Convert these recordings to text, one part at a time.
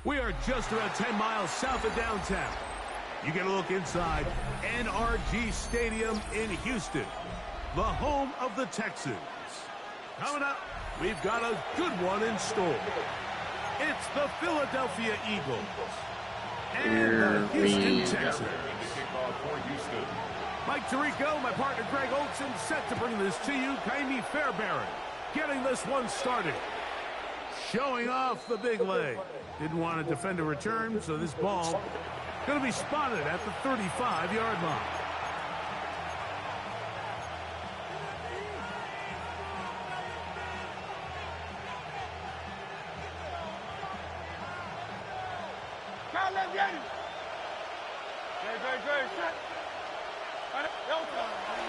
We are just about 10 miles south of downtown. You get a look inside NRG Stadium in Houston, the home of the Texans. Coming up, we've got a good one in store. It's the Philadelphia Eagles and the Houston Texans. Mike Tirico, my partner Greg Olson, set to bring this to you. Kaimi Fairbairn getting this one started. Showing off the big leg. Didn't want to defend a return, so this ball going to be spotted at the 35-yard line.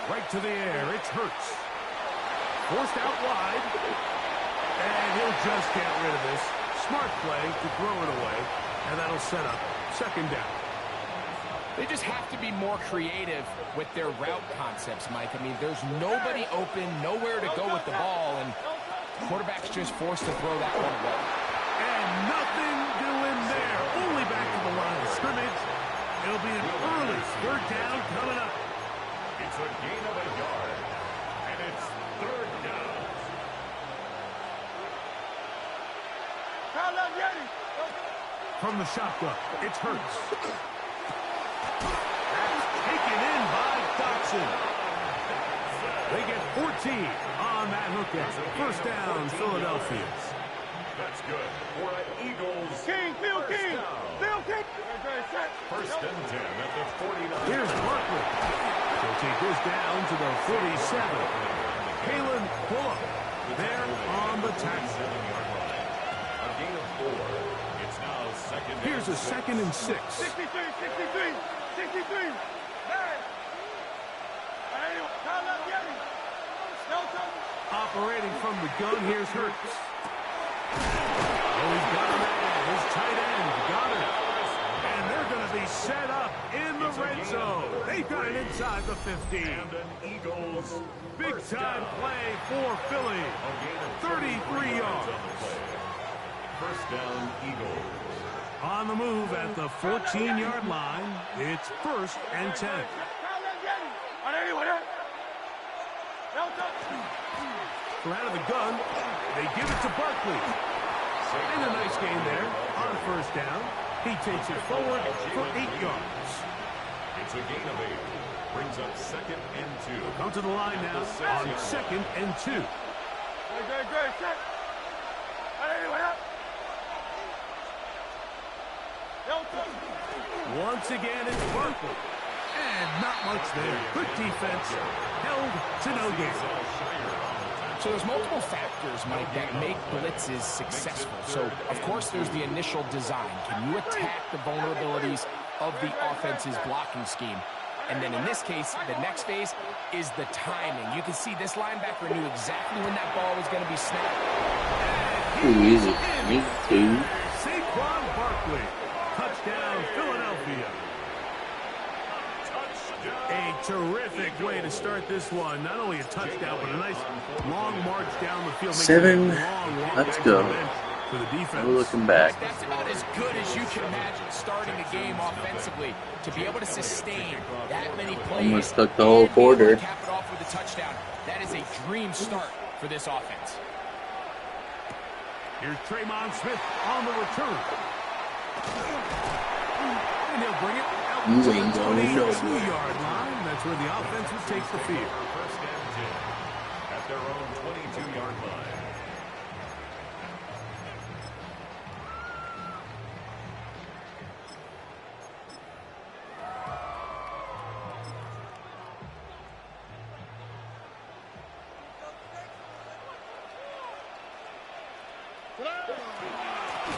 Right to the air, it's Hurts. Forced out wide. And he'll just get rid of this. Smart play to throw it away. And that'll set up second down. They just have to be more creative with their route concepts, Mike. I mean, there's nobody open, nowhere to go with the ball, and the quarterback's just forced to throw that one away. And nothing doing there. Only back to the line of scrimmage. It'll be an early third down coming up. It's a gain of a yard. And it's third down. From the shotgun, it's Hurts. That's taken in by Dotson. They get 14 on that hook out. First down, Philadelphia. That's good for an Eagles. Phil King. First and 10 at the 49. Here's Barkley. He'll take this down to the 47. Kalen Bullock there on the tackle. A gain of 4. It's now second. Here's a 2nd and 6. 63. Operating from the gun, here's Hurts. Oh, he's got him there. His tight end got it. And they're going to be set up in the red zone. They've got it inside the 15. And an Eagles big-time play for Philly. 33 yards. First down, Eagles. On the move at the 14-yard line, it's 1st and 10. From out of the gun, they give it to Barkley. And a nice gain there on first down. He takes it forward for 8 yards. It's a gain of 8. Brings up 2nd and 2. Come to the line now on 2nd and 2. Once again, it's Barkley. And not much there. Good defense. Held to no gain. So there's multiple factors, Mike, that make blitzes successful. So, of course, there's the initial design. Can you attack the vulnerabilities of the offense's blocking scheme? And then in this case, the next phase is the timing. You can see this linebacker knew exactly when that ball was going to be snapped. Who is it? Me too. Saquon Barkley. Touchdown, Philadelphia. A terrific way to start this one. Not only a touchdown, but a nice long march down the field. 7. Let's go. For the defense. We're looking back. That's about as good as you can imagine starting a game offensively. To be able to sustain that many plays. Almost took the whole quarter. Cap it off with a touchdown. That is a dream start for this offense. Here's Traymon Smith on the return. And he'll bring it out to the 22-yard line. That's where the offense will take the field. First and 10 at their own 22-yard line.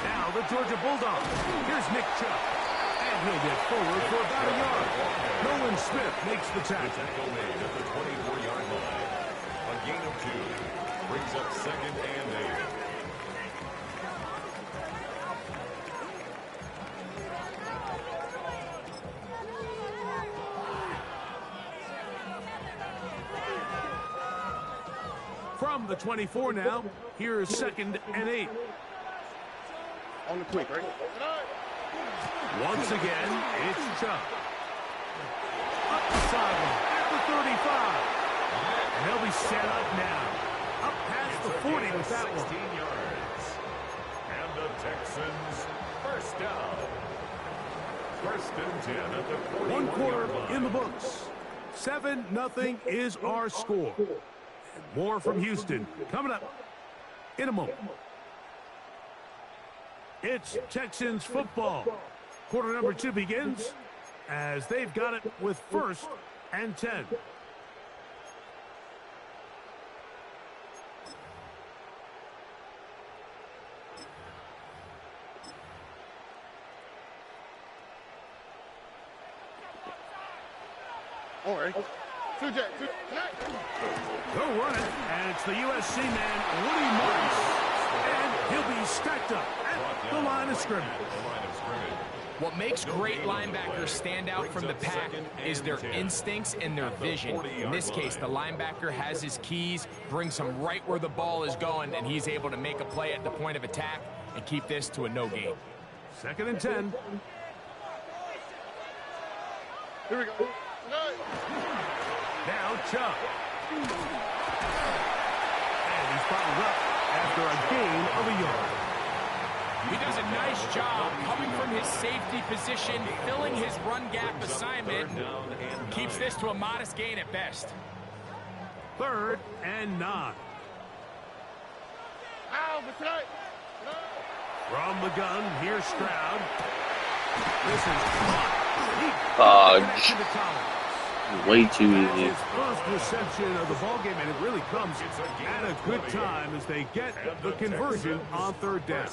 Now the Georgia Bulldogs. Here's Nick Chubb. And he'll get forward for about a yard. Nolan Smith makes the tackle. Tackle made at the 24-yard line. A gain of 2. Brings up 2nd and 8. From the 24 now, here's 2nd and 8. On the quick, right? Once again, it's Chubb. Up the sideline at the 35. And they'll be set up now. Up past the 40 with that 16 one. yards. And the Texans first down. 1st and 10 at the 41-yard One quarter line. in the books. 7-0 is our score. And more from Houston coming up in a moment. It's Texans football. Quarter number 2 begins as they've got it with 1st and 10. All right. Two Jack. They'll run it, and it's the USC man, Woody Martin. And he'll be stacked up at the line of scrimmage. What makes great linebackers stand out from the pack is their instincts and their vision. In this case, the linebacker has his keys, brings him right where the ball is going, and he's able to make a play at the point of attack and keep this to a no gain. 2nd and 10. Here we go. Now Chubb. And he's followed up after a gain of a yard. He does a nice job coming from his safety position, filling his run gap assignment, and keeps this to a modest gain at best. 3rd and 9. From the gun, here's Stroud. This is Fudge. Way too easy. his first reception of the ballgame, and it really comes at a good time as they get the conversion on 3rd down.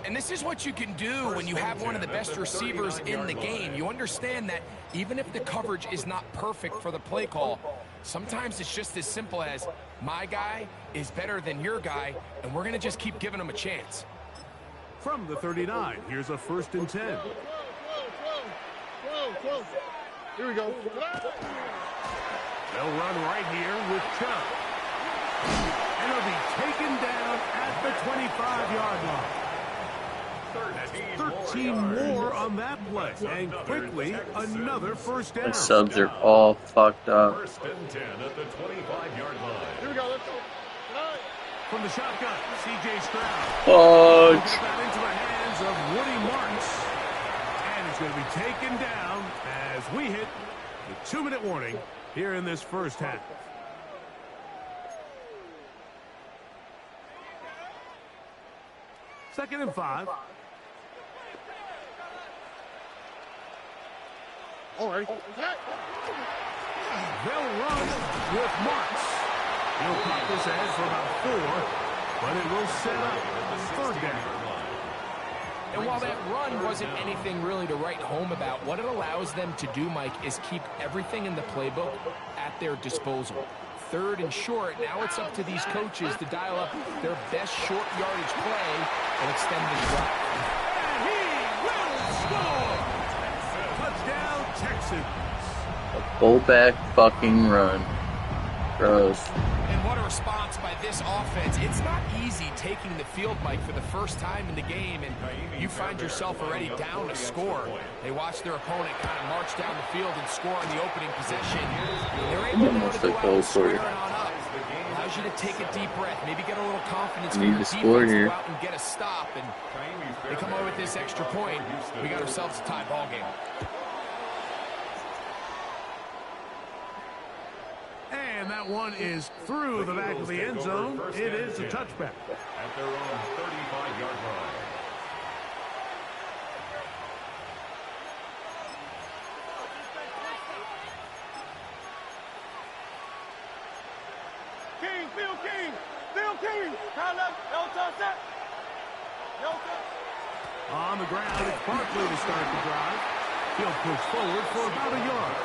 And this is what you can do when you have one of the best receivers in the game. You understand that even if the coverage is not perfect for the play call, sometimes it's just as simple as my guy is better than your guy, and we're going to just keep giving him a chance. From the 39, here's a 1st and 10. Here we go. They'll run right here with Chubb. And he'll be taken down at the 25-yard line. 13 more on that play. And quickly, another 1st down. The subs are all fucked up. 1st and 10 at the 25-yard line. Here we go. Let's go. From the shotgun, C.J. Stroud. Fudge. Get that into the hands of Woody Martins. And he's going to be taken down as we hit the 2-minute warning here in this 1st half. Second and 5. All right. They'll run with Marks. He'll pop this ahead for about 4, but it will set up 3rd down. And while that run wasn't anything really to write home about, what it allows them to do, Mike, is keep everything in the playbook at their disposal. 3rd and short, now it's up to these coaches to dial up their best short yardage play and extend the drive. And he will score! Touchdown, Texans. A fullback fucking run. Gross. And what a response by this offense. It's not easy taking the field, Mike, for the first time in the game, and you find yourself already down a score. They watch their opponent kind of march down the field and score on the opening possession. They're able to go out and square it on up. Allows you to take a deep breath, maybe get a little confidence from your defense to go out and get a stop, and they come away with this extra point. We got ourselves a tie ball game. And that one is through the back of the end zone. It is a touchback. At their own 35-yard line. King, Phil King. Phil King. Time left. No touch set. No touch. On the ground, it's Barkley to start the drive. He'll push forward for about a yard.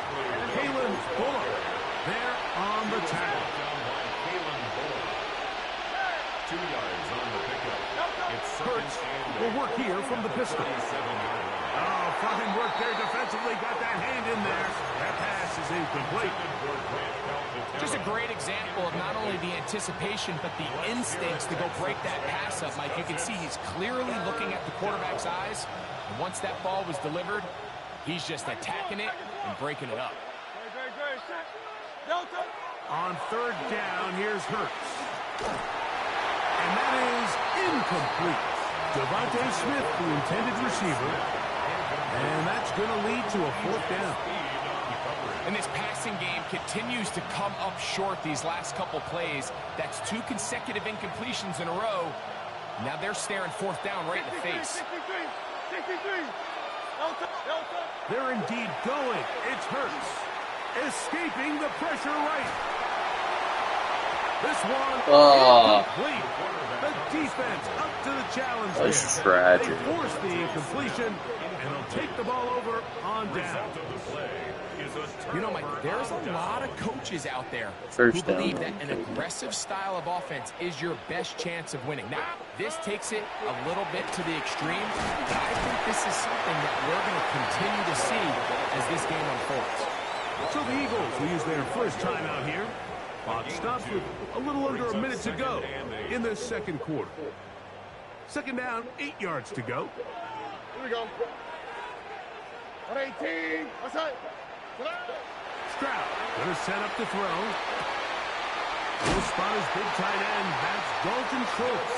Kalen Bullock there on the tackle. 2 yards on the pickup. It's Hurts will work here from the pistol. Oh, fine work there defensively. Got that hand in there. That pass is incomplete. Just a great example of not only the anticipation, but the instincts to go break that pass up, Mike. You can see he's clearly looking at the quarterback's eyes. And once that ball was delivered, he's just attacking it and breaking it up. On third down, here's Hurts. And that is incomplete. Devontae Smith, the intended receiver. And that's going to lead to a fourth down. And this passing game continues to come up short these last couple plays. That's 2 consecutive incompletions in a row. Now they're staring fourth down right in the face. They're indeed going. It's Hurts. Escaping the pressure right. This one incomplete. The defense up to the challenge there. That's tragic. They force the incompletion, and they'll take the ball over on down. You know, Mike, there's a lot of coaches out there First who down. believe that an aggressive style of offense is your best chance of winning. Now, this takes it a little bit to the extreme, but I think this is something that we're going to continue to see as this game unfolds. So the Eagles will use their first timeout here. Clock stops with a little under a minute to go in the second quarter. Second down, 8 yards to go. Here we go. 118. What's that? Stroud going to set up the throw. He'll spot his big tight end. That's Dalton Schultz.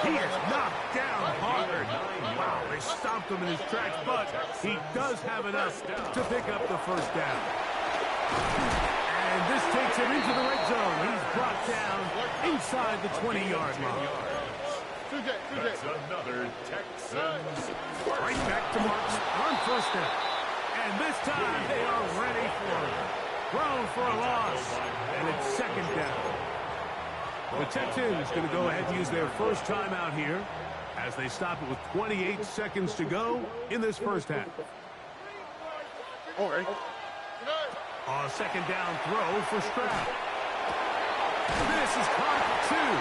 He is knocked down hard. Wow, they stopped him in his tracks, but he does have enough to pick up the first down. And this takes him into the red zone. He's brought down inside the 20-yard line. That's another Texans. Right back to Marks on first down. And this time they are ready for it. Thrown for a loss. And it's second down. The Texans going to go ahead and use their first timeout here as they stop it with 28 seconds to go in this first half. All right. A second down throw for Stroud. This is caught two.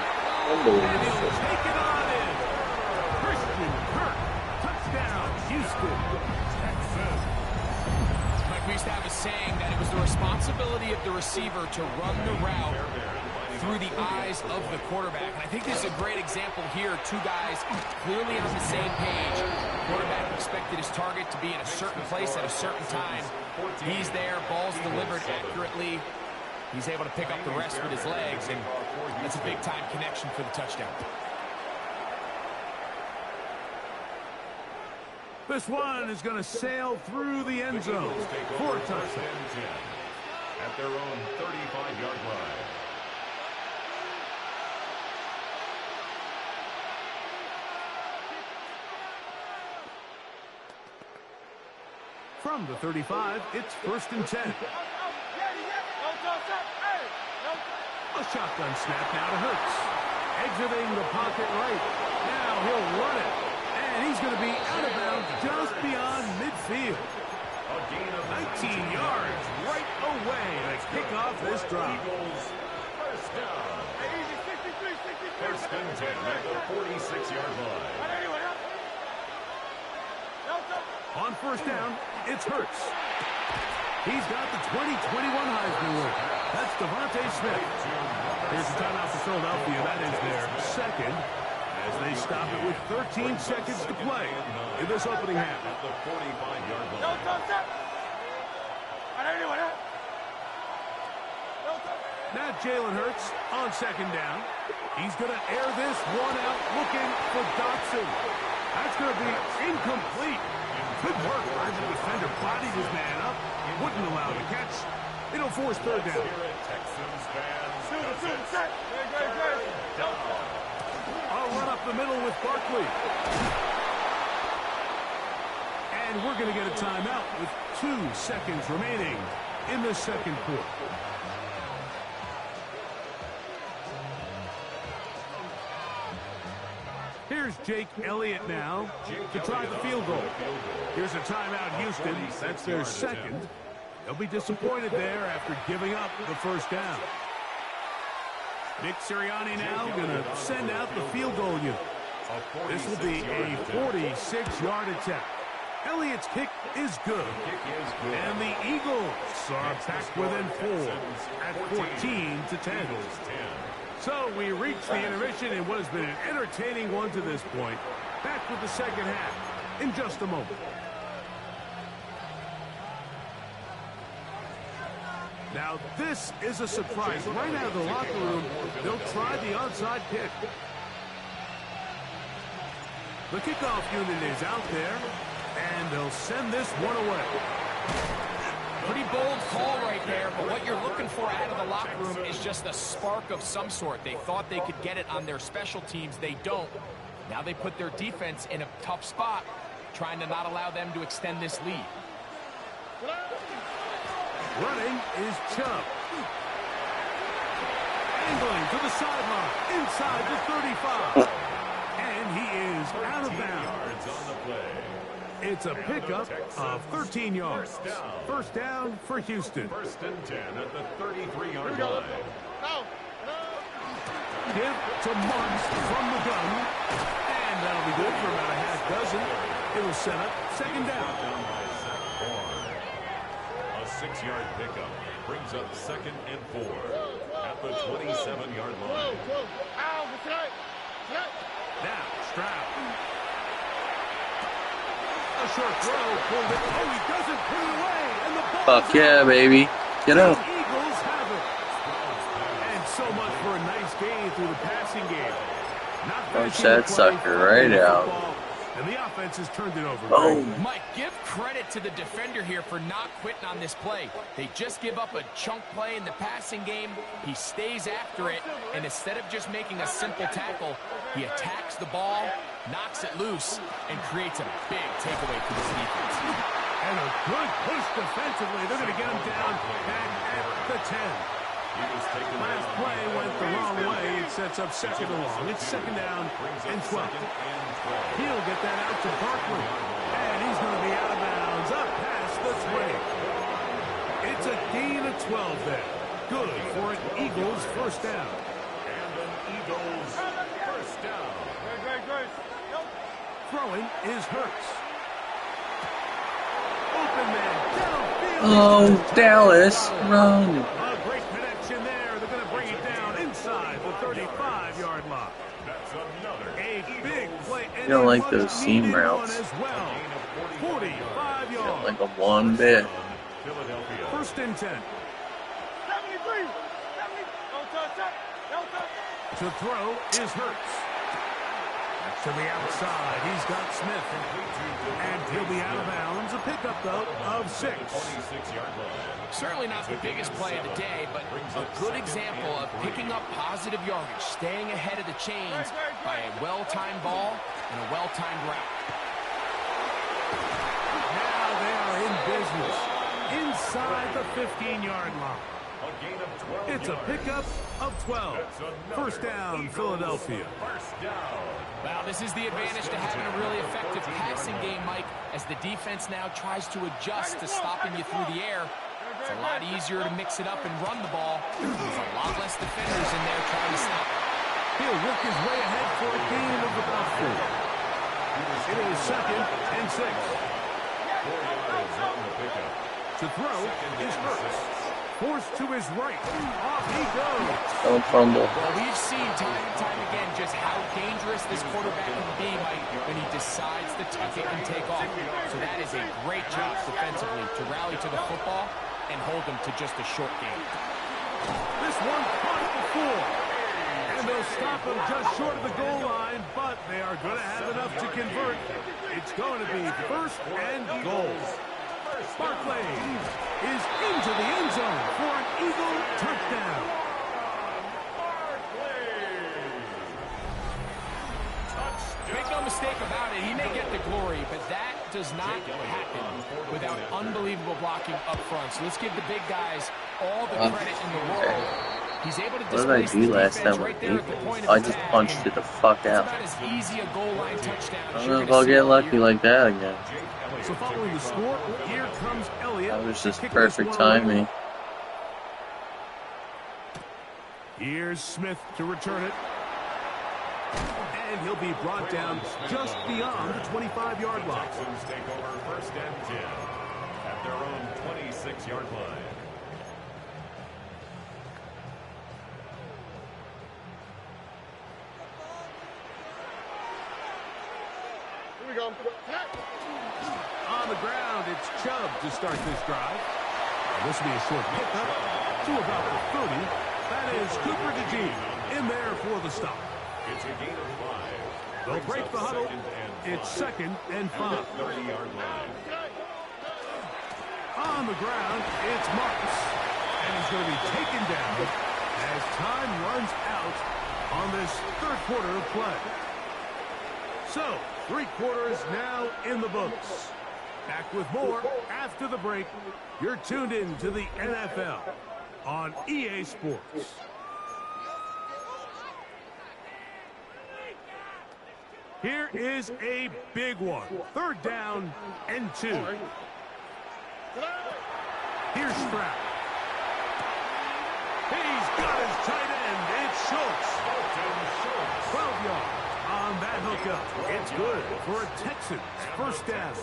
And he'll take it on in. Christian Kirk. Touchdown, Houston. Texans. Mike, we used to have a saying that it was the responsibility of the receiver to run the route through the eyes of the quarterback. And I think this is a great example here. 2 guys clearly on the same page. Quarterback expected his target to be in a certain place at a certain time. He's there, ball's delivered accurately. He's able to pick up the rest with his legs, and that's a big-time connection for the touchdown. This one is going to sail through the end zone for a touchdown. At their own 35-yard line. From the 35, it's 1st and 10. A shotgun snap now to Hurts. Exiting the pocket right. Now he'll run it. And he's going to be out of bounds just beyond midfield. 19 yards right away to kick off this drive. First down. First and 10 at the 46-yard line. On first down, it's Hurts. He's got the 2021 Heisman winner. That's Devontae Smith. Here's the timeout for Philadelphia. That is their second as they stop it with 13 seconds to play in this opening half. At the 45-yard line. Now Jalen Hurts on second down. He's going to air this one out looking for Dotson. That's going to be incomplete. Good work by the defender. Bodied his man up. Wouldn't allow the catch. It'll force third down. Texans fans. I'll run up the middle with Barkley. And we're going to get a timeout with 2 seconds remaining in the second quarter. Here's Jake Elliott now to try the field goal. Here's a timeout, Houston. That's their second. They'll be disappointed there after giving up the first down. Nick Sirianni now going to send out the field goal unit. This will be a 46-yard attempt. Elliott's kick is good. And the Eagles are back within 4 at 14-10. So we reach the intermission in what has been an entertaining one to this point. Back with the second half in just a moment. Now this is a surprise. Right out of the locker room, they'll try the onside kick. The kickoff unit is out there, and they'll send this one away. Pretty bold call right there, but what you're looking for out of the locker room is just a spark of some sort. They thought they could get it on their special teams. They don't. Now they put their defense in a tough spot, trying to not allow them to extend this lead. Running is Chubb. Angling to the sideline, inside the 35. And he is out of bounds. It's a pickup of 13 yards. First down for Houston. First and 10 at the 33-yard line. Give to Marks from the gun. And that'll be good for about a half dozen. It will set up second down. A 6-yard pickup brings up second and 4 at the 27-yard line. Now, Stroud. A short throw, pulled it. Oh, he doesn't put it away. And the ball Fuck yeah, baby. Get up. The Eagles have it. And so much for a nice gain through the passing game. Not Punch finishing the that play, sucker right out. And the offense has turned it over. Boom. Mike, give credit to the defender here for not quitting on this play. They just give up a chunk play in the passing game. He stays after it, and instead of just making a simple tackle, he attacks the ball, knocks it loose, and creates a big takeaway for this defense. And a good push defensively. They're going to get him down back at the 10. Last play went the wrong way. It sets up second and long. It's second down and 12. He'll get that out to Barkley. And he's going to be out of bounds up past the 20. It's a gain of 12 there. Good for an Eagles first down. And an Eagles first down. Throwing is Hurts. Open man downfield. Oh, Dallas, run. A great connection there. They're going to bring it down inside the 35-yard line. That's another. A big play. You don't like those seam routes. As well. 45 yards. Like a one bit. Philadelphia. First and 10. 73. 70. Don't touch that. Don't touch. To throw is Hurts. To the outside, he's got Smith. And he'll be out of bounds. A pickup, though, of 6. 26-yard line. Certainly not the biggest play of the day, but a good example of picking up positive yardage, staying ahead of the chains by a well-timed ball and a well-timed route. Now they are in business inside the 15-yard line. A gain of 12 It's a pickup of 12. First down, Philadelphia. First down. Well, this is the advantage to having a really effective passing game, Mike, as the defense now tries to adjust to stopping you through the air. It's a lot easier to mix it up and run the ball. There's a lot less defenders in there trying to stop it. He'll work his way ahead for a gain of about 4. It is second and 6. 4 yards on the pickup. To throw is Hurts. Forced to his right. Off he goes. Don't fumble. Well, we've seen time and time again just how dangerous this quarterback can be, Mike, when he decides to tuck it and take off. So that is a great job defensively to rally to the football and hold them to just a short game. This one caught before. And they'll stop him just short of the goal line, but they are going to have enough to convert. It's going to be first and goal. Barkley is into the end zone for an Eagle touchdown. Make no mistake about it, he may get the glory, but that does not happen without unbelievable blocking up front. So let's give the big guys all the credit in the world. He's able to What did I displace do his last defense time right with there at the defense? point I of just attack. punched it the fuck It's out. about as easy a goal line touchdown I as don't you're know if going to I'll see get all lucky year. like that again. So following the score, here comes Elliott. That was just to kick this perfect one away. timing. Here's Smith to return it. And he'll be brought down just beyond the 25-yard line. Texans take over 1st and 10 at their own 26-yard line. Here we go. On the ground, it's Chubb to start this drive. And this will be a short pickup to about the 30. That is Cooper DeJean in there for the stop. It's a gain of 5. They'll break the huddle. It's 2nd and 5. 30-yard line. On the ground, it's Marks. And he's going to be taken down as time runs out on this third quarter of play. So, 3 quarters now in the books. Back with more after the break. You're tuned in to the NFL on EA Sports. Here is a big one. 3rd down and 2. Here's Stroud. He's got his tight end. It's Schultz. 12 yards on that hookup. It's good for a Texans 1st down.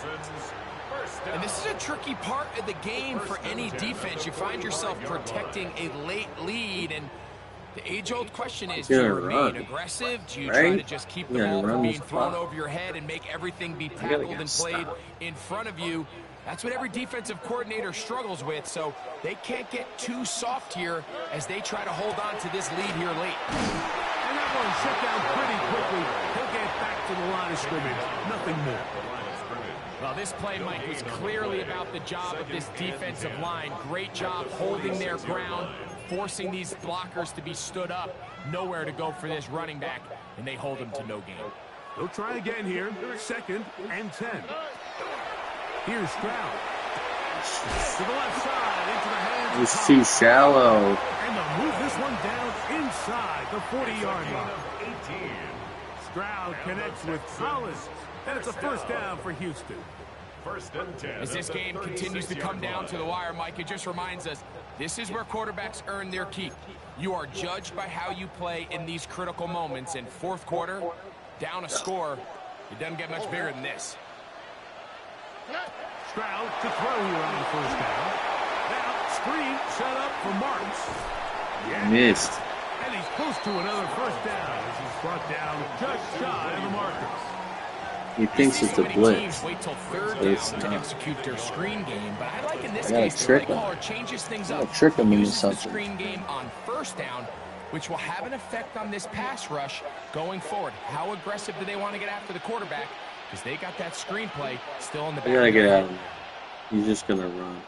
And this is a tricky part of the game for any defense. You find yourself protecting a late lead, and the age-old question is, do you remain aggressive? Do you try to just keep the ball from being thrown over your head and make everything be tackled and played in front of you? That's what every defensive coordinator struggles with, so they can't get too soft here as they try to hold on to this lead here late. And that one shut down pretty quickly. He'll get back to the line of scrimmage. Nothing more. Well, this play, Mike, was clearly about the job of this defensive line. Great job holding their ground, forcing these blockers to be stood up. Nowhere to go for this running back, and they hold him to no gain. They'll try again here. 2nd and 10. Here's Stroud. To the left side, into the hands of It's too shallow. And they'll move this one down inside the 40-yard line. 18. Stroud connects with Collins. And it's a 1st down for Houston. 1st and 10. As this game continues to come down to the wire, Mike, it just reminds us, this is where quarterbacks earn their keep. You are judged by how you play in these critical moments. In 4th quarter, down a score, it doesn't get much bigger than this. Stroud to throw here on the 1st down. Now, screen set up for Marks. Missed. And he's close to another 1st down as he's brought down just shy of the markers. He thinks it's a blitz. Wait till 3rd It's down to not. execute their screen game, but I like in this I gotta case the trick play him. caller changes things I up. gotta trick him into Uses the something. screen game on 1st down, which will have an effect on this pass rush going forward. How aggressive do they want to get after the quarterback? Because they got that screenplay still in the back. I gotta get out of here. He's just gonna run.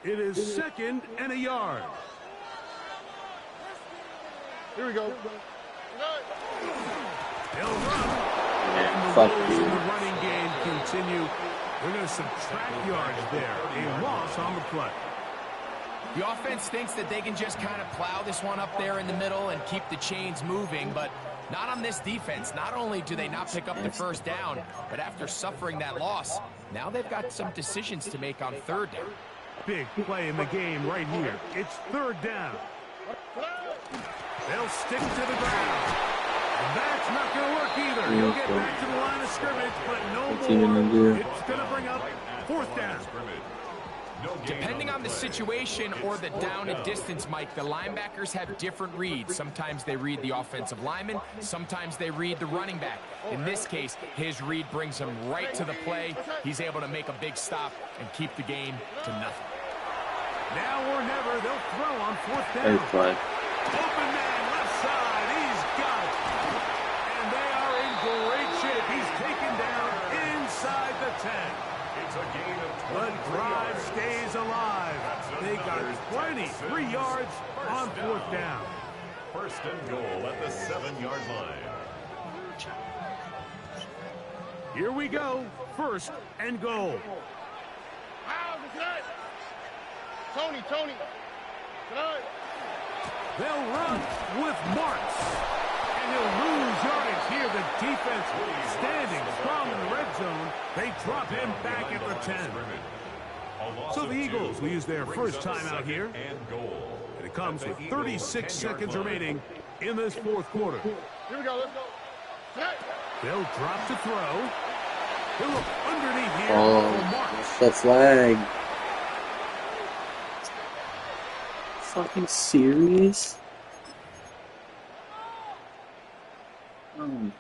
It is 2nd and a yard. Here we go. They'll run. Yeah, And the fuck woes you. in the running game continue. They're going to subtract yards there. A loss on the play. The offense thinks that they can just kind of plow this one up there in the middle and keep the chains moving, but not on this defense. Not only do they not pick up the 1st down, but after suffering that loss, now they've got some decisions to make on 3rd down. Big play in the game right here. It's 3rd down. They'll stick to the ground. And that's not going to work either. He'll get back to the line of scrimmage, but What's he no gonna more. do? It's going to bring up 4th down. Depending on the situation or the down and distance, Mike, the linebackers have different reads. Sometimes they read the offensive lineman. Sometimes they read the running back. In this case, his read brings him right to the play. He's able to make a big stop and keep the game to nothing. Now or never, they'll throw on 4th down. Nice play. Open man, left side. He's got it. And they are in great shape. He's taken down inside the 10. It's a gain of The drive stays alive. They got plenty. 3 yards on 4th down. 1st and goal at the 7-yard line. Here we go. 1st and goal. Tony. Tonight. They'll run with Marks. And he'll lose yardage here. The defense standing strong in the red zone. They drop him back at the 10. So the Eagles will use their first timeout here. And it comes with 36 seconds remaining in this fourth quarter. Here we go. Let's go. Tonight. They'll drop to throw. He'll look underneath here Oh, for Marks. the flag. Fucking serious? Oh.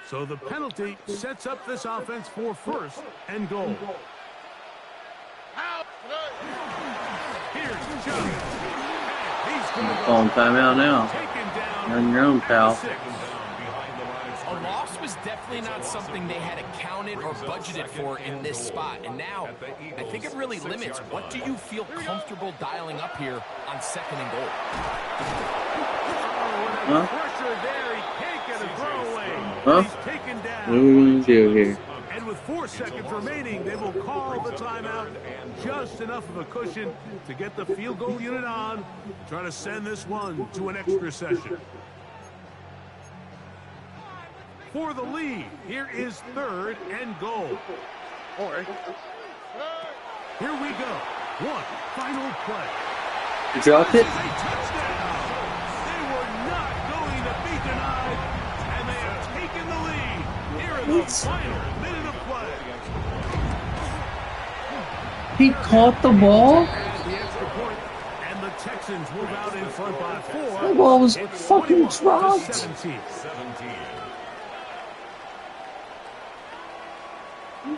So the penalty sets up this offense for first and goal. Out. Tonight. Here's Jones. He's going to go. Calling timeout now. Taken down. You're on your own, pal. A loss was definitely not something they had accounted or budgeted for in this spot. And now, I think it really limits. What do you feel comfortable dialing up here on second and goal? Huh? Pressure there. He can't get a throwaway. Huh? He's taken What down. are we going to do here? And with 4 seconds remaining, they will call the timeout. Just enough of a cushion to get the field goal unit on. Trying to send this one to an extra session. For the lead, here is third and goal. All right. Here we go. One final play. You dropped it? This is a touchdown. They were not going to be denied, and they have taken the lead here in the What? final minute of play. He caught the ball? At the extra point, and the Texans move out in front by 4. The ball was It's fucking 21 to dropped. 17.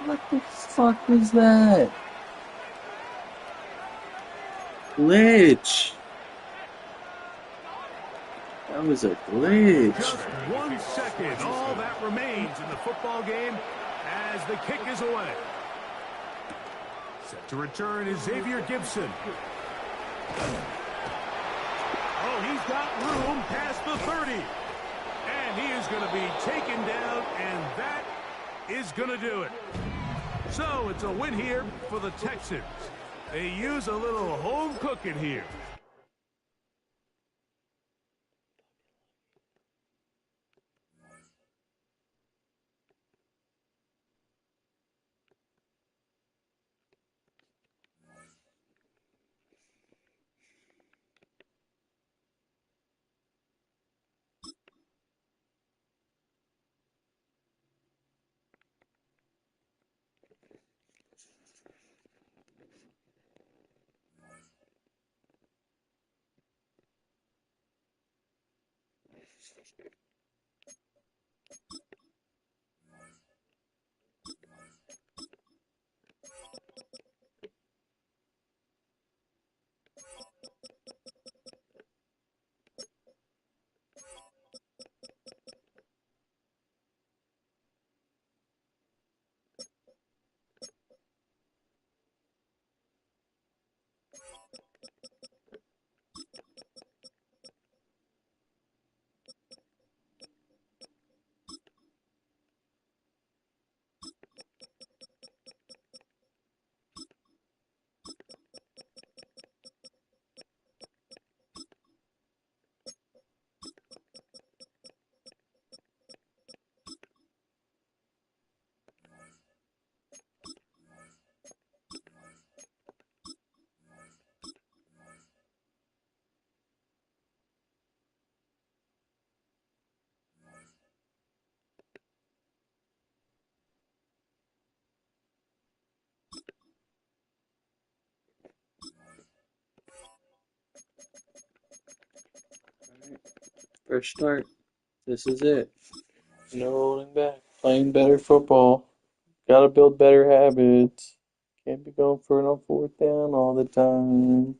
What the fuck was that? Glitch. That was a glitch. Just 1 second, all that remains in the football game as the kick is away. Set to return is Xavier Gibson. Oh, he's got room past the 30. And he is going to be taken down, and that is going to do it. So it's a win here for the Texans. They use a little home cooking here. First start. This is it. No holding back. Playing better football. Gotta build better habits. Can't be going for it on 4th down all the time.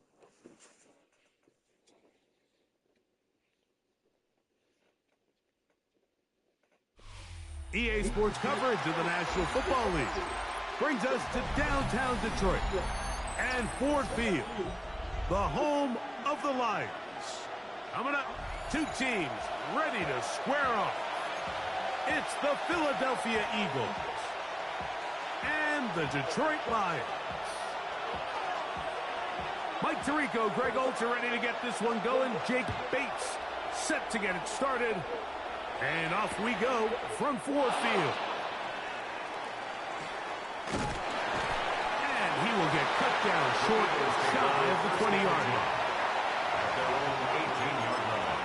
EA Sports coverage of the National Football League brings us to downtown Detroit and Ford Field, the home of the Lions. Coming up, 2 teams ready to square off. It's the Philadelphia Eagles and the Detroit Lions. Mike Tirico, Greg Olds are ready to get this one going. Jake Bates set to get it started. And off we go from Ford Field. And he will get cut down short, shy of the 20-yard line. At their own 18-yard line.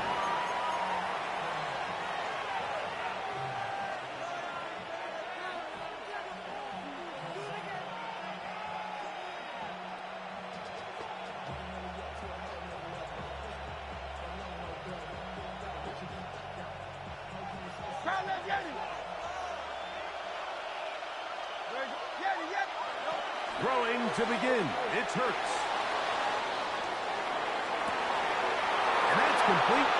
Throwing to begin, it's Hurts. And that's complete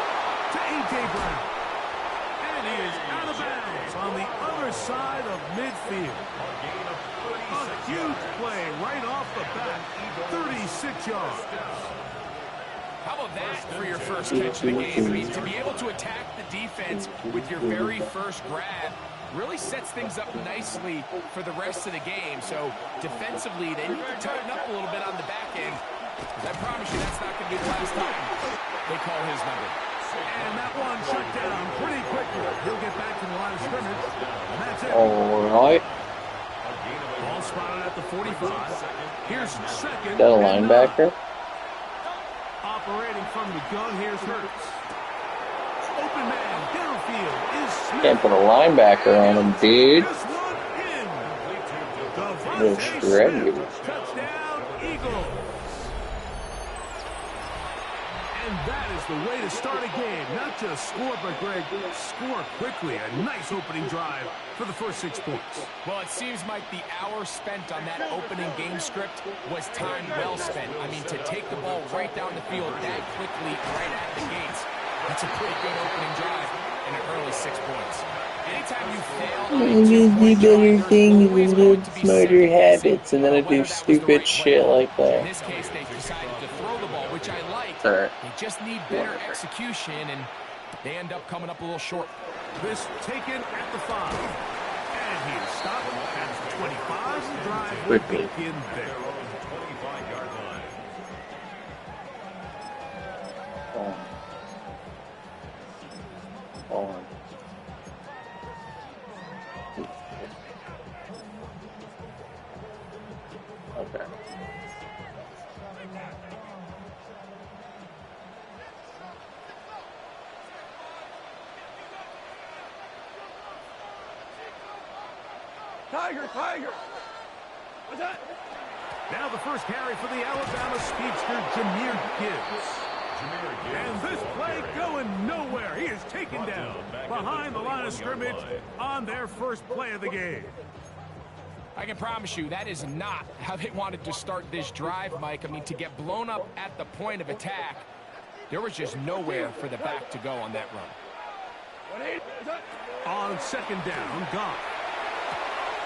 to A.J. Brown. And he is out of bounds on the other side of midfield. A huge play right off the bat, 36 yards. How about that for your first catch of the game? I mean, to be able to attack the defense with your very first grab really sets things up nicely for the rest of the game. So defensively, they need to tighten up a little bit on the back end. I promise you that's not going to be the last time they call his number. And that one shut down pretty quickly. He'll get back to the line of scrimmage. And that's it. All right. Ball spotted at the 45. Here's second. Is that a linebacker? Operating from the gun, here's Hurts. Open man, downfield is Smith. Can't put a linebacker on him, dude. This one in. Little Devontae shredded. Smith, touchdown, Eagles. And that is the way to start a game. Not just score, but Greg, score quickly. A nice opening drive for the first 6 points. Well, it seems like the hour spent on that opening game script was time well spent. I mean, to take the ball right down the field that quickly, right at the gates, that's a pretty good opening drive and an early 6 points. Anytime you fail, I just do better things and build smarter habits, and then I do stupid shit like in that. this case, they decided to throw the ball, which I like. Alright. They just need better execution, and they end up coming up a little short. This taken at the 5. And he is stopped at the 25. The drive will Quickly. begin there. 25-yard line. On. Okay. Tiger! What's that? Now the first carry for the Alabama speedster, Jahmyr Gibbs. And this play going nowhere. He is taken down behind the line of scrimmage on their first play of the game. I can promise you that is not how they wanted to start this drive, Mike. I mean, to get blown up at the point of attack, there was just nowhere for the back to go on that run. On second down, Goff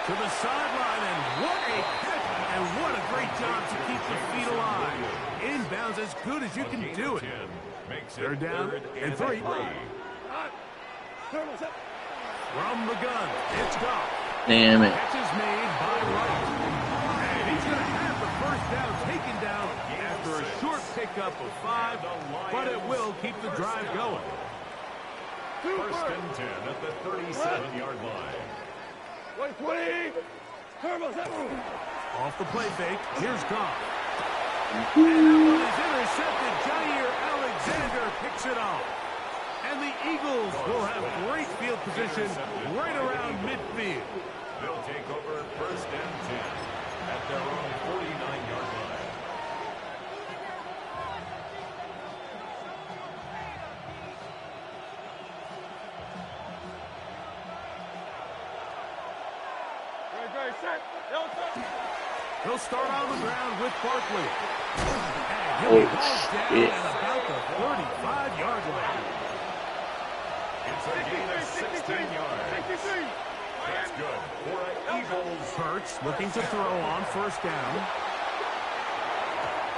to the sideline, and what a catch, and what a great job to keep the feet alive. Inbounds as good as you can do it. They're down and 3. From the gun, it's Goff. Damn it. Catch is made by Wright. And he's going to have the first down taken down after a short pickup of 5, but it will keep the drive going. First and 10 at the 37-yard line. Off the play fake, here's Goff. And that one is intercepted. Jair Alexander picks it off. And the Eagles will have great field position right around midfield. They'll take over first and 10 at their own 49-yard line. He'll start on the ground with Barkley. And he'll Holy be hauled down shit. at about the 35-yard line. It's a gain of 16 yards. That's good for an Eagles. Hurts looking to throw on first down.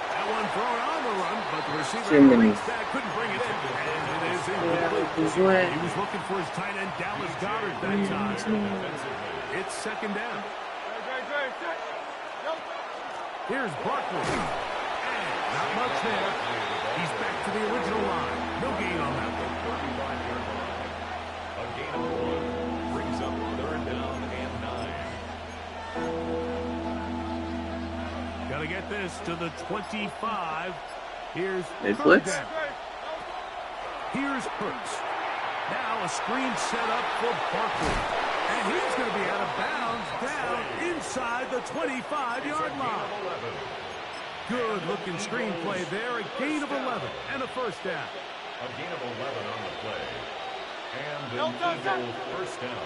That one thrown on the run, but the receiver Jiminy. reached back, couldn't bring it in. And it is incomplete. He was looking for his tight end, Dallas Goedert, that time. It's second down. Here's Barkley. And Not much there. He's back to the original line. No gain on that one. 35-yard line. A gain of 1 brings up 3rd down and 9. Got to get this to the 25. Here's Mid 3rd blitz. down. Here's Hurts. Now a screen set up for Barkley. And he's going to be out of bounds down inside the 25-yard line. Good-looking screenplay there. A gain of 11 and a 1st down. A gain of 11 on the play. And an Eagle 1st down.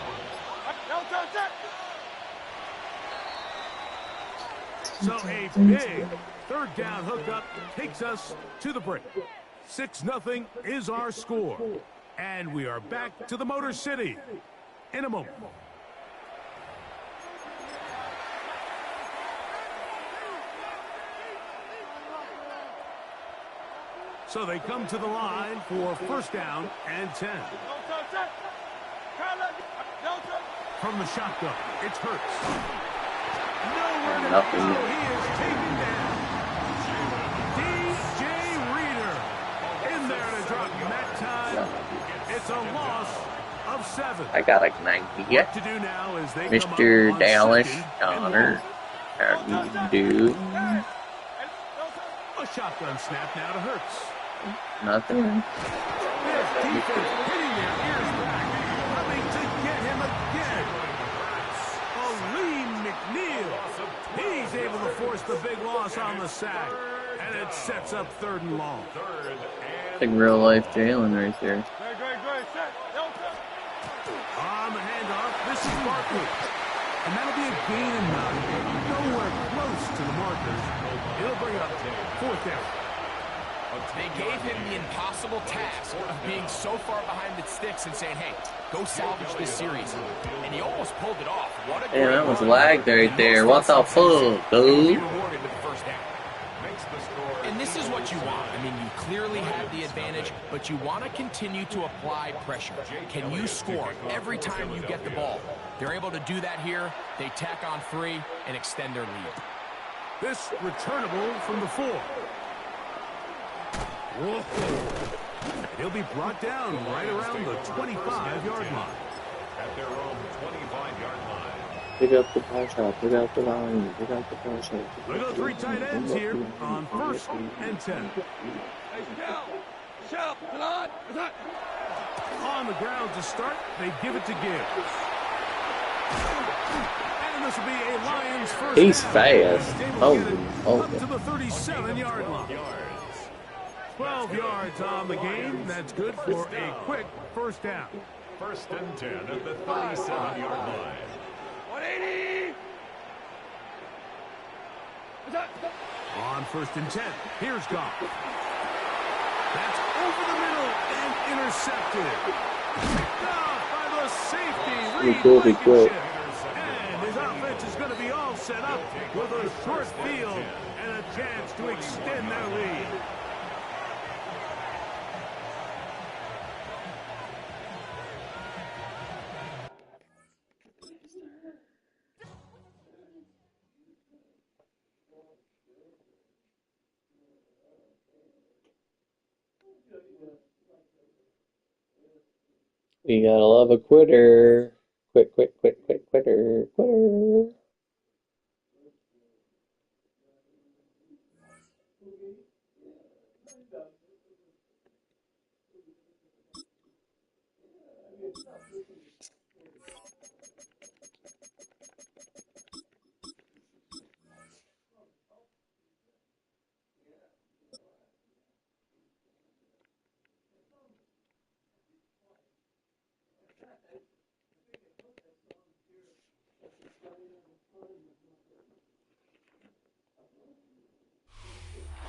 So a big 3rd down hookup takes us to the break. 6-0 is our score. And we are back to the Motor City in a moment. So they come to the line for 1st down and 10. From the shotgun, it's Hurts. Nowhere to Nothing. go. He is taken down. DJ Reader in there to drop him that time. It's a loss of 7. I got like 90. What to do now is they come up Mr. on Dallas 2nd and Connor. How do you do? a shotgun snap now to Hurts. Nothing. This defense hitting their ears back, coming to get him again. Aleem McNeil. He's able to force the big loss on the sack, and it sets up 3rd and long. Like real life Jalen right there. On the handoff, this is Barkley. And that'll be a gain in 9. Nowhere close to the markers. It'll bring up 4th down. They gave him the impossible task of being so far behind the sticks and saying, hey, go salvage this series. And he almost pulled it off. What a Damn, great that was run. lagged right there. What the fuck, He'll be dude? rewarded with the 1st down. And this is what you want. I mean, you clearly have the advantage, but you want to continue to apply pressure. Can you score every time you get the ball? They're able to do that here. They tack on 3 and extend their lead. This returnable from the 4. Whoa. He'll be brought down right around the 25-yard line. At their own 25-yard line. Pick up the pass out. Pick up the line. Pick up the pass out. We go 3 tight ends here on 1st and 10. On the ground to start, they give it to Gibbs. And this will be a Lions 1st He's down. fast. Able to get it Oh, up to the 37-yard line. 12 yards on the game. That's good for a quick 1st down. 1st and 10 at the 37-yard line. 180. On 1st and 10, here's Goff. That's over the middle and intercepted. Picked off by the safety, Reed He'll be quick. Blankenship. And his offense is going to be all set up with a short field and a chance to extend their lead. We gotta love a quitter. Quitter.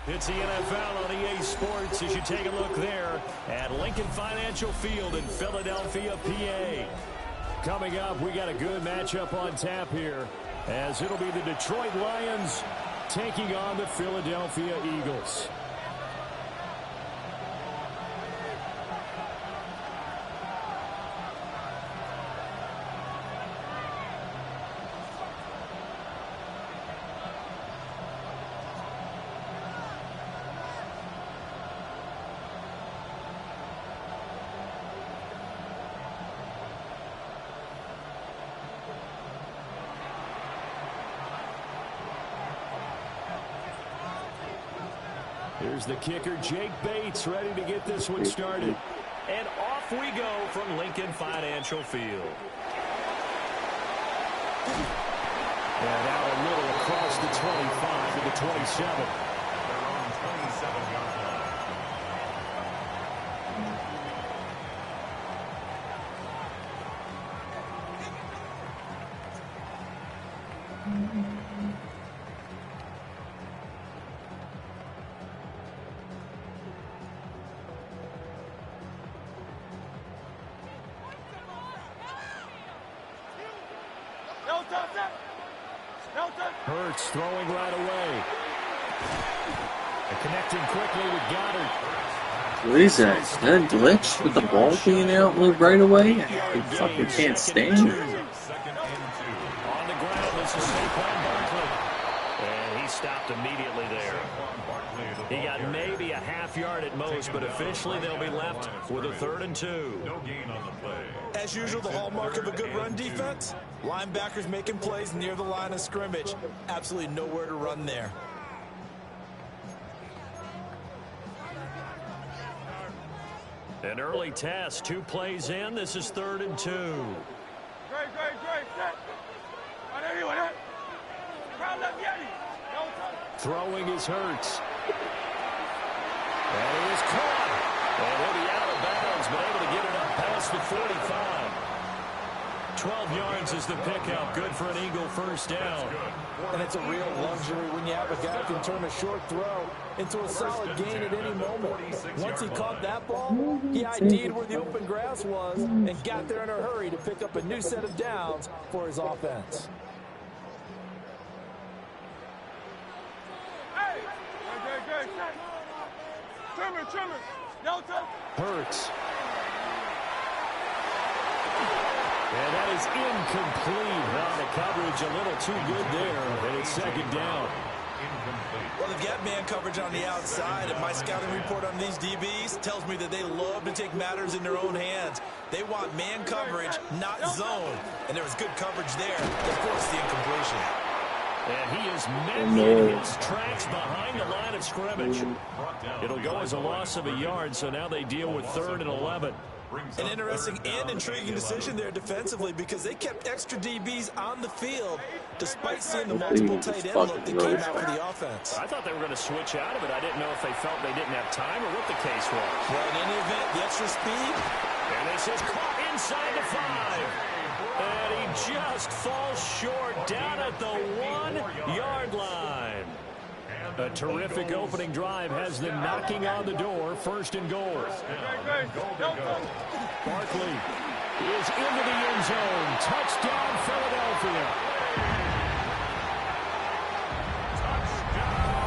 It's the NFL on EA Sports as you take a look there at Lincoln Financial Field in Philadelphia, PA. Coming up, we got a good matchup on tap here as it'll be the Detroit Lions taking on the Philadelphia Eagles. here's the kicker, Jake Bates, ready to get this one started. And off we go from Lincoln Financial Field. And now a little across the 25 to the 27. They're on 27-yard line. Hurts throwing right away. And connecting quickly with Goddard. What is that? Is that a glitch with the ball being out right away? I fucking can't stand it. On the ground, this is Saquon Barkley. And he stopped immediately there. He got maybe a half yard at most, but officially they'll be left with a 3rd and 2. No gain on the play. As usual, the hallmark of a good run defense, linebackers making plays near the line of scrimmage. Absolutely nowhere to run there. An early test, 2 plays in. This is 3rd and 2. Great, set. Throwing is Hurts. And he is caught. And he'll be out of bounds, but able to get it up past the 45. 12 yards is the pickup. Good for an Eagle first down. And it's a real luxury when you have a guy who can turn a short throw into a solid gain at any moment. Once he caught that ball, he ID'd where the open grass was and got there in a hurry to pick up a new set of downs for his offense. Hurts. And that is incomplete. Now the coverage a little too good there, and it's 2nd down. Well, they've got man coverage on the outside, and my scouting report on these DBs tells me that they love to take matters in their own hands. They want man coverage, not zone. And there was good coverage there. Of course, the incompletion. And he is met in his tracks behind the line of scrimmage. It'll go as a loss of a yard, so now they deal with 3rd and 11. An interesting and intriguing decision there defensively because they kept extra DBs on the field despite seeing the multiple tight end look that came out for the offense. I thought they were going to switch out of it. I didn't know if they felt they didn't have time or what the case was. Well, in any event, the extra speed. And this is caught inside the 5. And he just falls short down at the 1-yard line. A terrific opening drive has them knocking on the door. 1st and goal. Barkley is into the end zone. Touchdown, Philadelphia.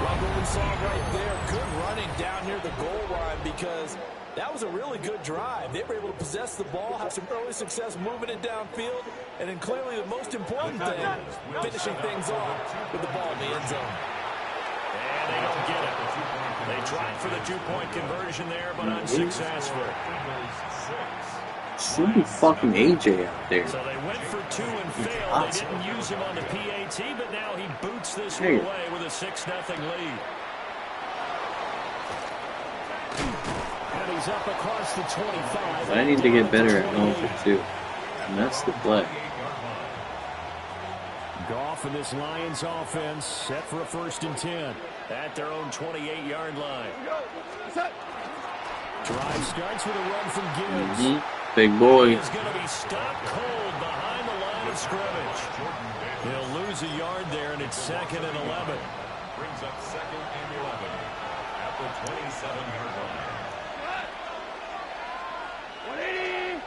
Like what we saw right there, good running down near the goal line because that was a really good drive. They were able to possess the ball, have some early success moving it downfield, and then clearly the most important thing, finishing things off with the ball in the end zone. And they don't get it. They tried for the 2-point conversion there, but unsuccessful. Should be fucking AJ out there. So they went for 2 and failed. They didn't use him on the PAT, but now he boots this one away with a 6-0 lead. And he's up across the 25. I need to get better at going for 2. And that's the play. Goff and this Lions offense set for a 1st and 10 at their own 28-yard line. Drive starts with a run from Gibbs. Big boy. He's going to be stopped cold behind the line of scrimmage. He'll lose a yard there, and it's 2nd and 11. Brings up 2nd and 11 at the 27-yard line. 180.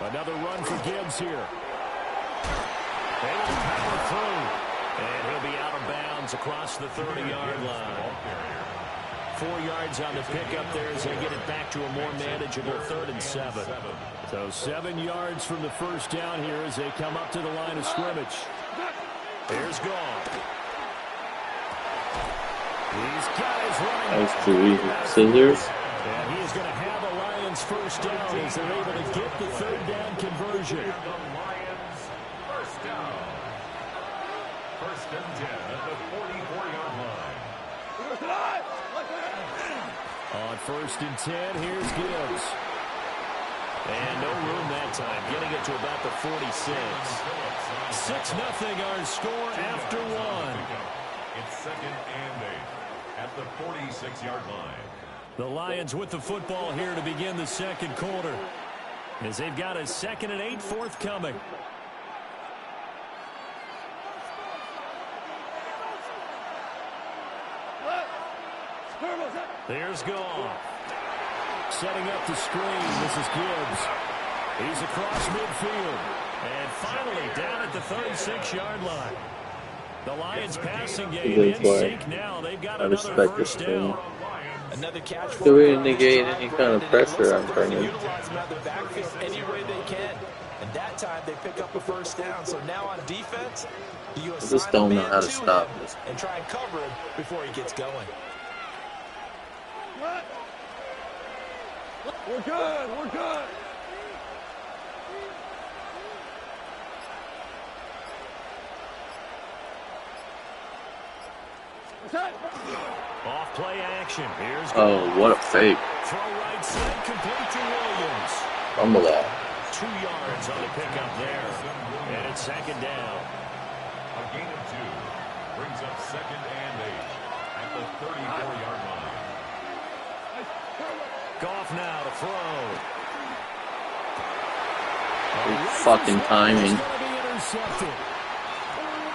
Another run for Gibbs here. Able to power through. And he'll be out of bounds across the 30-yard line. 4 yards on the pickup there as they get it back to a more manageable 3rd and 7. So 7 yards from the first down here as they come up to the line of scrimmage. Here's Goff. These guys running. That was too easy. Scissors. And he is going to have a Lions first down as they're able to get the 3rd down conversion. The Lions first down. First and 10 at the 44-yard line. On first and 10, here's Gibbs. And no room that time, getting it to about the 46. 6-0 our score after one. It's second and 8 at the 46-yard line. The Lions with the football here to begin the second quarter, as they've got a 2nd and 8 forthcoming. There's Goff. Setting up the screen. This is Gibbs. He's across midfield. And finally down at the 36-yard line. The Lions passing game in sync now. They've got another first down. Another catch for Do we negate any kind of pressure on Burnham? Utilize them out of the backfield any way they can. And that time they pick up a first down. So now on defense, you just don't know how to stop this. And try and cover him before he gets going. We're good. We're good. Off play action. Here's Goff. Oh, what a fake. Throw right side, complete to Williams. Fumble that. 2 yards on the pickup there. And it's second down. A gain of 2 brings up second and 8 at the 34-yard line. Goff now to throw. Good fucking timing.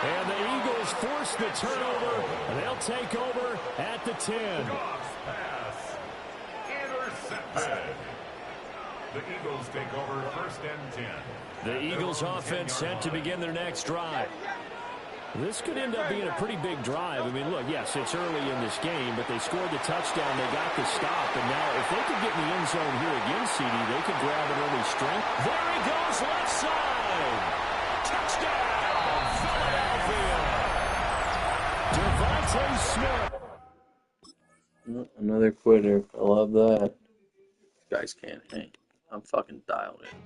And the Eagles force the turnover. They'll take over at the 10. Goff's pass intercepted. The Eagles take over first and 10. The Eagles offense set to begin their next drive. This could end up being a pretty big drive. I mean, look, yes, it's early in this game, but they scored the touchdown. They got the stop. And now if they could get in the end zone here again, CD, they could grab an early string. There he goes, left side. Touchdown, Philadelphia. Devontae Smith. Another quitter. I love that. Guys can't hang. I'm fucking dialed in.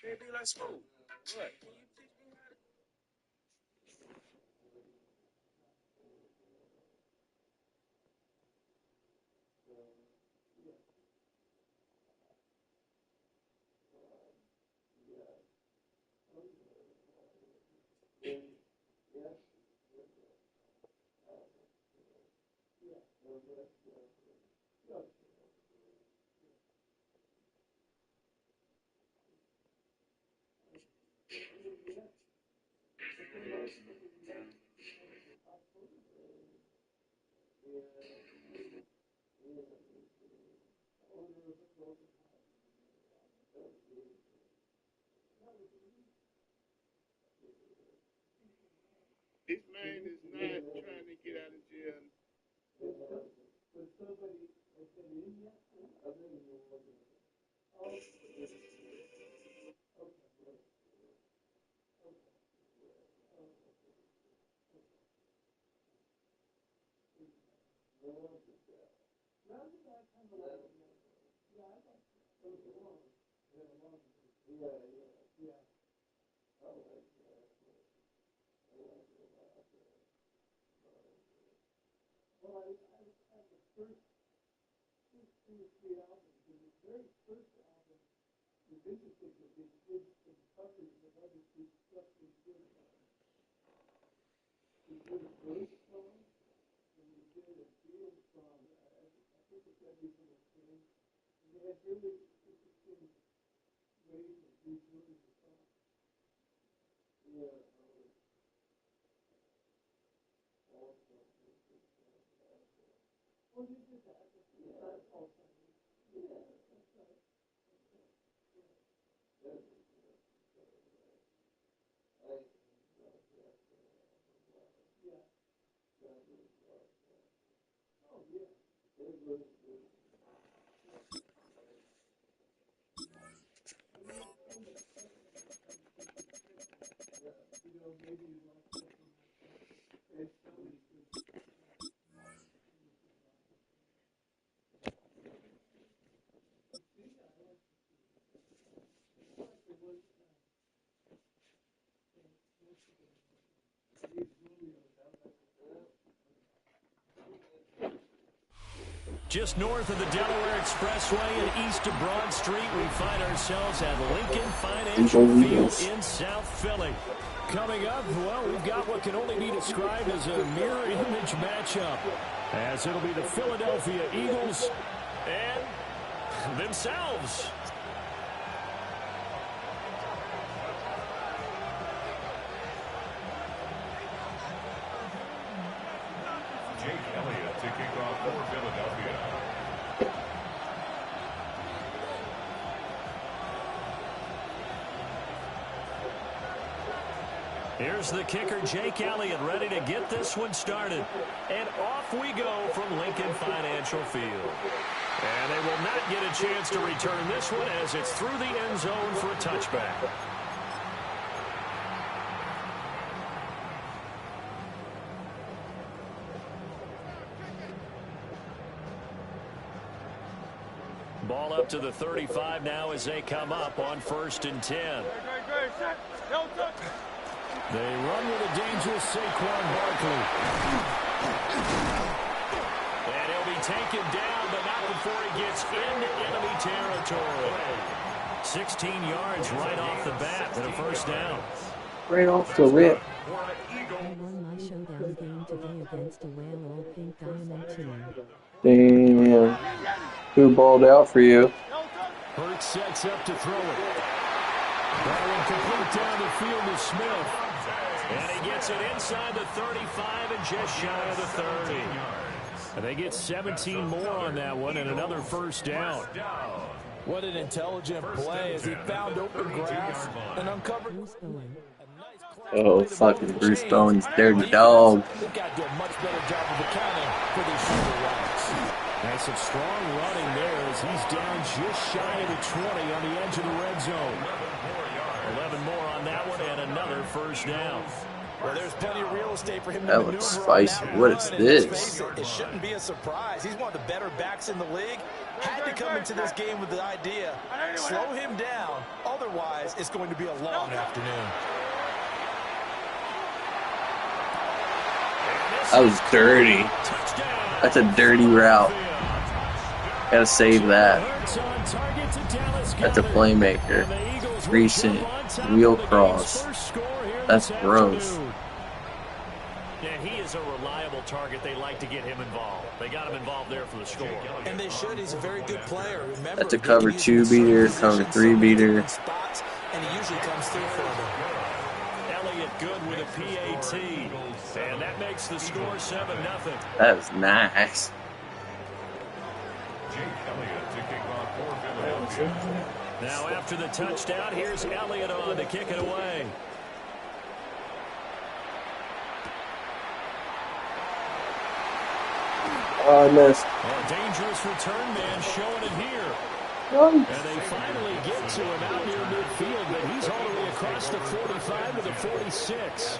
Baby, let's go. What? This man is not trying to get out of jail. Just north of the Delaware Expressway and east of Broad Street, we find ourselves at Lincoln Financial Field in South Philly. Coming up, well, we've got what can only be described as a mirror image matchup, as it'll be the Philadelphia Eagles and themselves. Jake Elliott to kick off for Philadelphia. Here's the kicker, Jake Elliott, ready to get this one started. And off we go from Lincoln Financial Field. And they will not get a chance to return this one as it's through the end zone for a touchback. Ball up to the 35 now as they come up on 1st and 10. They run with a dangerous Saquon Barkley. And he'll be taken down, but not before he gets into enemy territory. 16 yards right off the bat and a first down. Right off the rip. I won my showdown game today against a whale old pink diamond team. Damn. Who balled out for you? Hurts sets up to throw it. That one complete down the field to Smith. And he gets it inside the 35 and just shy of the 30. And they get 17 more on that one and another first down. What an intelligent play as he found open grass and uncovered. Oh, fucking Bruce Bowen's dirty dog. They've got to do a much better job of accounting for these shooter routes. And some strong running there as he's down just shy of the 20 on the edge of the red zone. 11 more on that one and another first down. Well, there's plenty of real estate for him to That maneuver looks spicy. around. What is And let's this? face it, it shouldn't be a surprise. He's one of the better backs in the league. Had to come into this game with the idea, slow him down. Otherwise, it's going to be a long afternoon. That was dirty. That's a dirty route. Gotta save that. That's a playmaker. Recent wheel cross. That's gross. Yeah, he is a reliable target. They like to get him involved. They got him involved there for the score. And they should. He's a very good player. Remember, That's a cover 2 beater, cover 3 beater. Spots, and he usually comes through for them. Elliott good with a PAT. And that makes the score 7-0. That was nice. Jake Elliott to kick off for Philadelphia. Now after the touchdown, here's Elliott on to kick it away. Oh, I missed. A dangerous return man showing it here. Nice. And they finally get to him out near midfield, but he's all the way across the 45 to the 46.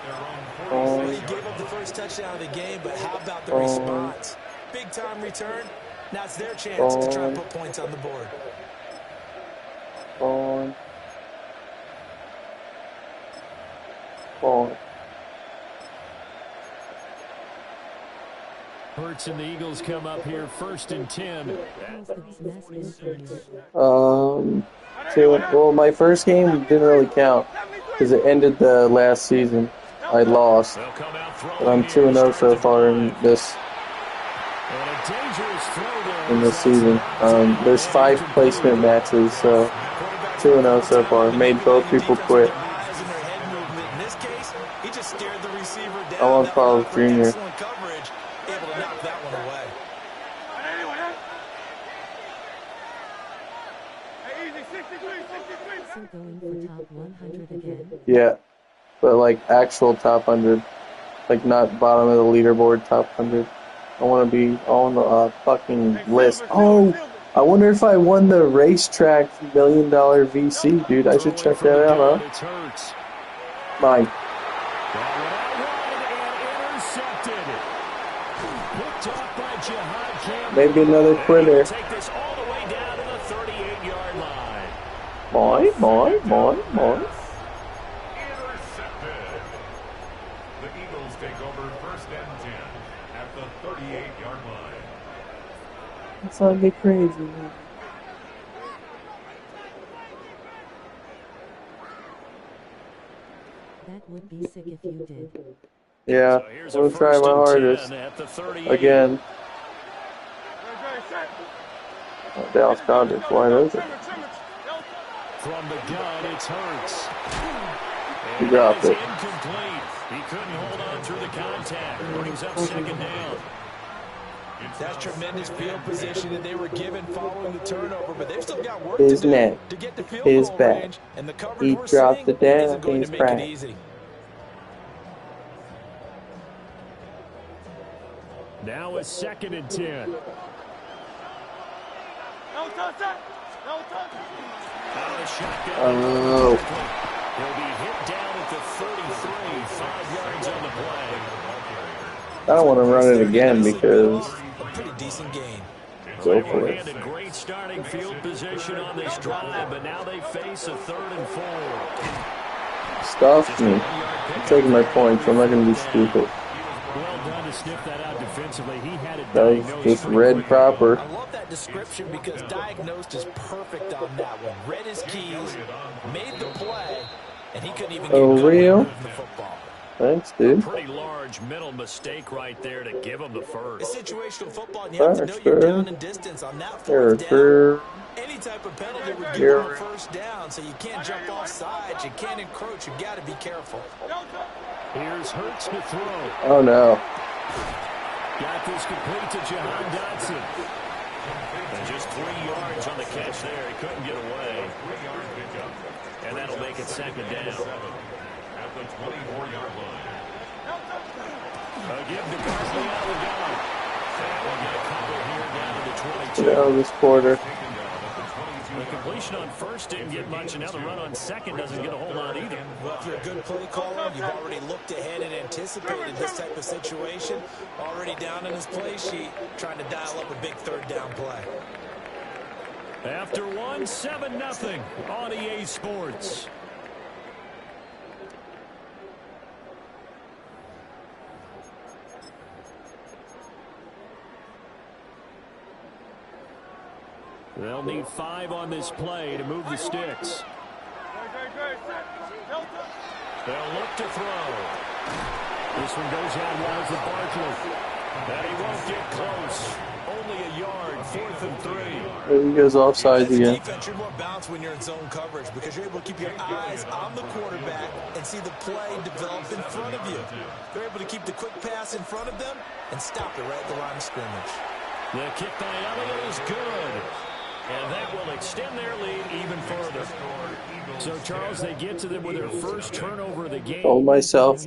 Well, he gave up the first touchdown of the game, but how about the response? Big time return. Now it's their chance to try and put points on the board. On. Hurts and the Eagles come up here 1st and 10. Well, my first game didn't really count because it ended the last season. I lost, but I'm 2-0 so far in this season. There's 5 placement matches, so 2-0 so far. Made both people quit. In this case, down. I want That Carl's blocker, Jr. excellent coverage, able to knock that one away. So going for top 100 again. Yeah, but like actual top 100, like not bottom of the leaderboard top 100. I want to be on the fucking list. Oh, I wonder if I won the racetrack $1 million VC, dude. I should check that out, huh? Mine. Maybe another quitter. Take this all the way down to the 38-yard line. Mine. Intercepted. The Eagles take over 1st and 10 at the 38-yard line. Let's not get crazy. That would be sick if you did. Yeah, I'm gonna try my hardest. Again. Oh, Dallas Cowboys wide open. From the gun, it's Hurts. He dropped it. Incomplete. He couldn't hold on through the contact. Brings up 2nd down. That's tremendous field position that they were given following the turnover, but they've still got work His to do neck, to get the field his goal back. range, and the coverage He we're dropped seeing it down, isn't going he's to make cracked. it easy. Now a 2nd and 10. Oh. He'll be hit down at the 33, 5 yards on the play. I don't want to run it again because A pretty decent gain. go for And it. a great starting field position on this drive, but now they face a 3rd and 4. Stuff me. I'm taking my points. I'm not going to be stupid. Well done to sniff that out defensively. He had it That was diagnosed just pretty read quickly. proper. I love that description because diagnosed is perfect on that one. Read his keys, made the play, and he couldn't even get Oh, going real? with the football. Thanks, dude. Pretty large mental mistake right there to give him the It's first. situational football, and you have to know you're down in distance on that 4th down. Any type of penalty would give you a 1st down, so you can't jump off sides, you can't encroach, you've got to be careful. Here's Hurts to throw. Oh, no. Got this complete to Jahan Dotson. And just 3 yards on the catch there. He couldn't get away. And that'll make it 2nd down. At the 24-yard line. A give to Garcia out of the gun. And we'll get a couple here down to the 22. Get out of this quarter. The completion on 1st didn't get much, and now the run on 2nd doesn't get a whole lot either. Well, if you're a good play caller, you've already looked ahead and anticipated this type of situation. Already down in his play sheet, trying to dial up a big 3rd down play. After one, 7-0 on EA Sports. They'll need 5 on this play to move the sticks. They'll look to throw. This one goes out wide to Barkley. And he won't get close. Only a yard, 4th and 3. There he goes offsides again. Defense, you're more balanced when you're in zone coverage because you're able to keep your eyes on the quarterback and see the play develop in front of you. They're able to keep the quick pass in front of them and stop it right at the line of scrimmage. The kick by Elliott is good. And that will extend their lead even further. So, Charles, they get to them with their first turnover of the game. Told myself.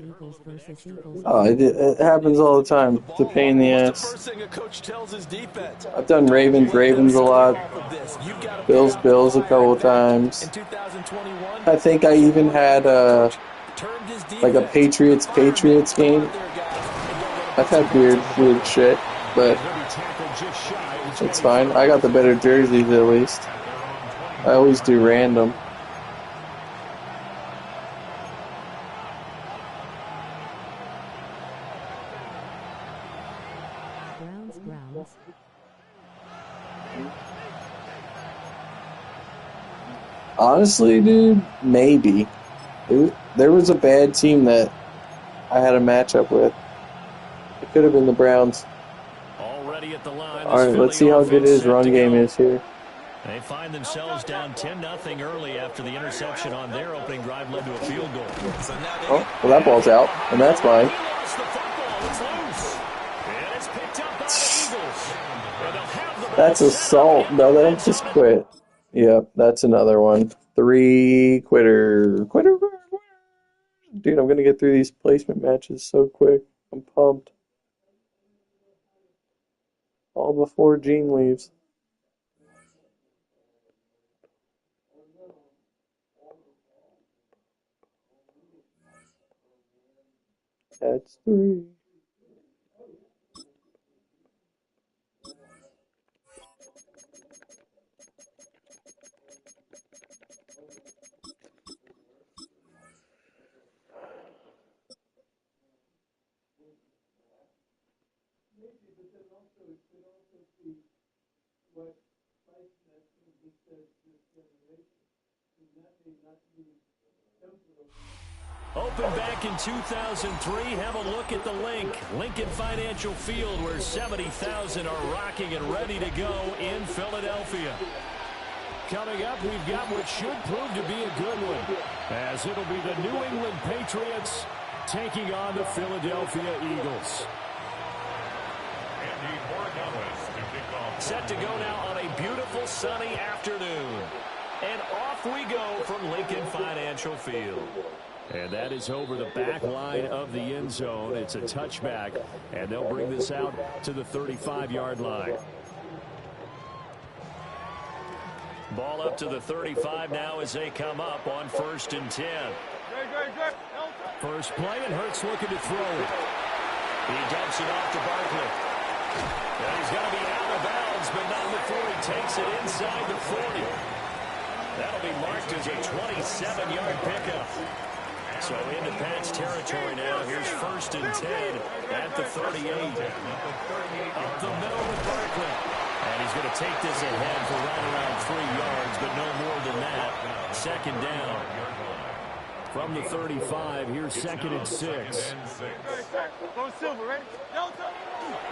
Oh, it happens all the time. It's a pain in the ass. I've done Ravens a lot. Bills a couple times. I think I even had like a Patriots game. I've had weird shit, but it's fine. I got the better jerseys at least. I always do random. Browns. Honestly, dude, maybe. There was a bad team that I had a matchup with. It could have been the Browns. Already at the line. All right, let's see how good his run game is here. They find themselves down 10-0 early after the interception on their opening drive led to a field goal. Oh, well, that ball's out, and that's mine. lost the football. It's loose. And it's picked up by the Eagles. And they'll have the ball. That's assault. No, that'll just quit. Yep, that's another one. 3 quitter. Quitter. Dude, I'm going to get through these placement matches so quick. I'm pumped. All before Gene leaves. That's 3. Opened back in 2003. Have a look at the link. Lincoln Financial Field, where 70,000 are rocking and ready to go in Philadelphia. Coming up, we've got what should prove to be a good one, as it'll be the New England Patriots taking on the Philadelphia Eagles. Set to go now on a beautiful sunny afternoon. And off we go from Lincoln Financial Field. And that is over the back line of the end zone. It's a touchback, and they'll bring this out to the 35-yard line. Ball up to the 35 now as they come up on 1st and 10. First play, and Hurts looking to throw it. He dumps it off to Barkley. And he's going to be out of bounds, but not before he takes it inside the 40. That'll be marked as a 27-yard pickup. So into Pat's territory now. Here's 1st and 10 at the 38. Up the middle with Barkley. And he's going to take this ahead for right around 3 yards, but no more than that. 2nd down. From the 35, here's 2nd and 6.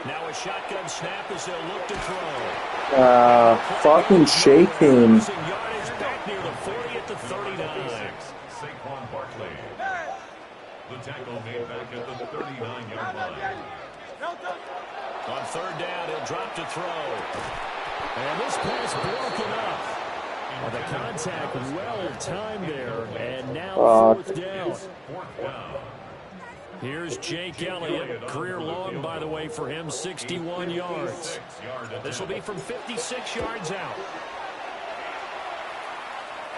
Now a shotgun snap as they'll look to throw. Fucking shake him. Yardage back near the 40 at the 39. Saquon Barkley. The tackle made back at the 39-yard line. On 3rd down, he'll drop to throw. And this pass broken up. Well, the contact well timed there. And now 4th down. Here's Jake Elliott. Career long, by the way, for him, 61 yards. This will be from 56 yards out.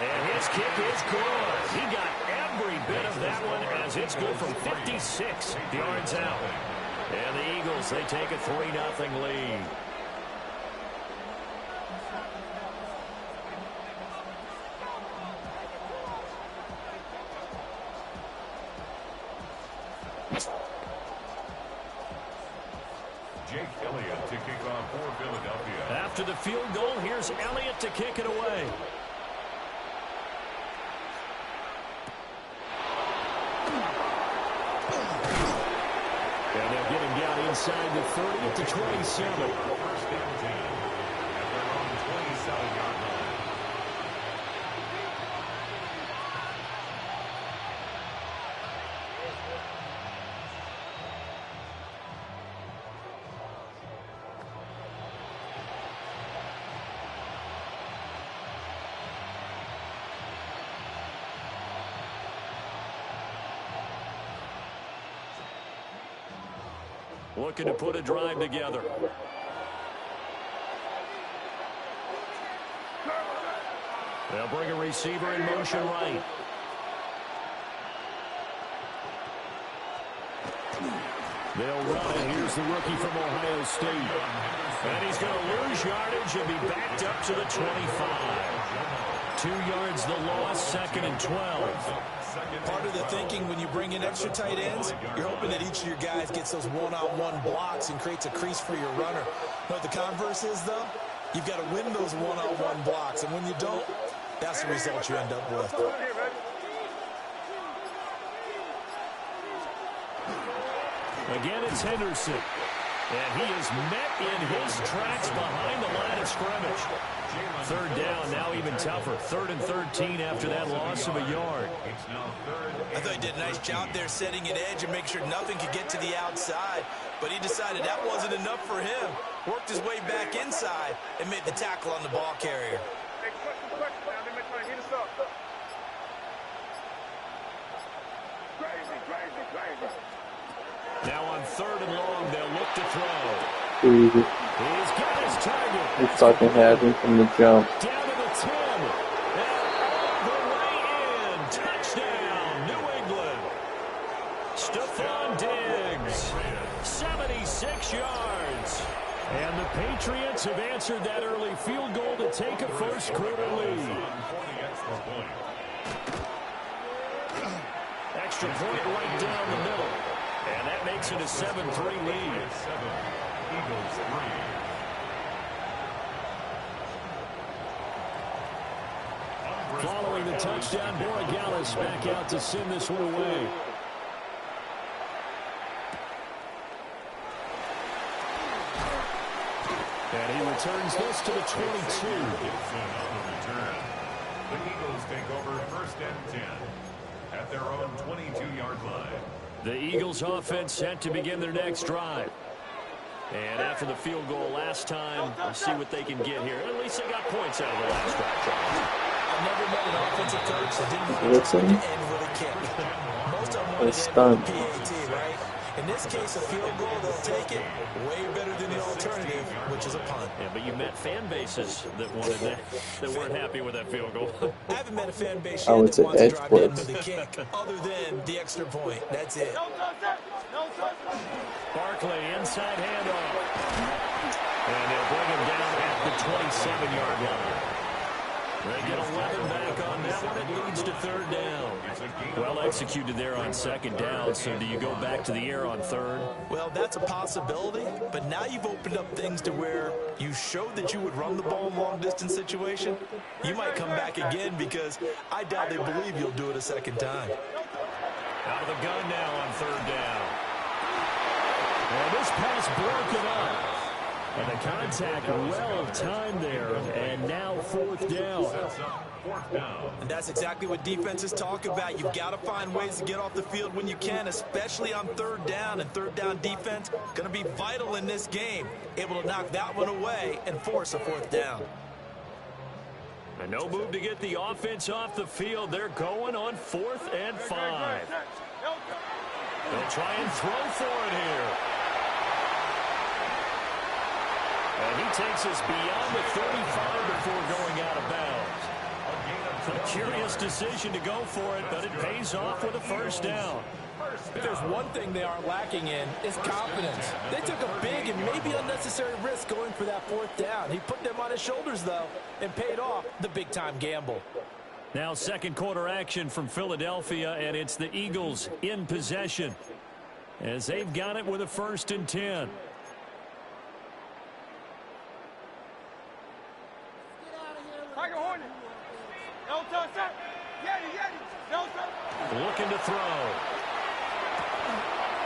And his kick is good. He got every bit of that one as it's good from 56 yards out. And the Eagles, they take a 3-0 lead. Jake Elliott to kick off for Philadelphia. After the field goal, here's Elliott to kick it away. And they'll get him down inside the 30 at the 27. 1st and 10 at their own 27-yard line. Looking to put a drive together. They'll bring a receiver in motion right. They'll run it. Here's the rookie from Ohio State. And he's going to lose yardage and be backed up to the 25. 2 yards the loss, 2nd and 12. Part of the thinking when you bring in extra tight ends, you're hoping that each of your guys gets those one-on-one blocks and creates a crease for your runner. You know what the converse is, though? You've got to win those one-on-one blocks, and when you don't, that's the result you end up with. Again, it's Henderson. And he is met in his tracks behind the line of scrimmage. Third down, now even tougher. 3rd and 13 after that loss of a yard. I thought he did a nice job there setting an edge and make sure nothing could get to the outside. But he decided that wasn't enough for him. Worked his way back inside and made the tackle on the ball carrier. Hey, question now. They may try to hit us up. Crazy. Now on 3rd and long, they'll look to throw. Easy. He's got his target. He fucking had him from the jump. Down to the 10. And all the way in. Touchdown, New England. Stephon Diggs. 76 yards. And the Patriots have answered that early field goal to take a first quarter lead. Extra point right down the middle. And that makes it a 7-3 lead. Eagles 3. Following the touchdown, Borregales back out to send this one away. And he returns this to the 22. The Eagles take over 1st and 10 at their own 22-yard line. The Eagles offense set to begin their next drive. And after the field goal last time, we'll see what they can get here. At least they got points out of the last drive, Charles. I've never met an offensive coach that didn't want to end with a kick. Most of them wanted to end with a PAT, right? In this case, a field goal, they'll take it. Way better than the alternative, which is a punt. Yeah, but you met fan bases that wanted that, that weren't happy with that field goal. I haven't met a fan base yet that wants to drive in with a kick, other than the extra point. That's it. Barkley, inside handoff. And they'll bring him down at the 27-yard line. They get 11 back on that one. It leads to 3rd down. Well executed there on 2nd down. So do you go back to the air on 3rd? Well, that's a possibility. But now you've opened up things to where you showed that you would run the ball in long-distance situation. You might come back again because I doubt they believe you'll do it a 2nd time. Out of the gun now on 3rd down. And this pass broken up. And the contact well timed there. And now 4th down. And that's exactly what defenses talk about. You've got to find ways to get off the field when you can, especially on 3rd down. And 3rd down defense going to be vital in this game. Able to knock that one away and force a 4th down. And no move to get the offense off the field. They're going on 4th and 5. They'll try and throw for it here. And he takes us beyond the 35 before going out of bounds. A curious decision to go for it, but it pays off with a 1st down. If there's one thing they are lacking in, it's confidence. They took a big and maybe unnecessary risk going for that 4th down. He put them on his shoulders, though, and paid off the big-time gamble. Now 2nd quarter action from Philadelphia, and it's the Eagles in possession as they've got it with a 1st and 10. Looking to throw.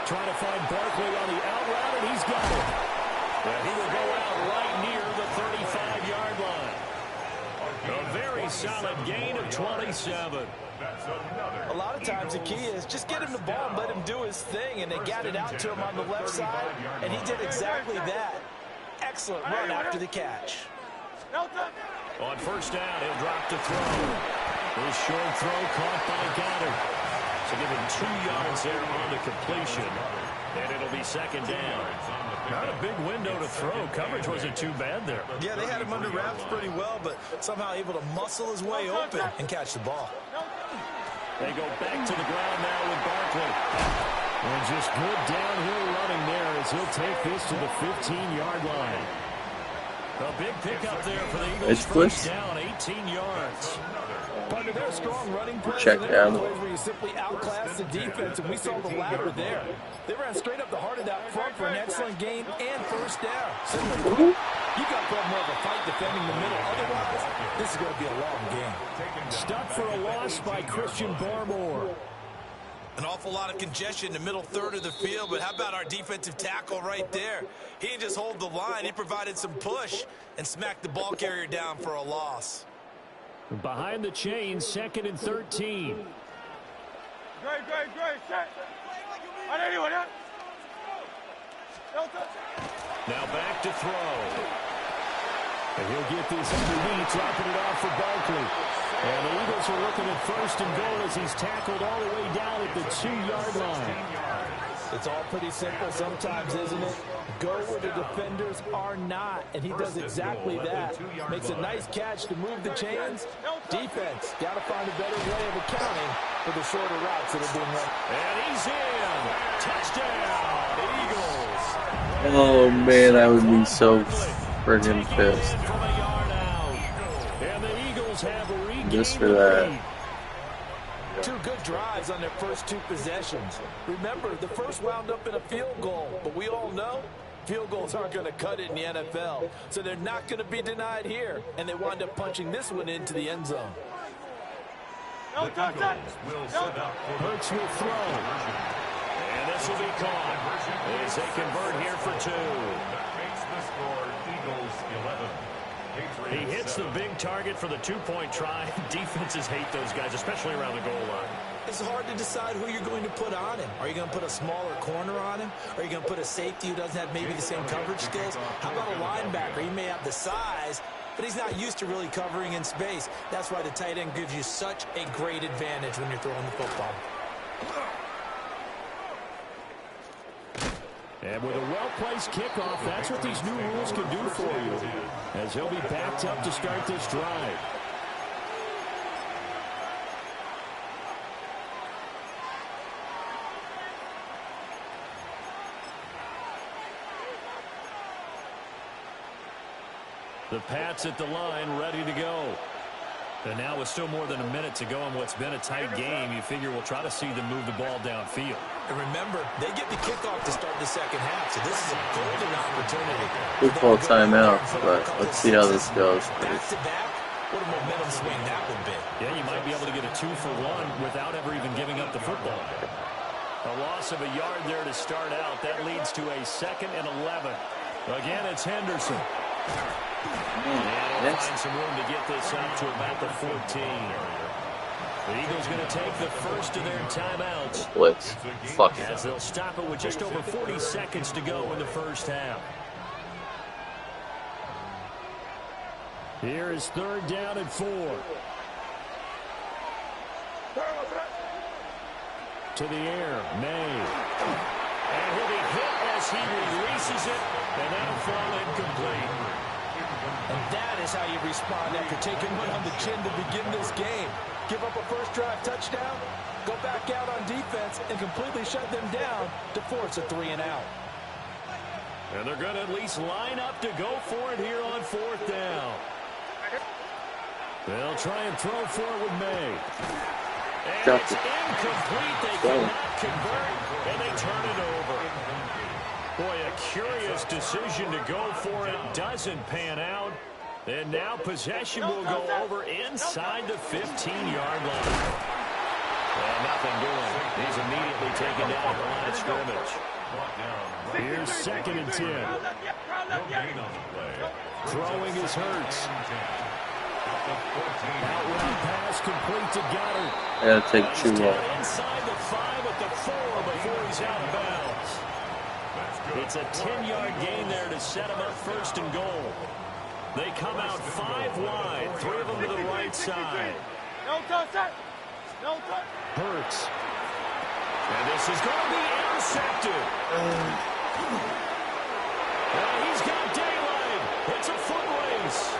Trying to find Barkley on the out route, and he's got it. And he will go out right near the 35-yard line. A very solid gain of 27. A lot of times the key is just get him the ball and let him do his thing, and they got it out to him on the left side, and he did exactly that. Excellent run after the catch. On 1st down, he'll drop to throw. His short throw caught by Goddard. So give him 2 yards there on the completion. And it'll be 2nd down. Not a big window to throw. Coverage wasn't too bad there. Yeah, they had him under wraps pretty well, but somehow able to muscle his way open and catch the ball. They go back to the ground now with Barkley. And just good downhill running there as he'll take this to the 15-yard line. A big pickup there for the Eagles. First down, 18 yards. Partner, they're a strong running play. Check down. Plays where you simply outclass the defense, and we saw the latter there. They ran straight up the heart of that front for an excellent gain and 1st down. Simply put, you got to put more of a fight defending the middle. Otherwise, this is going to be a long game. Stuck for a loss by Christian Barmore. An awful lot of congestion in the middle third of the field, but how about our defensive tackle right there? He didn't just hold the line, he provided some push and smacked the ball carrier down for a loss. Behind the chains, 2nd and 13. Great. Set. Now back to throw. And he'll get this underneath, dropping it off for Barkley. And the Eagles are looking at 1st and goal as he's tackled all the way down at the 2-yard line. It's all pretty simple sometimes, isn't it? Go where the defenders are not, and he does exactly that. Makes a nice catch to move the chains. Defense, got to find a better way of accounting for the shorter routes that are being run. And he's in. Touchdown, Eagles. Oh, man, I would be so friggin' pissed. And the Eagles have regained Just for that. Two good drives on their first 2 possessions. Remember, the first wound up in a field goal, but we all know field goals aren't going to cut it in the NFL, so they're not going to be denied here, and they wind up punching this one into the end zone. Hurts will throw. And this will be caught as they convert here for 2. That makes the score Eagles 11. He hits the big target for the 2-point try. Defenses hate those guys, especially around the goal line. It's hard to decide who you're going to put on him. Are you going to put a smaller corner on him? Are you going to put a safety who doesn't have maybe the same coverage skills? How about a linebacker? He may have the size, but he's not used to really covering in space. That's why the tight end gives you such a great advantage when you're throwing the football. And with a well-placed kickoff, that's what these new rules can do for you, as he'll be backed up to start this drive. The Pats at the line, ready to go. And now with still more than a minute to go in what's been a tight game, you figure we'll try to see them move the ball downfield. And remember, they get the kickoff to start the second half, so this is a golden opportunity. Football timeout, but let's see how this goes. Back-to-back, what a momentum swing that would be. Yeah, you might be able to get a 2-for-1 without ever even giving up the football. A loss of a yard there to start out. That leads to a 2nd and 11. Again, it's Henderson. And he'll find some room to get this up to about the 14. The Eagles going to take the first of their timeouts. Blitz. Fuck it. As they'll stop it with just over 40 seconds to go in the first half. Here is 3rd down and 4. To the air, May. And he'll be hit as he releases it, and that'll fall incomplete. And that is how you respond after taking one on the chin to begin this game. Give up a first drive touchdown, go back out on defense, and completely shut them down to force a 3-and-out. And they're going to at least line up to go for it here on 4th down. They'll try and throw for it with May. And it's incomplete. They cannot convert, and they turn it over. Boy, a curious decision to go for it. Doesn't pan out. And now possession will go over inside the 15-yard line. Well, nothing doing. He's immediately taken down at the line of scrimmage. Here's 2nd and 10. Throwing is Hurts. Outright pass complete to Goddard. I gotta take 2 off. Inside the 5 at the 4 before he's out of bounds. It's a 10-yard gain there to set him up 1st and goal. They come out 5 wide, 3 of them to the right side. No touch. No touch. Hurts. And this is going to be intercepted. And he's got daylight. It's a foot race.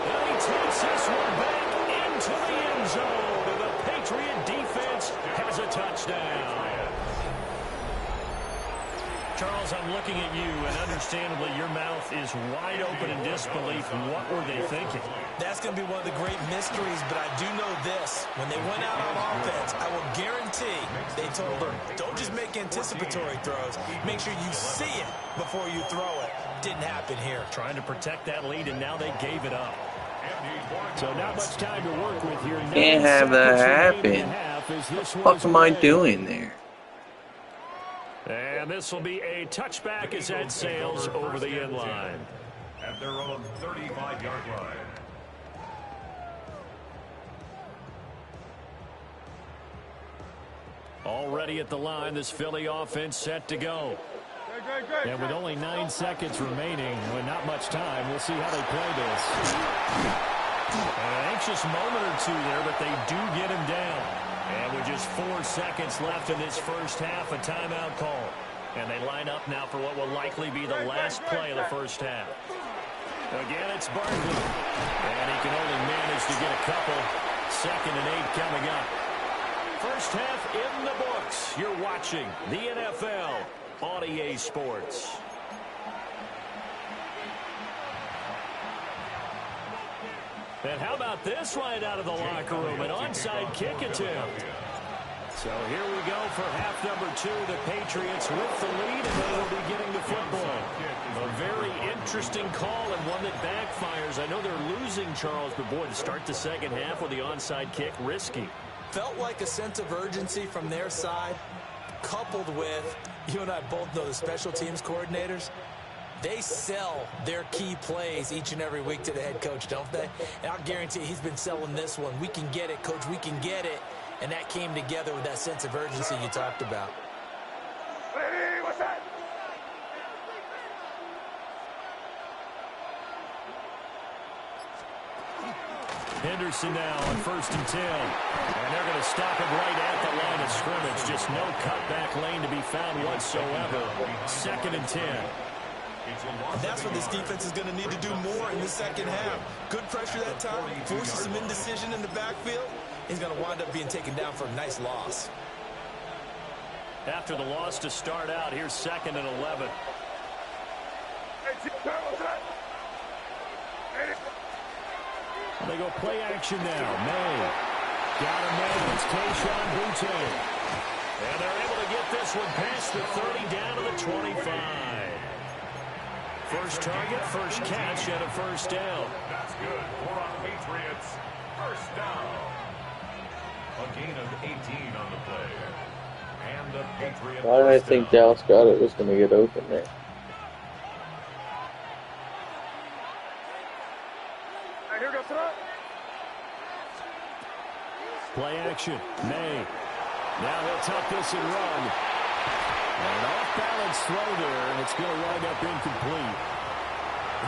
And he takes this one back into the end zone. And the Patriot defense has a touchdown. Charles, I'm looking at you, and understandably, your mouth is wide open in disbelief. What were they thinking? That's going to be one of the great mysteries, but I do know this. When they went out on offense, I will guarantee they told them, don't just make anticipatory throws. Make sure you see it before you throw it. Didn't happen here. Trying to protect that lead, and now they gave it up. So not much time to work with here. Can't have that happen. What the fuck am I doing there? And this will be a touchback as that sails over the end line. At their own 35-yard line. Already at the line, this Philly offense set to go. And with only 9 seconds remaining, with not much time, we'll see how they play this. An anxious moment or two there, but they do get him down. And with just 4 seconds left in this first half, a timeout call. And they line up now for what will likely be the last play of the first half. Again, it's Barkley. And he can only manage to get a couple. 2nd and 8 coming up. First half in the books. You're watching the NFL on EA Sports. And how about this right out of the locker room? An onside kick attempt. So here we go for half number 2. The Patriots with the lead, and they will be getting the football. A very interesting call and one that backfires. I know they're losing, Charles, but boy, to start the second half with the onside kick, risky. Felt like a sense of urgency from their side, coupled with, you and I both know the special teams coordinators, they sell their key plays each and every week to the head coach, don't they? And I'll guarantee you he's been selling this one. We can get it, coach, we can get it. And that came together with that sense of urgency you talked about. Ready, what's that? Henderson now on 1st and 10. And they're going to stop it right at the line of scrimmage. Just no cutback lane to be found whatsoever. 2nd and 10. And that's what this defense is going to need to do more in the second half. Good pressure that time, forces some indecision in the backfield. He's going to wind up being taken down for a nice loss. After the loss to start out, here's 2nd and 11. They go play action now. May. Got him there. It's Keyshawn Boutte. And they're able to get this one past the 30 down to the 25. First target, first catch, and a first down. That's good for our Patriots. First down. A gain of 18 on the play. And the Patriot. Why did I think Dallas Goedert was going to get open there? Play action. May. Now he'll tuck this and run. And an off-balance throw there, and it's going to wind up incomplete.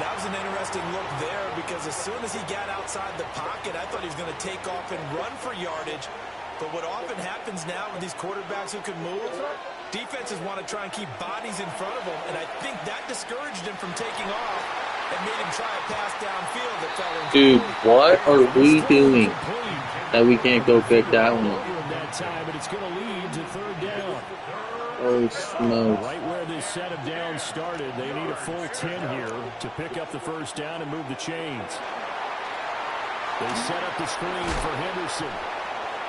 That was an interesting look there because as soon as he got outside the pocket, I thought he was going to take off and run for yardage. But what often happens now with these quarterbacks who can move, defenses want to try and keep bodies in front of them, and I think that discouraged him from taking off and made him try a pass downfield that fell in. Dude, what are we doing that we can't go pick that one? That time, but it's going to lead to 3rd down. Oh, smokes. Right where this set of downs started, they need a full 10 here to pick up the first down and move the chains. They set up the screen for Henderson.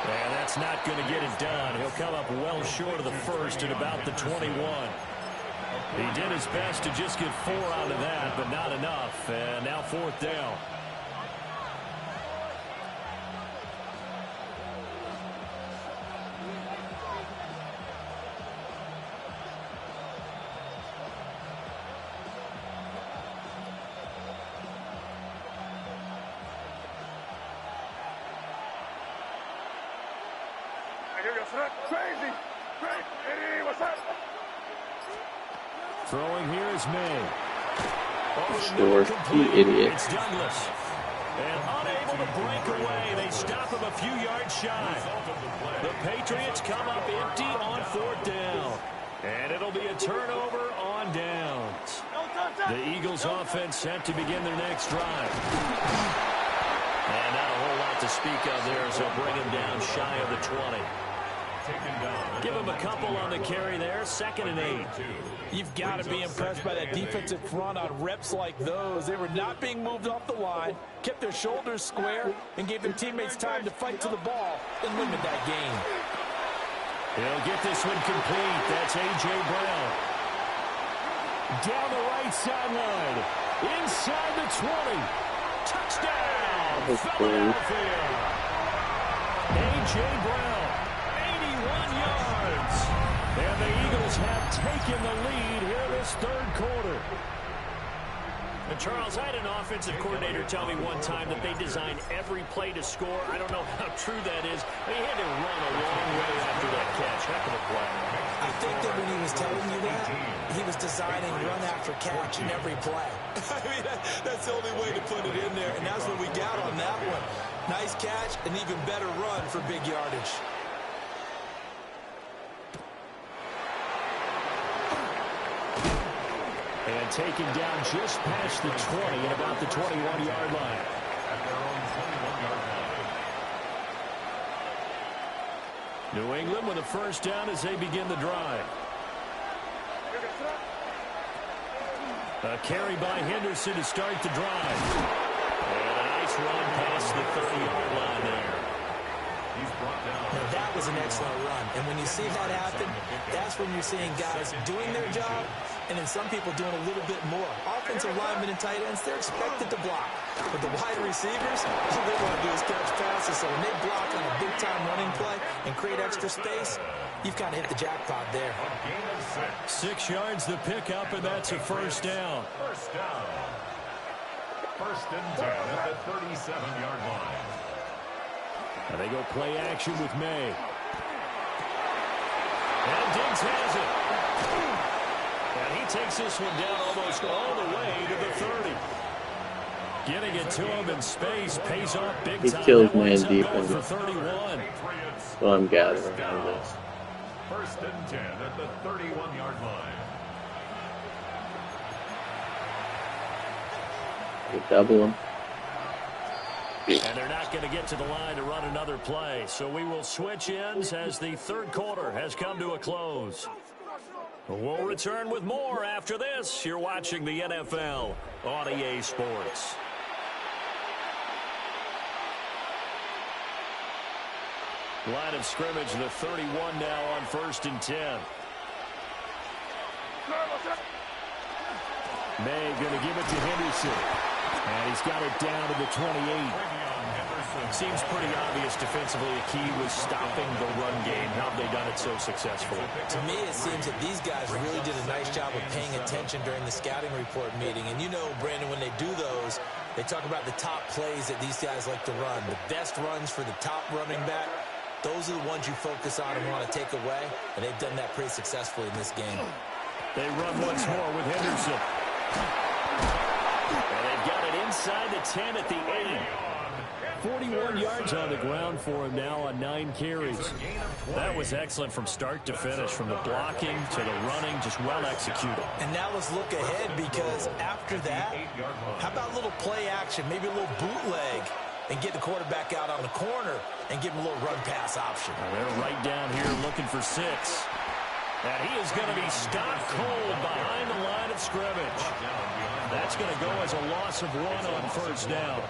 And that's not going to get it done. He'll come up well short of the first at about the 21. He did his best to just get 4 out of that, but not enough. And now 4th down. Crazy! Crazy! What's that? Throwing here is May. Sure, you idiot. It's Douglas. And unable to break away, they stop him a few yards shy. The Patriots come up empty on 4th down. And it'll be a turnover on downs. The Eagles offense set to begin their next drive. And not a whole lot to speak of there as they'll bring him down shy of the 20. Give him a couple on the carry there. 2nd and 8. You've got to be impressed by that defensive front on reps like those. They were not being moved off the line, kept their shoulders square, and gave their teammates time to fight to the ball and limit that gain. He'll get this one complete. That's A.J. Brown. Down the right sideline. Inside the 20. Touchdown! with Philadelphia. A.J. Brown, 81 yards. And the Eagles have taken the lead here this third quarter. And Charles, I had an offensive coordinator tell me one time that they designed every play to score. I don't know how true that is, but he had to run a long way after that catch. Heck of a play. I think that when he was telling you that, he was designing run after catch in every play. I mean, that's the only way to put it in there, and that's what we got on that one. Nice catch, an even better run for big yardage. And taken down just past the 20 and about the 21-yard line. At their own 21-yard line. New England with a first down as they begin the drive. A carry by Henderson to start the drive. And a nice run past the 30-yard line there. He's brought down. Now, that was an excellent run. And when you see that happen, that's when you're seeing guys doing their job and then some people doing a little bit more. Offensive linemen and tight ends, they're expected to block. But the wide receivers, all they want to do is catch passes. So when they block on a big-time running play and create extra space, you've kind of hit the jackpot there. 6 yards the pickup, and that's a first down. First down. First and 10 at the 37-yard line. And they go play action with May. And Diggs has it. And he takes this one down almost all the way to the 30. Getting it to him in space pays off big time. He kills man defense. For 31. Well, I'm gathering out of this. First and 10 at the 31-yard line. You double him. And they're not going to get to the line to run another play. So we will switch ends as the third quarter has come to a close. We'll return with more after this. You're watching the NFL on EA Sports. Line of scrimmage, the 31 now on first and 10. May going to give it to Henderson. And he's got it down to the 28. Seems pretty obvious defensively. The key was stopping the run game. How have they done it so successfully? To me, it seems that these guys really did a nice job of paying attention during the scouting report meeting. And you know, Brandon, when they do those, they talk about the top plays that these guys like to run. The best runs for the top running back. Those are the ones you focus on and want to take away. And they've done that pretty successfully in this game. They run once more with Henderson. And they've got it inside the 10 at the 8. 41 yards on the ground for him now on 9 carries. That was excellent from start to finish, from the blocking to the running, just well executed. And now let's look ahead, because after that, how about a little play action, maybe a little bootleg, and get the quarterback out on the corner and give him a little run-pass option. Well, they're right down here looking for 6. And he is going to be stopped cold behind the line of scrimmage. That's going to go as a loss of 1 on first down.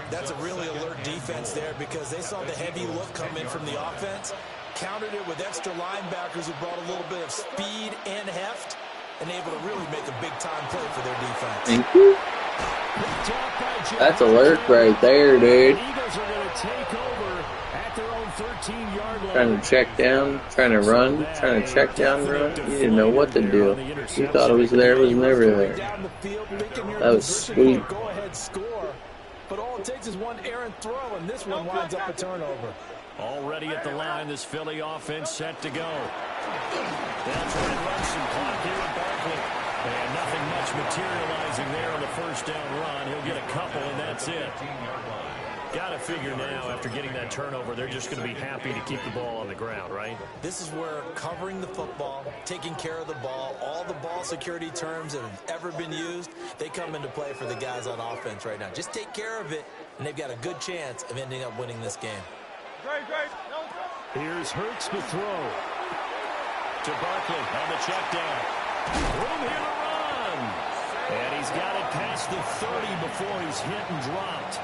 That's a really alert defense there, because they saw the heavy look come in from the offense, countered it with extra linebackers who brought a little bit of speed and heft, and able to really make a big-time play for their defense. Thank you. That's alert right there, dude. Eagles are going to take over at their own 13-yard line. Trying to check down, trying to run, trying to check down, run. You didn't know what to do. You thought it was there, it was never there. That was sweet. Go ahead, score. But all it takes is one errant throw, and this one winds up a turnover. Already at the line, this Philly offense set to go. They'll try and run some clock here at Barkley. And nothing much materializing there on the first down run. He'll get a couple, and that's it. Got to figure now, after getting that turnover, they're just going to be happy to keep the ball on the ground, right? This is where covering the football, taking care of the ball, all the ball security terms that have ever been used, they come into play for the guys on offense right now. Just take care of it, and they've got a good chance of ending up winning this game. Here's Hurts to throw. To Barkley on the check down. Room here to run. And he's got it past the 30 before he's hit and dropped.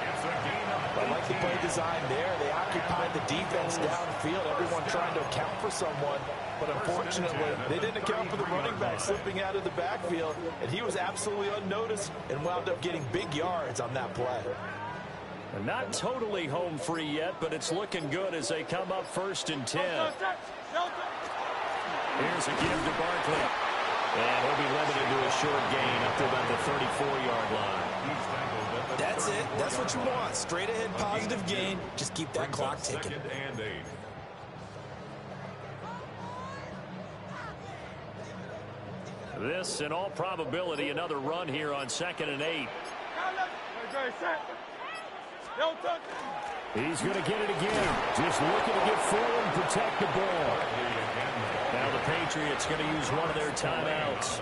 I like the play design there. They occupied the defense downfield, everyone trying to account for someone. But unfortunately, they didn't account for the running back slipping out of the backfield, and he was absolutely unnoticed and wound up getting big yards on that play. And not totally home free yet, but it's looking good as they come up 1st and 10. Here's a give to Barkley. And he'll be limited to a short gain up to about the 34-yard line. That's it. That's what you want. Straight ahead positive gain. Just keep that clock ticking. 2nd and 8. This, in all probability, another run here on 2nd and 8. He's going to get it again. Just looking to get forward and protect the ball. Now the Patriots going to use one of their timeouts.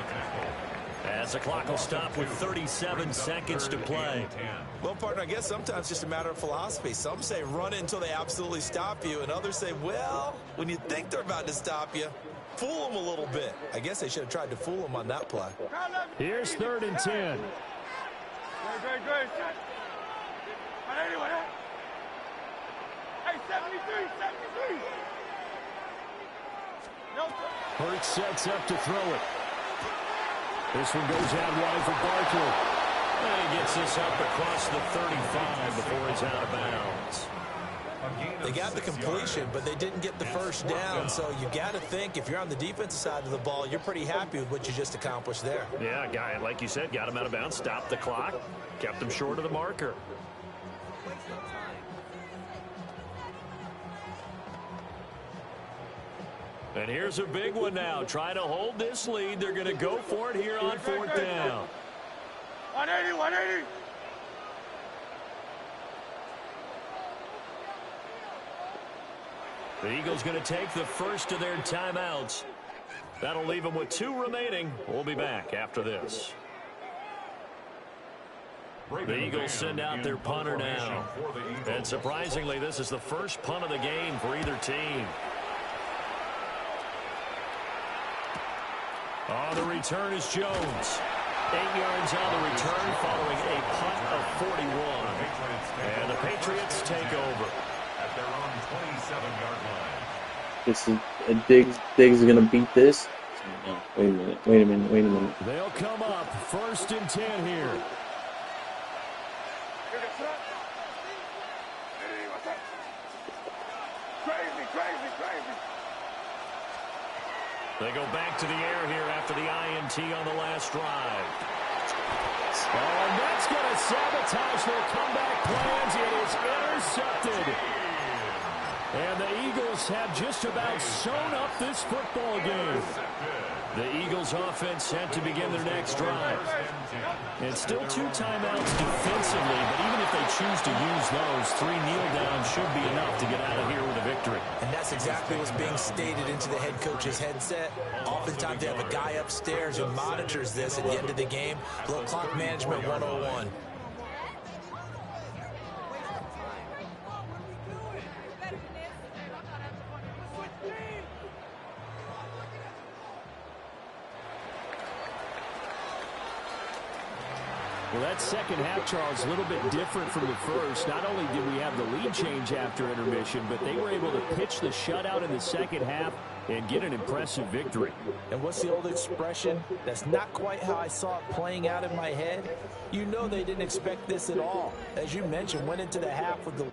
As the clock will stop with 37 seconds to play. Well, partner, I guess sometimes it's just a matter of philosophy. Some say run it until they absolutely stop you, and others say, well, when you think they're about to stop you, fool them a little bit. I guess they should have tried to fool them on that play. Here's 3rd and 10. Great. Hey, 73. Hurts sets up to throw it. This one goes out wide for Barkley. And he gets this up across the 35 before it's out of bounds. They got the completion, but they didn't get the first down, so you got to think if you're on the defensive side of the ball, you're pretty happy with what you just accomplished there. Yeah, guy, like you said, got him out of bounds, stopped the clock, kept him short of the marker. And here's a big one now. Trying to hold this lead. They're going to go for it here on 4th down. 180. The Eagles going to take the first of their timeouts. That'll leave them with 2 remaining. We'll be back after this. The Eagles send out their punter now. And surprisingly, this is the first punt of the game for either team. On the return is Jones. 8 yards on the return following a punt of 41. And the Patriots take over. At their own 27-yard line. This is Diggs is gonna beat this. Wait a minute. They'll come up 1st and 10 here. Crazy. They go back to the air here after the INT on the last drive. Oh, and that's going to sabotage their comeback plans. It is intercepted. And the Eagles have just about sewn up this football game. The Eagles offense set to begin their next drive. And still 2 timeouts defensively, but even if they choose to use those, 3 kneel downs should be enough to get out of here with a victory. And that's exactly what's being stated into the head coach's headset. Oftentimes they have a guy upstairs who monitors this at the end of the game. Little clock management 101. Well, that second half, Charles, a little bit different from the first. Not only did we have the lead change after intermission, but they were able to pitch the shutout in the second half and get an impressive victory. And what's the old expression? That's not quite how I saw it playing out in my head. You know they didn't expect this at all. As you mentioned, went into the half with the...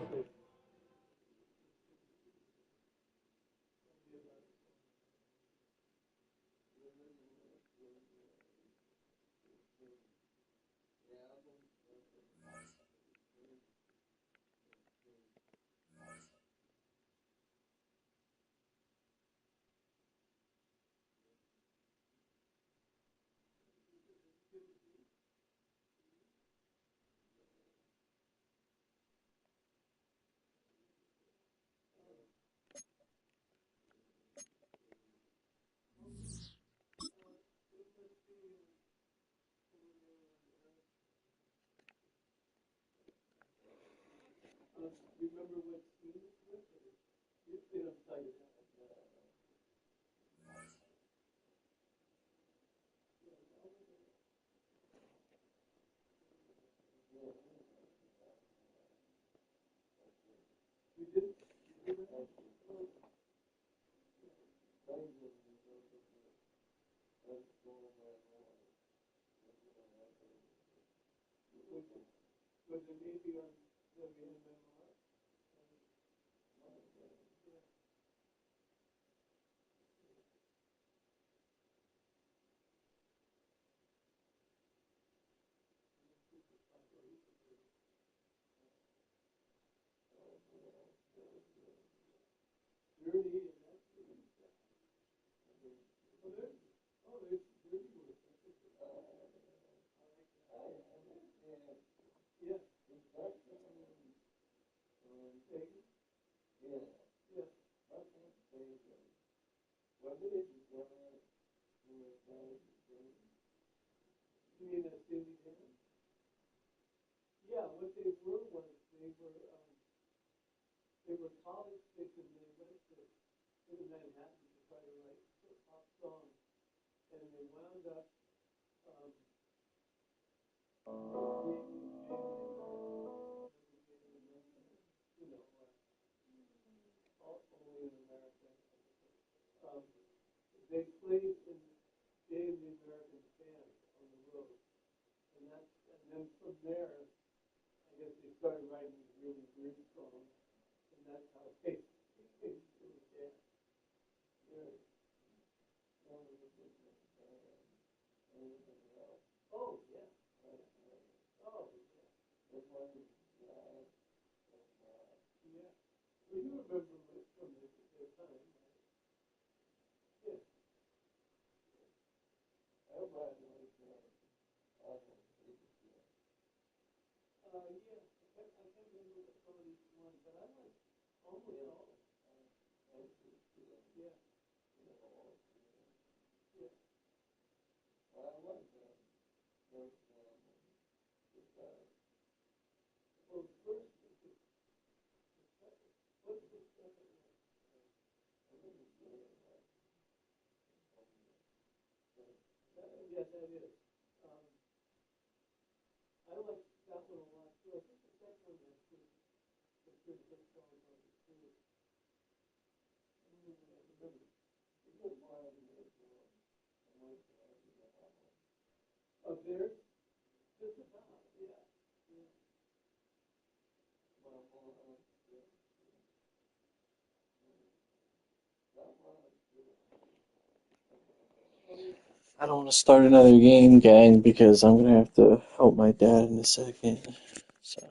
I don't want to start another game, gang, because I'm gonna have to help my dad in a second. So.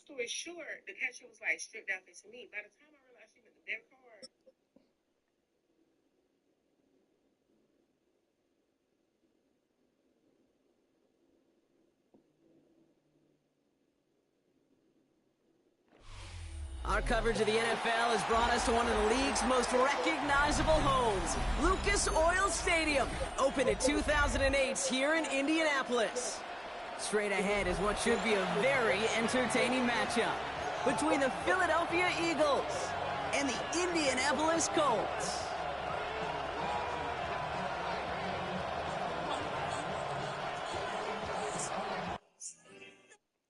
story short, the catcher was like stripped out to me. By the time I realized she meant the debit card. Our coverage of the NFL has brought us to one of the league's most recognizable homes, Lucas Oil Stadium, opened in 2008 here in Indianapolis. Straight ahead is what should be a very entertaining matchup between the Philadelphia Eagles and the Indianapolis Colts.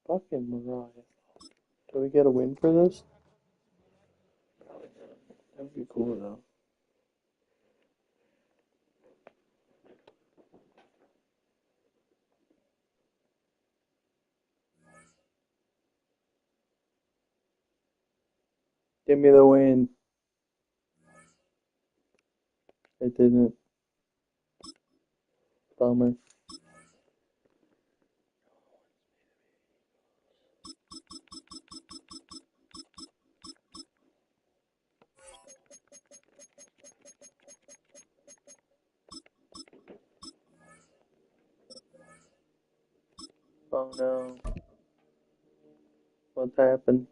Fucking Mariah. Do we get a win for this? That'd be cool though. Give me the win. It didn't. Bummer. Oh no. What's happened?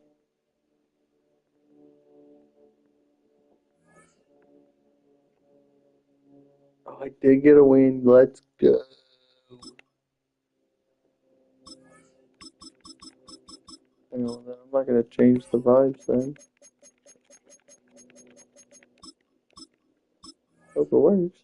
Oh, I did get a win. Let's go. Hang on, I'm not gonna change the vibes then. Hope it works.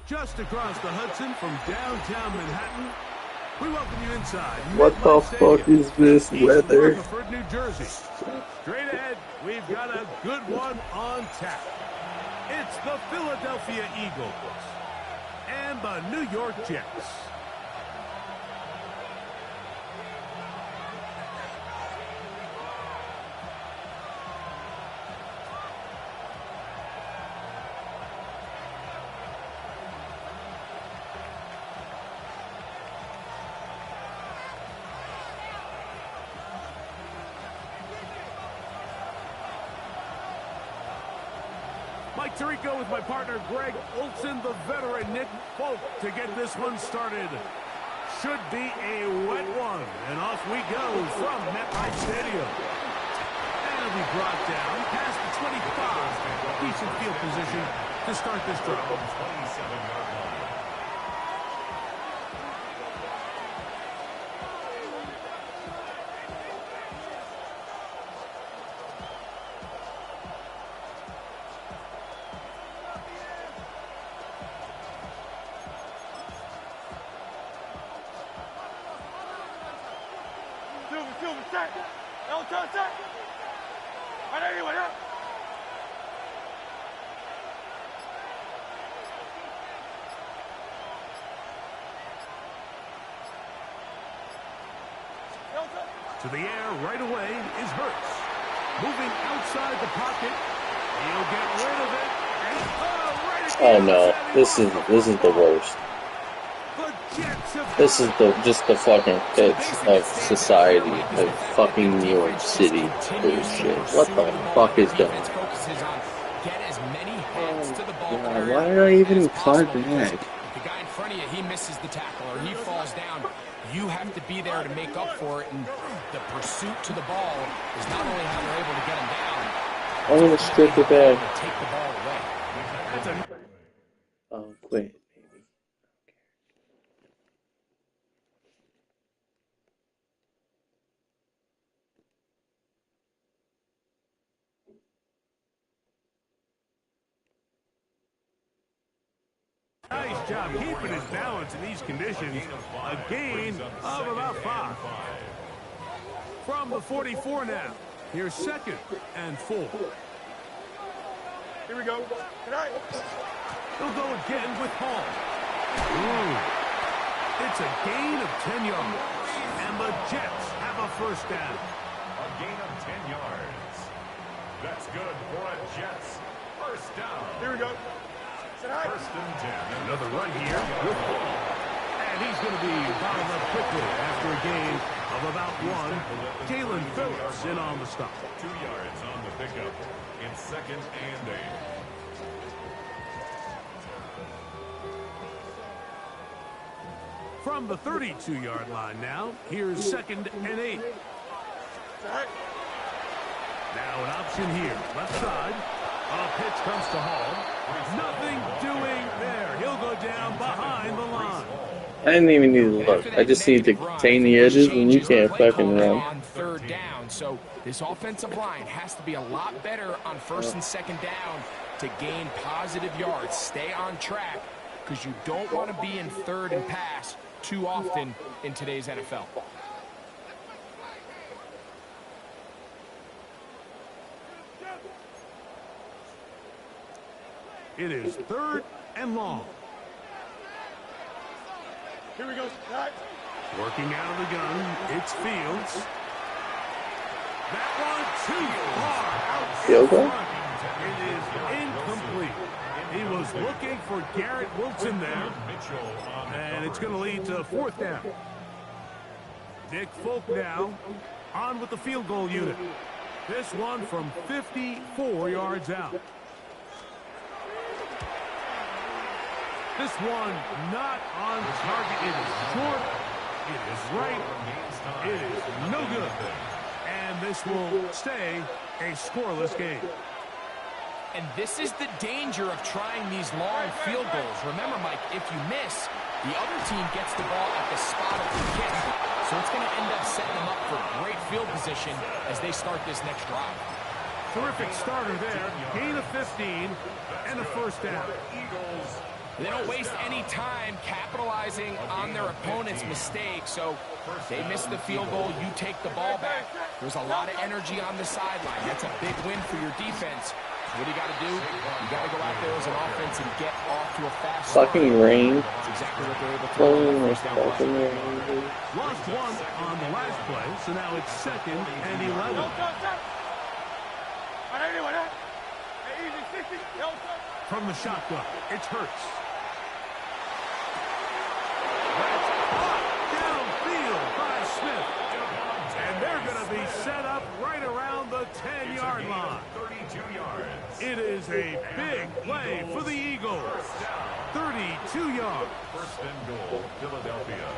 Just across the Hudson from downtown Manhattan, we welcome you inside. What the fuck is this weather? Rutherford, New Jersey. Straight ahead, we've got a good one on tap. It's the Philadelphia Eagles and the New York Jets. Mike Tirico with my partner Greg Olson, the veteran Nick Folk to get this one started. Should be a wet one, and off we go from MetLife Stadium. And it'll be brought down past the 25. Decent field position to start this drive. 27-yard line. To the air right away is Hurts. Moving outside the pocket. He'll get rid of it. And, right oh no, this is the worst. This is just the fucking pits of society, of fucking New York City bullshit. What the fuck is going on? God, why did I even call back? The guy in front of you, he misses the tackle or he falls down. You have to be there to make up for it, and the pursuit to the ball is not only how they're able to get him down. I'm gonna strip it back. Take the ball away. Oh, quit. Nice job keeping his balance in these conditions. A gain of about 5. From the 44 now. Here's 2nd and 4. Here we go. Tonight. He'll go again with Hall. Ooh. It's a gain of 10 yards. And the Jets have a first down. gain of 10 yards. That's good for a Jets first down. Here we go. First and 10. Another run here. And he's going to be bottled up quickly after a gain of about one. Jalen Phillips in on the stop. 2 yards on the pickup. It's second and 8. From the 32-yard line now, here's second and 8. Now an option here, left side. A pitch comes to Hall. Nothing doing there. He'll go down behind the line. I didn't even need to look. I just need to contain the edges, and you can't fucking run. On third down, so this offensive line has to be a lot better on first and second down to gain positive yards. Stay on track, because you don't want to be in third and pass too often in today's NFL. It is third and long. Here we go. Working out of the gun, it's Fields. That one too far. Field goal? It is incomplete. He was looking for Garrett Wilson there. And it's going to lead to fourth down. Nick Folk now on with the field goal unit. This one from 54 yards out. This one not on target. It is short. It is right. It is no good. And this will stay a scoreless game. And this is the danger of trying these long field goals. Remember, Mike, if you miss, the other team gets the ball at the spot of the kick. So it's going to end up setting them up for great field position as they start this next drive. Terrific starter there. Gain of 15 and a first down. They don't waste any time capitalizing on their opponent's mistake. So they miss the field goal, you take the ball back. There's a lot of energy on the sideline. That's a big win for your defense. What do you got to do? You got to go out there as an offense and get off to a fast start. Fucking rain. That's exactly what they're able to Fucking do. rain. Lost one on the last play, so now it's second and 11. From the shotgun, it's Hurts. That's caught downfield by Smith. And they're going to be set up right around the 10-yard line. 32 yards. It is a big play for the Eagles. 32 yards. First and goal, Philadelphia.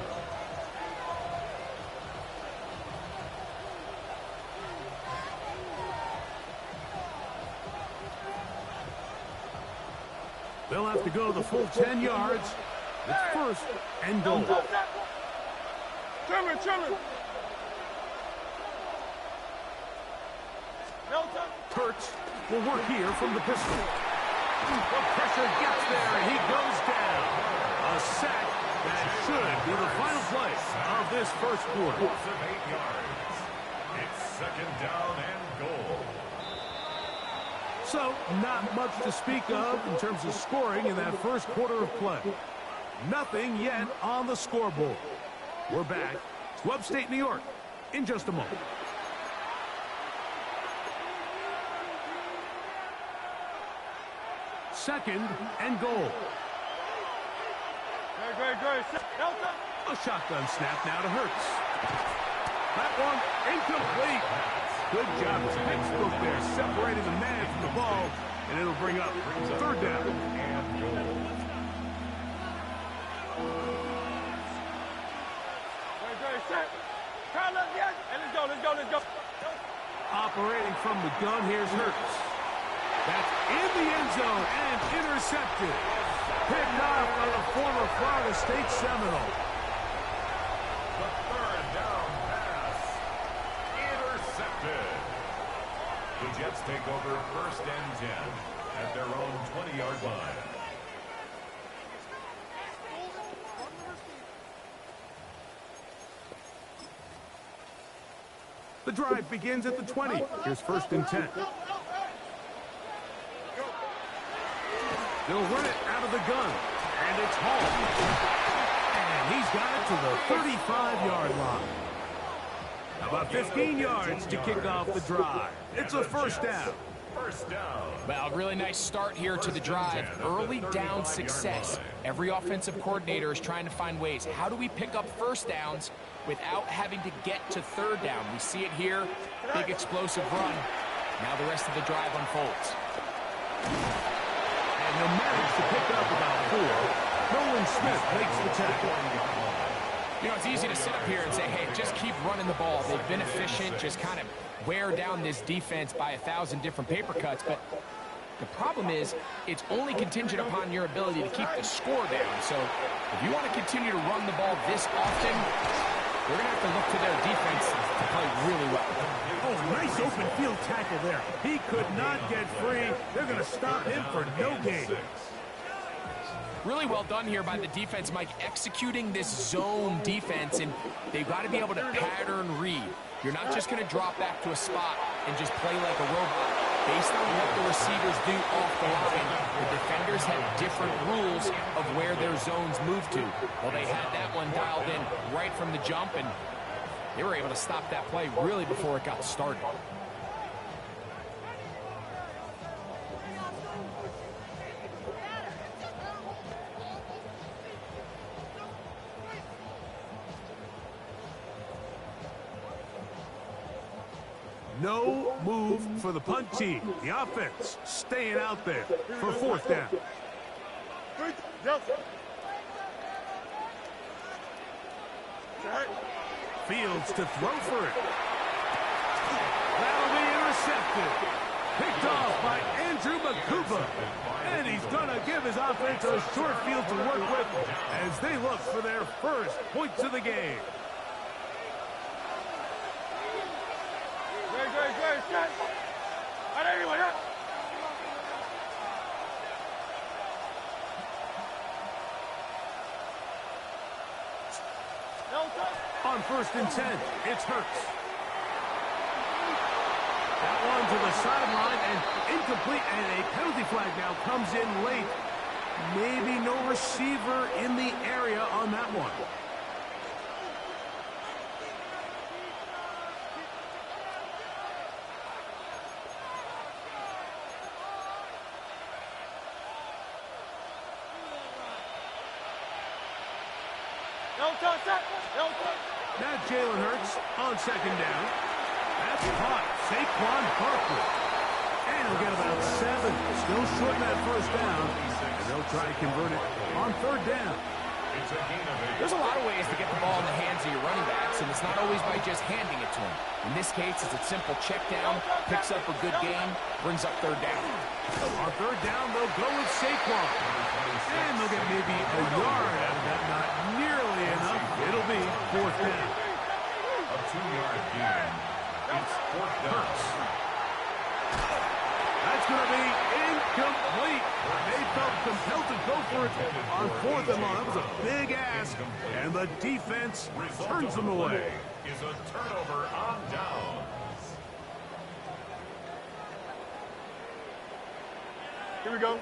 They'll have to go the full 10 yards. It's first and goal. Trimmer. Hurts will work here from the pistol. The pressure gets there, and he goes down. A sack that should be the final play of this first quarter. 8 yards. It's second down and goal. So, not much to speak of in terms of scoring in that first quarter of play. Nothing yet on the scoreboard. We're back to upstate New York in just a moment. Second and goal. Great. A shotgun snap now to Hurts. That one incomplete. Good job as Pittsburgh there, separating the man from the ball, and it'll bring up third down. And goal. Great, set. Let's go. Operating from the gun, here's Hurts. That's in the end zone and intercepted. Picked off by the former Florida State Seminole. The third down pass. Intercepted. The Jets take over first and 10 at their own 20-yard line. The drive begins at the 20. Here's first and 10. They'll run it out of the gun, and it's Hall. And he's got it to the 35-yard line. About 15 yards to kick off the drive. It's a first down. First down. Well, really nice start here to the drive. Early down success. Every offensive coordinator is trying to find ways. How do we pick up first downs without having to get to third down? We see it here. Big explosive run. Now the rest of the drive unfolds. And he'll manage to pick up about 4. Nolan Smith makes the tackle. You know, it's easy to sit up here and say, hey, just keep running the ball. They've been efficient, just kind of wear down this defense by 1,000 different paper cuts. But the problem is, it's only contingent upon your ability to keep the score down. So if you want to continue to run the ball this often, we're going to have to look to their defense to play really well. Oh, nice open field tackle there. He could not get free. They're going to stop him for no gain. Really well done here by the defense, Mike, executing this zone defense, and they've got to be able to pattern read. You're not just going to drop back to a spot and just play like a robot. Based on what the receivers do off the line, the defenders have different rules of where their zones move to. Well, they had that one dialed in right from the jump, and they were able to stop that play really before it got started. No move for the punt team. The offense staying out there for fourth down. Fields to throw for it. That'll be intercepted. Picked off by Andrew Makuba. And he's going to give his offense a short field to work with as they look for their first points of the game. On 1st and 10, it's Hurts. That one to the sideline and incomplete, and a penalty flag now comes in late. Maybe no receiver in the area on that one. Now Jalen Hurts on 2nd down. That's caught. Saquon Barkley. And he'll get about 7. Still short that first down. And they'll try to convert it on 3rd down. There's a lot of ways to get the ball in the hands of your running backs, and it's not always by just handing it to them. In this case, it's a simple check down, picks up a good gain, brings up 3rd down. On 3rd down, they'll go with Saquon. And they'll get maybe a yard out of that. Not nearly enough. It'll be 4th down. A 2-yard gain. It's 4th down. That's going to be incomplete. They felt compelled to go for it on 4th and long. That was a big ask, and the defense turns them away. Is a turnover on downs. Here we go.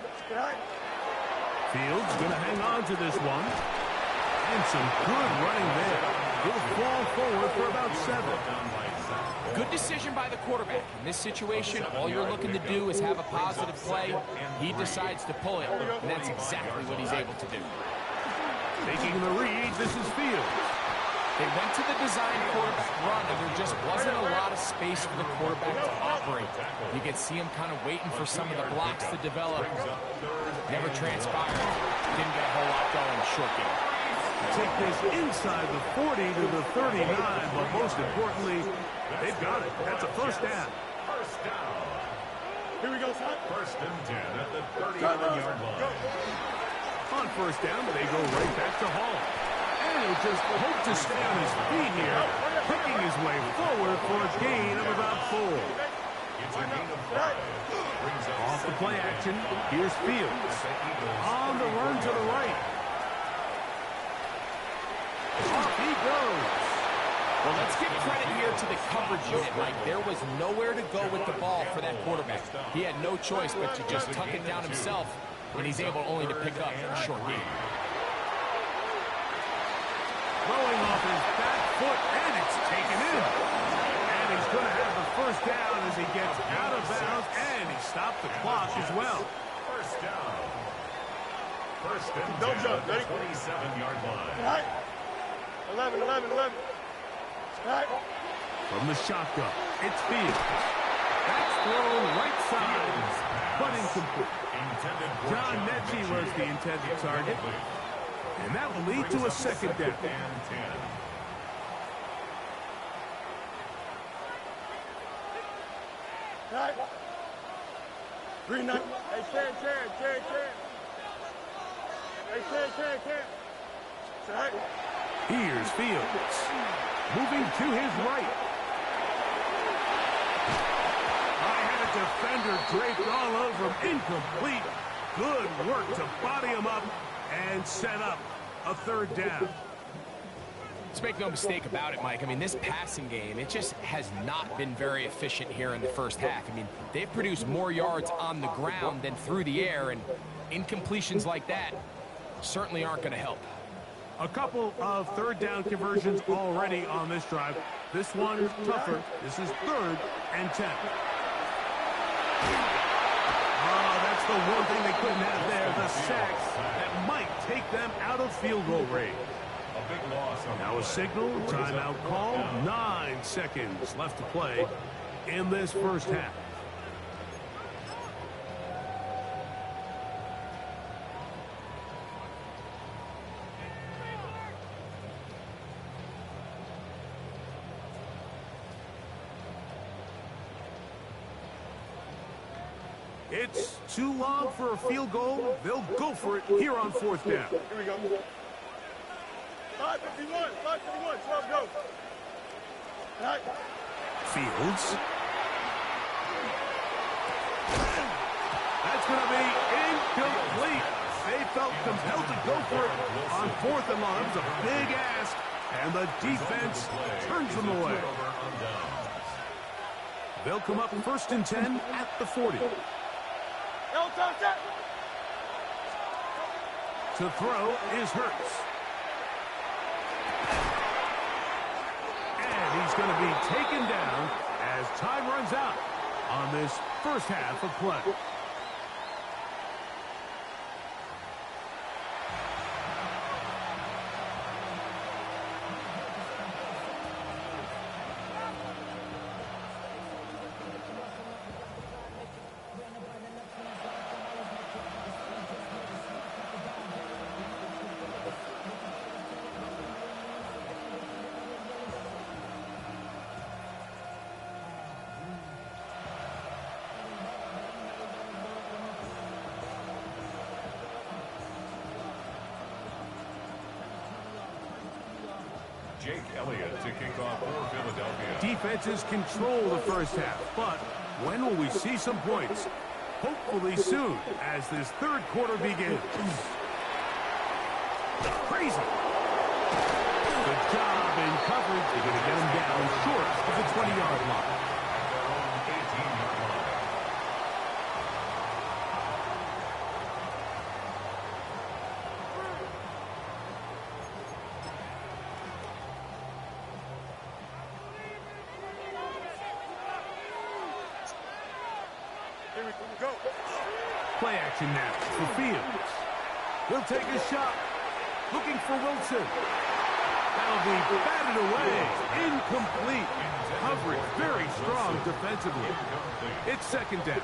Fields going to hang on to this one. And some good running there. He'll fall forward for about 7. Good decision by the quarterback. In this situation, all you're looking to do is have a positive play. He decides to pull it, and that's exactly what he's able to do. Taking the read, this is Fields. They went to the design quarterback run, and there just wasn't a lot of space for the quarterback to operate. You could see him kind of waiting for some of the blocks to develop. Never transpired. Didn't get a whole lot going. Short game. Take this inside the 40 to the 39, but most importantly, they've got it. That's a first down. First down. Here we go, son. 1st and 10 at the 31-yard line. On 1st down, they go right back to Hall. And he'll just hope to stay on his feet here, picking his way forward for a gain of about 4. It's a gain of 5. Off the play action, here's Fields. On the run to the right. Off he goes. Well, let's give credit here to the coverage unit, Mike. There was nowhere to go with the ball for that quarterback. He had no choice but to just tuck it down himself, and he's able only to pick up a short gain. Throwing off his back foot, and it's taken in. he's going to have the first down as he gets out of bounds, and he stopped the clock as well. First down. First and 10 Don't jump, at the ready? 27-yard line. All right. 11. All right. From the shotgun, it's Fields. That's thrown right side, but incomplete. John Mechie was the intended target, and that will lead to a second down. All right. Green knight. Hey, Sharon. Hey, Sharon. All right. Here's Fields, moving to his right. I had a defender draped all over him, incomplete. Good work to body him up and set up a third down. Let's make no mistake about it, Mike. I mean, this passing game, it just has not been very efficient here in the first half. I mean, they've produced more yards on the ground than through the air, and incompletions like that certainly aren't going to help. A couple of third down conversions already on this drive. This one tougher. This is 3rd and 10. Oh, that's the one thing they couldn't have there, the sacks that might take them out of field goal range. Now a signal, timeout call, 9 seconds left to play in this first half. It's too long for a field goal. They'll go for it here on 4th down. Here we go. 5:51. 12 go. All right. Fields. That's going to be incomplete. They felt compelled to go for it on 4th and long. It was a big ask, and the defense turns them away. They'll come up 1st and 10 at the 40. To throw is Hurts. And he's going to be taken down as time runs out on this first half of play. Jake Elliott to kick off for Philadelphia. Defenses control the first half, but when will we see some points? Hopefully soon, as this third quarter begins. Crazy. Good job in coverage. They're going to get him down short of the 20-yard line. Play action now for Fields. He'll take a shot. Looking for Wilson. That'll be batted away. Incomplete. Coverage very strong defensively. It's 2nd down.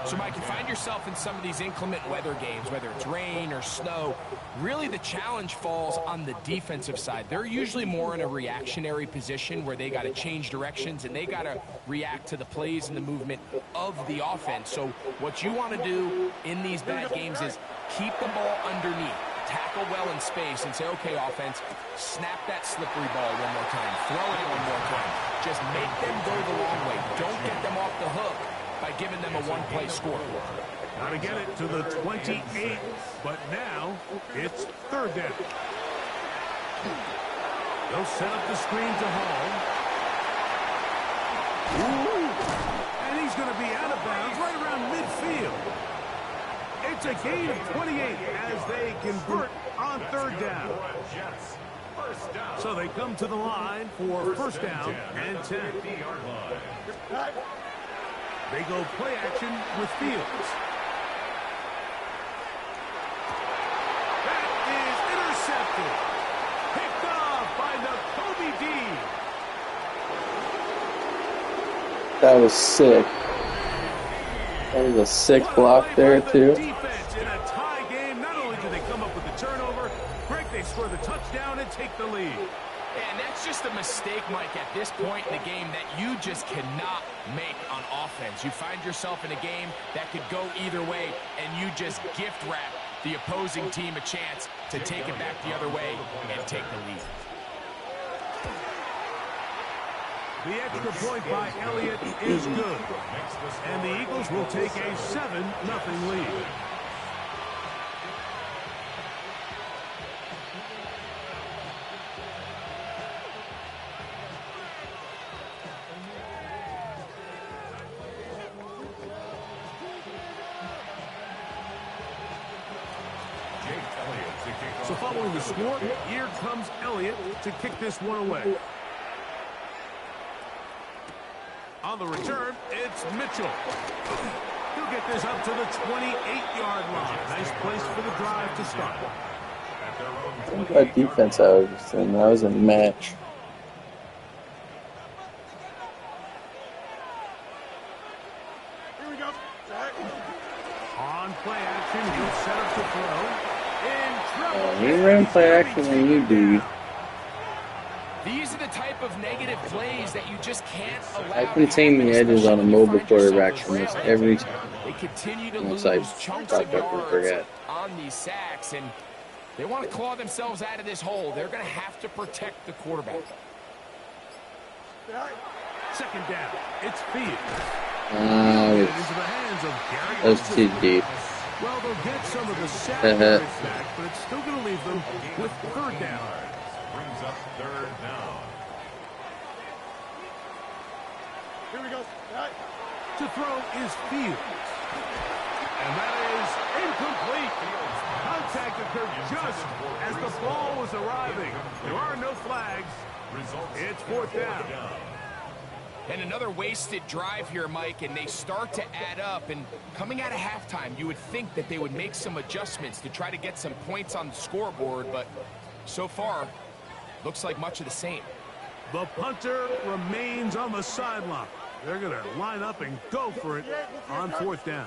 So, Mike, you find yourself in some of these inclement weather games, whether it's rain or snow, really the challenge falls on the defensive side. They're usually more in a reactionary position where they got to change directions and they got to react to the plays and the movement of the offense. So what you want to do in these bad games is keep the ball underneath, tackle well in space, and say, okay, offense, snap that slippery ball one more time, throw it one more time. Just make them go the long way. Don't get them off the hook by giving them a one-play score. Got to get it to the 28, but now it's 3rd down. They'll set up the screen to Hall. Ooh. And he's going to be out of bounds right around midfield. It's a gain of 28 as they convert on 3rd down. So they come to the line for first down and 10. They go play action with Fields. That is intercepted. Picked off by Nakobe Dean. That was sick. That was a sick block there, too. Defense in a tie game. Not only do they come up with the turnover, Greg, they score the touchdown and take the lead. And that's just a mistake, Mike, at this point in the game that you just cannot make on offense. You find yourself in a game that could go either way, and you just gift wrap the opposing team a chance to take it back the other way and take the lead. The extra point by Elliott is good. And the Eagles will take a 7-0 lead. So following the score, here comes Elliott to kick this one away. On the return, it's Mitchell. He'll get this up to the 28-yard line. Nice place for the drive to start. That defense I was just in, that was a match. Here we go. On play action, he'll set up to throw. In trouble. He ran play action when you do. These are the type of negative plays that you just can't allow. I contain the edges on a mobile quarterback from this every time. They continue to Once lose I chunks stop of up and forget. yards on these sacks, and they want to claw themselves out of this hole. They're going to have to protect the quarterback. Second down, it's Fields. Into the hands of Gary. That's too deep. Well, they'll get some of the sack back, but it's still going to leave them with third down. Brings up third down. Here we go. To throw is Fields. And that is incomplete. Contact occurred just as the ball was arriving. There are no flags. It's fourth down. And another wasted drive here, Mike, and they start to add up. And coming out of halftime, you would think that they would make some adjustments to try to get some points on the scoreboard, but so far, looks like much of the same. The punter remains on the sideline. They're going to line up and go for it on fourth down.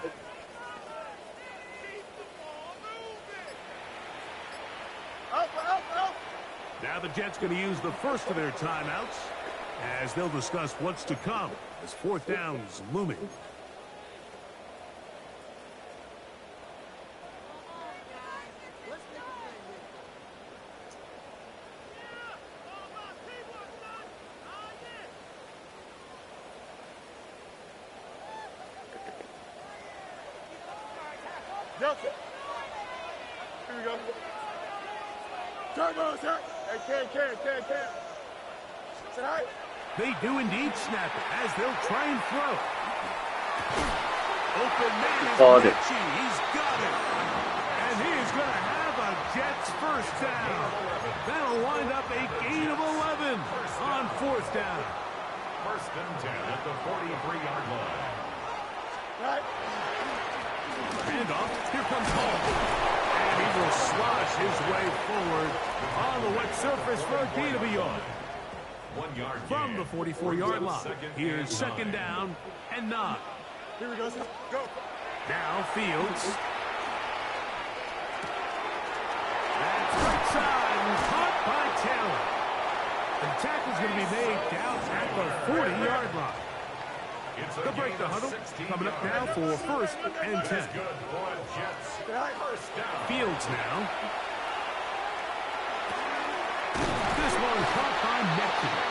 Now the Jets going to use the first of their timeouts as they'll discuss what's to come as fourth down is looming. Nelson. Here we go. Turbo, sir. Hey, can. Say hi. They do indeed snap it as they'll try and throw. Open man is Richie. He's got it. And he is going to have a Jets first down. That'll wind up a gain of 11 on fourth down. First and 10 at the 43-yard line. Right. Handoff. Here comes Hall. And he will slosh his way forward on the wet surface for a gain of a yard. 1 yard from the 44-yard line. Here's second down and 9. Here we go. Go. Now Fields. That's right side and caught by Taylor. The tackle's going to be made down at the 40-yard line. They'll break the huddle. Coming up now for first and 10. Fields now. This one caught by Metcalf.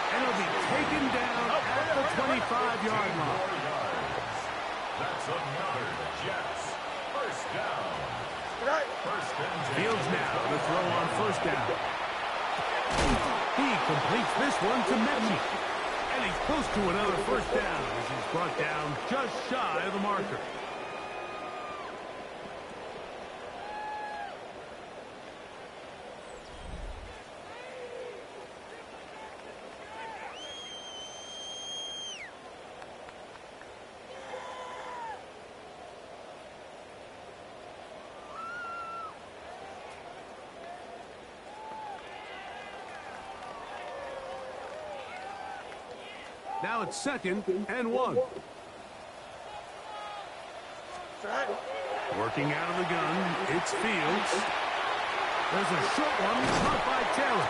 And it'll be taken down at the 25-yard line. That's another Jets first down. First and 10. Fields now to throw on first down. He completes this one to Metcalf. And he's close to another first down as he's brought down just shy of the marker. Now it's 2nd and 1. Working out of the gun, it's Fields. There's a short one caught by Taylor.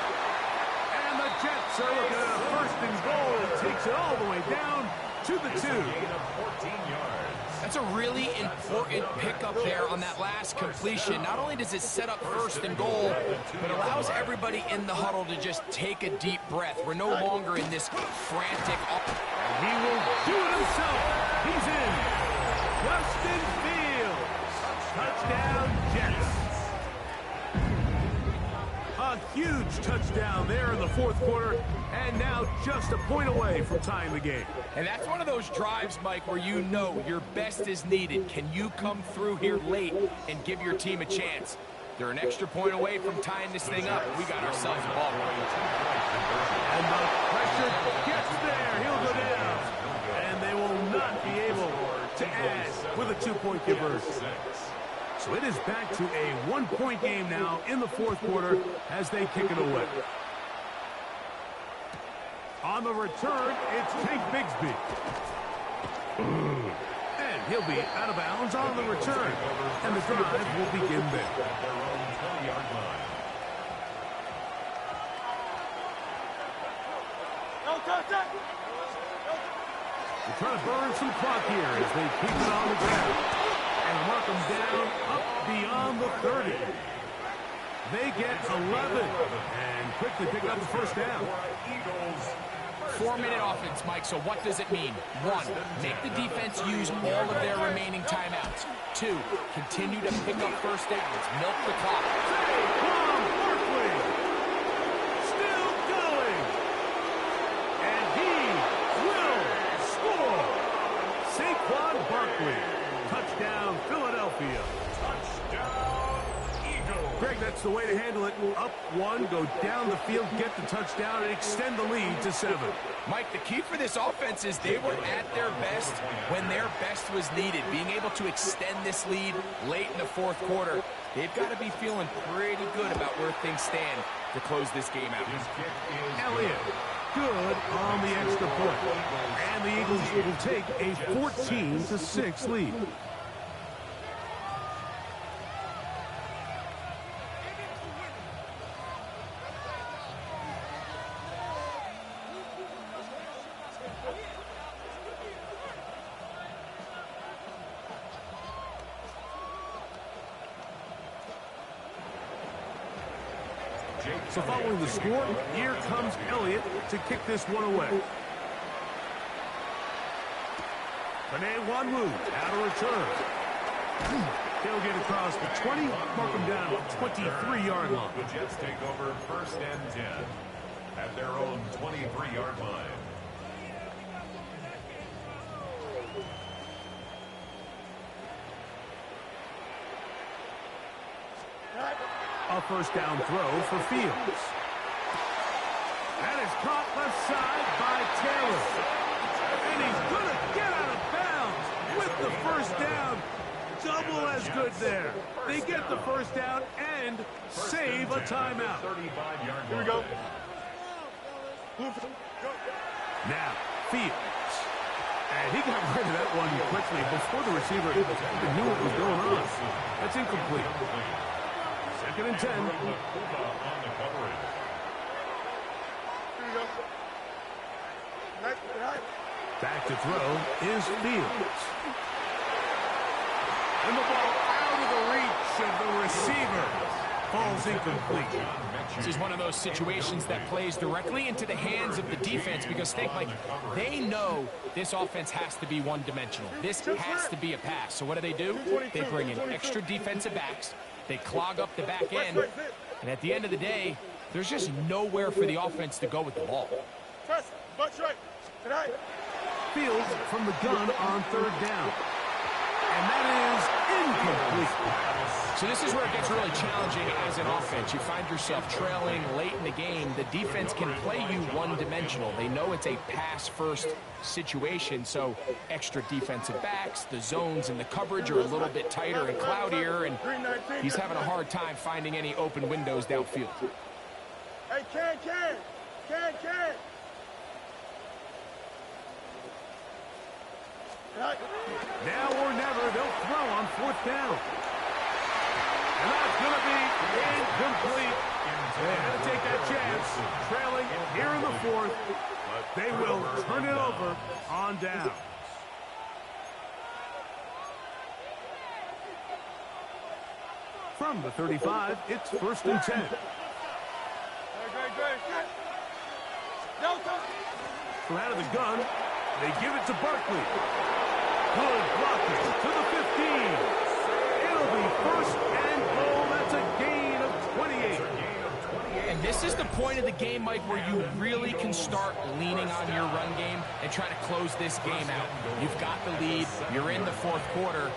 And the Jets are looking at a 1st and goal. It takes it all the way down to the 2. That's a really important pickup there on that last completion. Not only does it set up 1st and goal, but allows everybody in the huddle to just take a deep breath. We're no longer in this frantic... And he will do it himself. He's in. Justin Fields. Touchdown, Jets. A huge touchdown there in the 4th quarter, and now just a point away from tying the game. And that's one of those drives, Mike, where you know your best is needed. Can you come through here late and give your team a chance? They're an extra point away from tying this thing up. We got ourselves a ball. And the pressure gets there. He'll go down. And they will not be able to add with a 2-point conversion. So it is back to a 1-point game now in the 4th quarter as they kick it away. On the return, it's Tank Bigsby. And he'll be out of bounds on the return. And the drive will begin there. They're trying to burn some clock here as they keep it on the ground. And mark them down up beyond the 30. They get 11 and quickly pick up the 1st down. 4-minute offense, Mike, so what does it mean? 1, make the defense use all of their remaining timeouts. 2, continue to pick up 1st downs, milk the clock. Saquon Barkley still going. And he will score. Saquon Barkley. Touchdown, Philadelphia. Touchdown, Eagles. Greg, that's the way to handle it. Up 1, go down the field, get the touchdown, and extend the lead to 7. Mike, the key for this offense is they were at their best when their best was needed. Being able to extend this lead late in the 4th quarter, they've got to be feeling pretty good about where things stand to close this game out. Elliott, good on the extra point. And the Eagles will take a 14-6 lead. So following the score, here comes Elliott to kick this one away. Rene Wanwu out of return. He'll get across the 20, mark him down at the 23-yard line. The Jets take over 1st and 10 at their own 23-yard line. A 1st down throw for Fields. That is caught left side by Taylor. And he's going to get out of bounds with the 1st down. Double as good there. They get the 1st down and save a timeout. Here we go. Now, Fields. And he got rid of that one quickly before the receiver even knew what was going on. That's incomplete. 2nd and 10. Back to throw is Fields. And the ball out of the reach of the receiver. Falls incomplete. This is one of those situations that plays directly into the hands of the defense because think, like, they know this offense has to be one-dimensional. This has to be a pass. So what do? They bring in extra defensive backs. They clog up the back end. And at the end of the day, there's just nowhere for the offense to go with the ball. Fields from the gun on 3rd down. And that is incomplete. So this is where it gets really challenging as an offense. You find yourself trailing late in the game. The defense can play you one-dimensional. They know it's a pass-first situation, so extra defensive backs, the zones and the coverage are a little bit tighter and cloudier, and he's having a hard time finding any open windows downfield. Hey, can. Now or never, they'll throw on 4th down. And that's going to be incomplete. They had to take that chance, trailing here in the 4th, but they will turn it over on down. From the 35, it's 1st and 10. From out of the gun, they give it to Barkley. Good blocking to the 15. It'll be 1st and goal. That's a gain of 28. And this is the point of the game, Mike, where you really can start leaning on your run game and try to close this game out. You've got the lead, you're in the 4th quarter,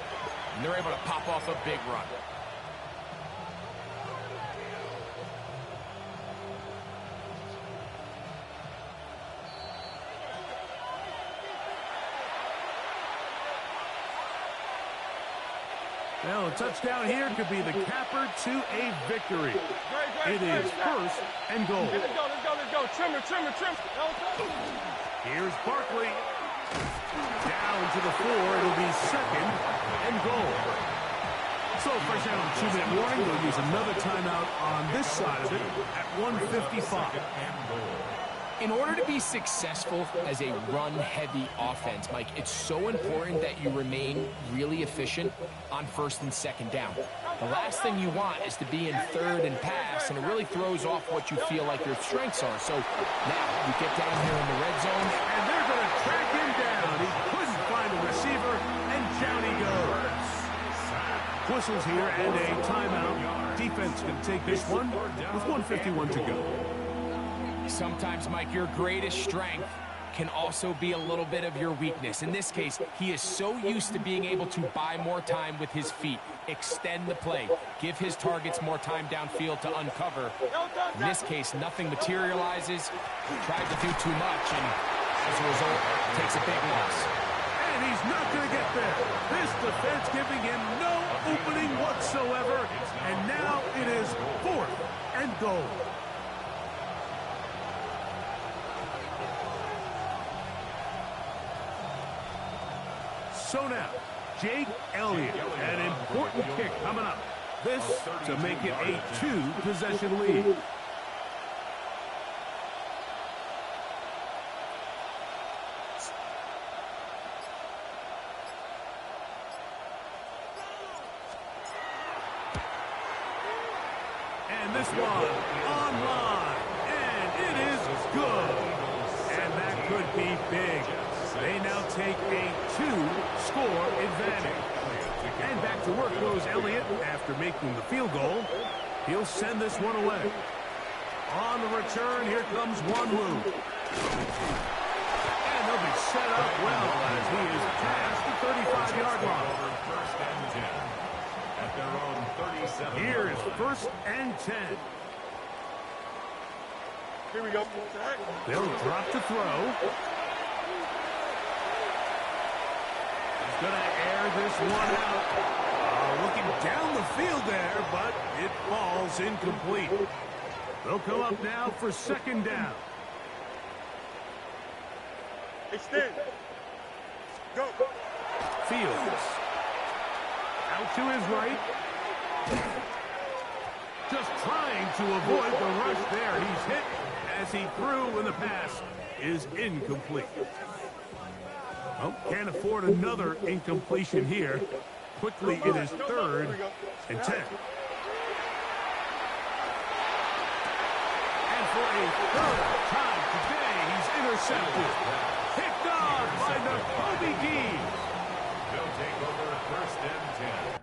and they're able to pop off a big run. Well, a touchdown here could be the capper to a victory. It is 1st and goal. Let's go. Trimmer. Here's Barkley. Down to the 4. It'll be 2nd and goal. So, first down, 2-minute warning. They'll use another timeout on this side of it at 1:55. In order to be successful as a run-heavy offense, Mike, it's so important that you remain really efficient on 1st and 2nd down. The last thing you want is to be in 3rd and pass, and it really throws off what you feel like your strengths are. So now you get down here in the red zone. And they're going to track him down. He couldn't find a receiver, and down he goes. Whistles here and a timeout. Defense can take this one with 1:51 to go. Sometimes, Mike, your greatest strength can also be a little bit of your weakness. In this case, he is so used to being able to buy more time with his feet, extend the play, give his targets more time downfield to uncover. In this case, nothing materializes. He tried to do too much, and as a result, takes a big loss. And he's not going to get there. This defense giving him no opening whatsoever. And now it is 4th and goal. So now, Jake Elliott, an important kick coming up. This to make it a 2-possession lead. And this one online, and it is good. And that could be big. They now take a 2-score advantage. And back to work goes Elliott after making the field goal. He'll send this one away. On the return, here comes Wanwu. And they'll be set up well as he is past the 35-yard line. First and 10 at their own 37. Here is 1st and 10. Here we go. They'll drop to throw. Going to air this one out. Looking down the field there, but it falls incomplete. They'll come up now for 2nd down. Extend. Go. Fields. Out to his right. Just trying to avoid the rush there. He's hit as he threw when the pass is incomplete. Oh, can't afford another incompletion here. Quickly, it is 3rd and 10. And for a 3rd time today, he's intercepted. Picked off by Nakobe Dean. They'll take over 1st and 10.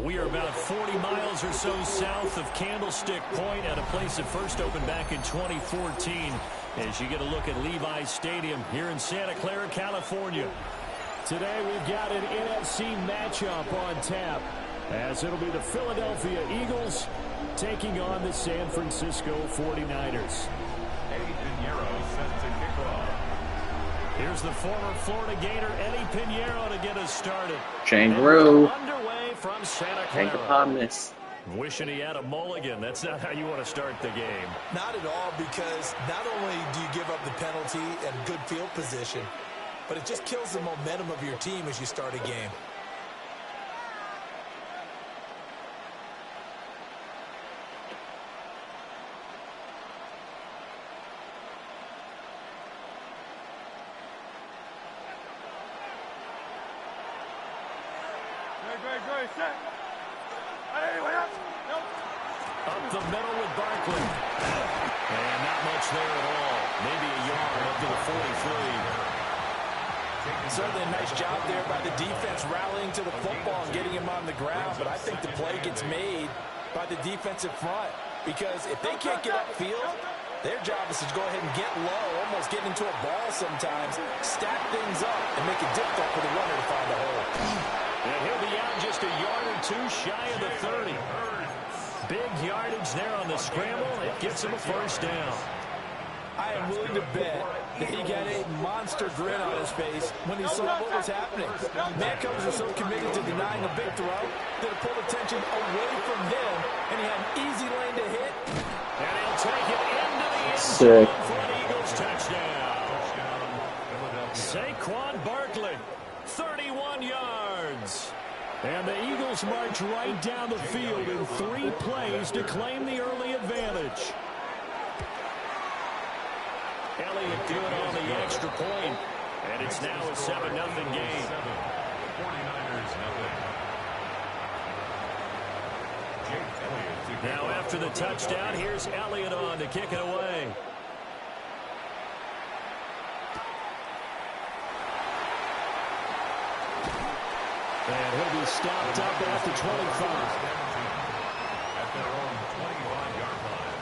We are about 40 miles or so south of Candlestick Point at a place that first opened back in 2014 as you get a look at Levi's Stadium here in Santa Clara, California. Today we've got an NFC matchup on tap as it'll be the Philadelphia Eagles taking on the San Francisco 49ers. Eddie Pinheiro set to kick off. Here's the former Florida Gator, Eddie Pinheiro, to get us started. Kangaroo. Underway from Santa Clara. Kangapotamus. Wishing he had a mulligan. That's not how you want to start the game. Not at all, because not only do you give up the penalty and good field position, but it just kills the momentum of your team as you start a game. Great, set. Up the middle with Barkley. And not much there at all. Maybe a yard up to the 43. Certainly a nice job there by the defense rallying to the football and getting him on the ground. But I think the play gets made by the defensive front, because if they can't get upfield, their job is to go ahead and get low, almost getting into a ball sometimes, stack things up, and make it difficult for the runner to find a hole. And he'll be out just a yard or two shy of the 30. Big yardage there on the scramble. It gets him a first down. I am willing to bet that he got a monster grin on his face when he saw what was happening. Manco's are so committed to denying a big throw that it pulled attention away from him, and he had an easy lane to hit. And he'll take it into the end zone for an Eagles touchdown. Saquon Barkley, 31 yards. And the Eagles march right down the field in 3 plays to claim the early advantage. Elliott good on the extra point, and it's now a 7-0 game. 49ers nothing. Now after the touchdown, here's Elliott on to kick it away. And he'll be stopped up at the 25. At their own 25-yard line.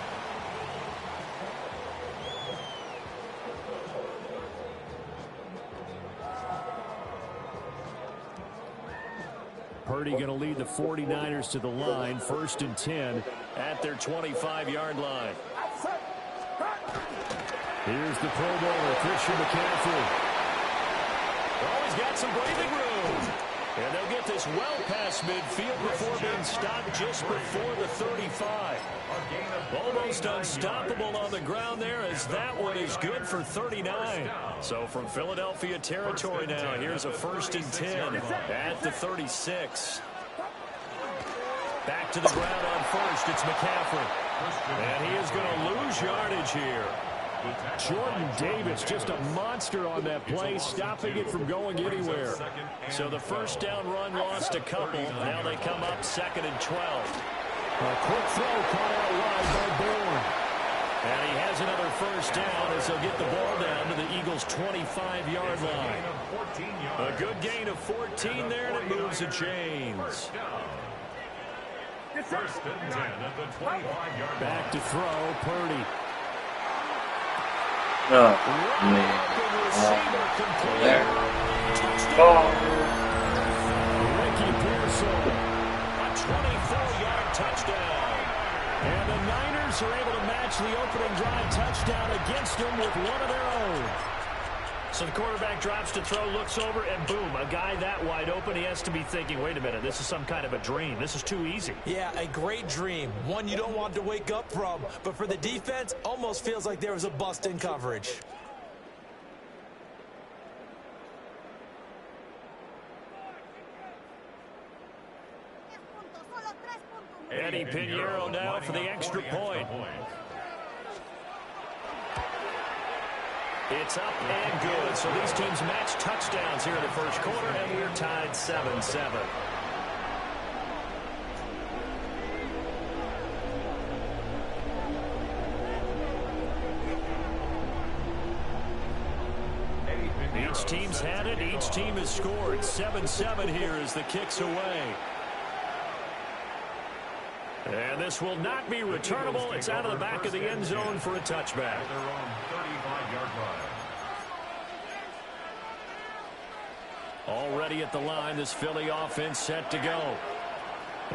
Purdy going to lead the 49ers to the line, 1st and 10 at their 25-yard line. Here's the Pro Bowler, Christian McCaffrey. Always got some breathing room. And they'll get this well past midfield before being stopped just before the 35. Almost unstoppable on the ground there, as that one is good for 39. So from Philadelphia territory now, here's a 1st and 10 at the 36. Back to the ground on first, it's McCaffrey. And he is going to lose yardage here. Jordan Davis, just a monster on that play, stopping it from going anywhere. So the first down run lost a couple. Now they come up 2nd and 12. A quick throw caught out wide by Bourne. And he has another first down as they'll get the ball down to the Eagles' 25-yard line. A good gain of 14 there, and it moves the chains. 1st and 10 at the 25-yard line. Back to throw, Purdy. Oh, man. There. Oh. Ricky Pearson. A 24-yard touchdown. And the Niners are able to match the opening drive touchdown against them with one of their own. So the quarterback drops to throw, looks over, and boom, a guy that wide open, he has to be thinking, wait a minute, this is some kind of a dream. This is too easy. Yeah, a great dream. One you don't want to wake up from. But for the defense, almost feels like there was a bust in coverage. Eddie Pinheiro now for the extra point. It's up and good. So these teams match touchdowns here in the first quarter, and we're tied 7-7. Each team's had it. Each team has scored. 7-7 here as the kick's away. And this will not be returnable. It's out of the back of the end zone for a touchback. Their own 35-yard line. Already at the line, this Philly offense set to go.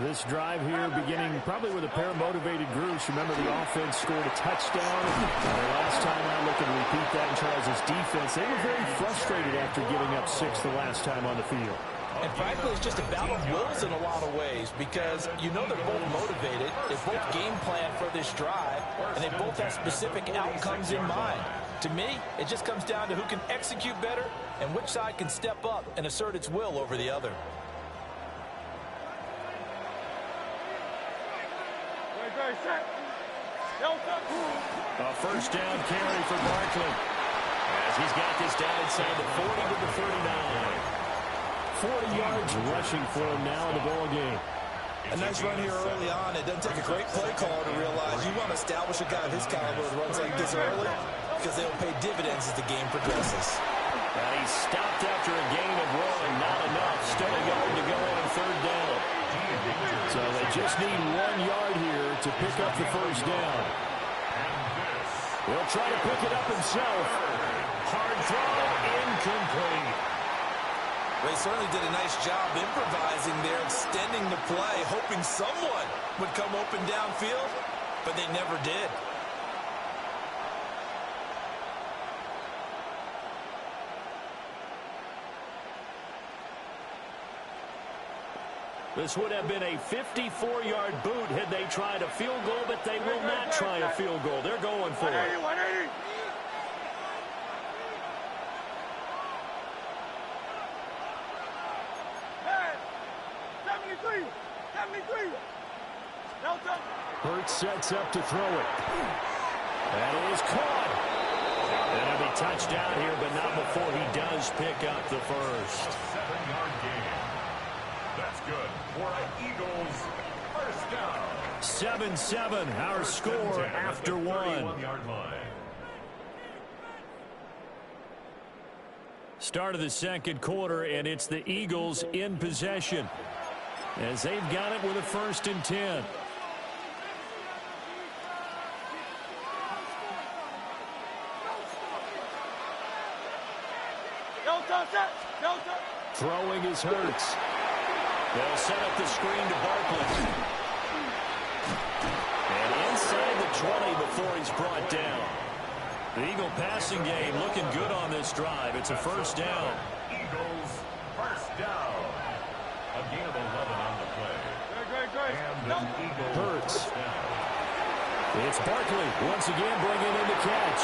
This drive here beginning probably with a pair of motivated groups. Remember, the offense scored a touchdown. Last time out, looking to repeat that in Charles' defense. They were very frustrated after giving up 6 the last time on the field. And frankly, it's just a battle of wills in a lot of ways because you know they're both motivated. They both game plan for this drive, and they both have specific outcomes in mind. To me, it just comes down to who can execute better and which side can step up and assert its will over the other. A first down carry for Barkley as he's got this down inside the 40 to the 39. 40 yards rushing for him now in the ball game. A nice run here early on. It doesn't take a great play caller to realize you want to establish a guy of his caliber that runs like this early because they'll pay dividends as the game progresses. And he stopped after a gain of 1. Not enough. Still a yard to go on third down. So they just need 1 yard here to pick up the first down. He'll try to pick it up himself. Hard throw, incomplete. They certainly did a nice job improvising there, extending the play, hoping someone would come open downfield, but they never did. This would have been a 54-yard boot had they tried a field goal, but they will not try a field goal. They're going for it. 180. Hurts sets up to throw it. That is caught. And it'll be touchdown here, but not before he does pick up the first. 7-yard gain. That's good for an Eagles first down. 7-7, our score after 1. 31-yard line. Start of the second quarter, and it's the Eagles in possession as they've got it with a 1st and 10. Throwing is Hurts. They'll set up the screen to Barkley. And inside the 20 before he's brought down. The Eagle passing game looking good on this drive. It's a first down. Eagles first down. A gain of 11 on the play. And an Eagles Hurts. first down. It's Barkley once again bringing in the catch.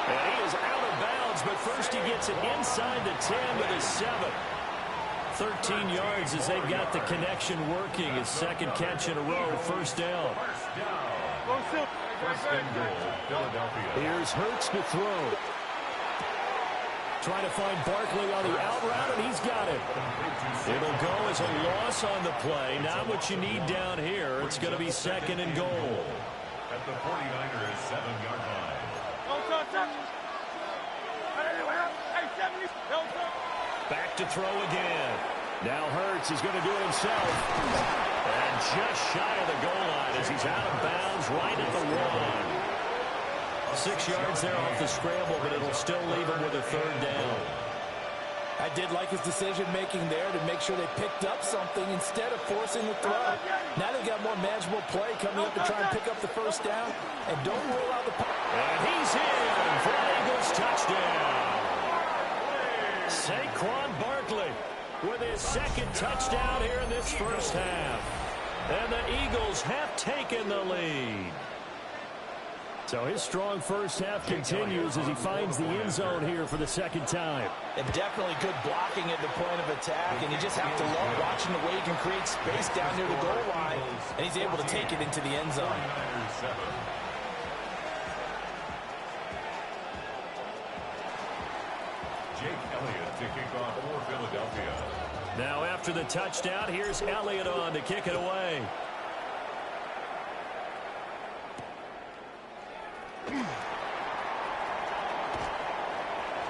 And he is out of bounds, but first he gets it inside the 10 to the 7. 13 yards as they've got the connection working. His second catch in a row, first down. First down. First and goal, Philadelphia. Here's Hurts to throw. Trying to find Barkley on the out route, and he's got it. It'll go as a loss on the play. Not what you need down here. It's going to be second and goal. At the 49ers 7-yard line. Back to throw again. Now Hurts is going to do it himself. And just shy of the goal line as he's out of bounds right at the 1. 6 yards there off the scramble, but it'll still leave him with a third down. I did like his decision-making there to make sure they picked up something instead of forcing the throw. Now they've got more manageable play coming up to try and pick up the first down. And don't rule out the... And he's in for an Eagles touchdown. Saquon Barkley with his second touchdown here in this first half. And the Eagles have taken the lead. So his strong first half continues as he finds the end zone here for the second time. And definitely good blocking at the point of attack. And you just have to love watching the way he can create space down near the goal line. And he's able to take it into the end zone. Jake Elliott to kick off for Philadelphia. Now after the touchdown, here's Elliott on to kick it away.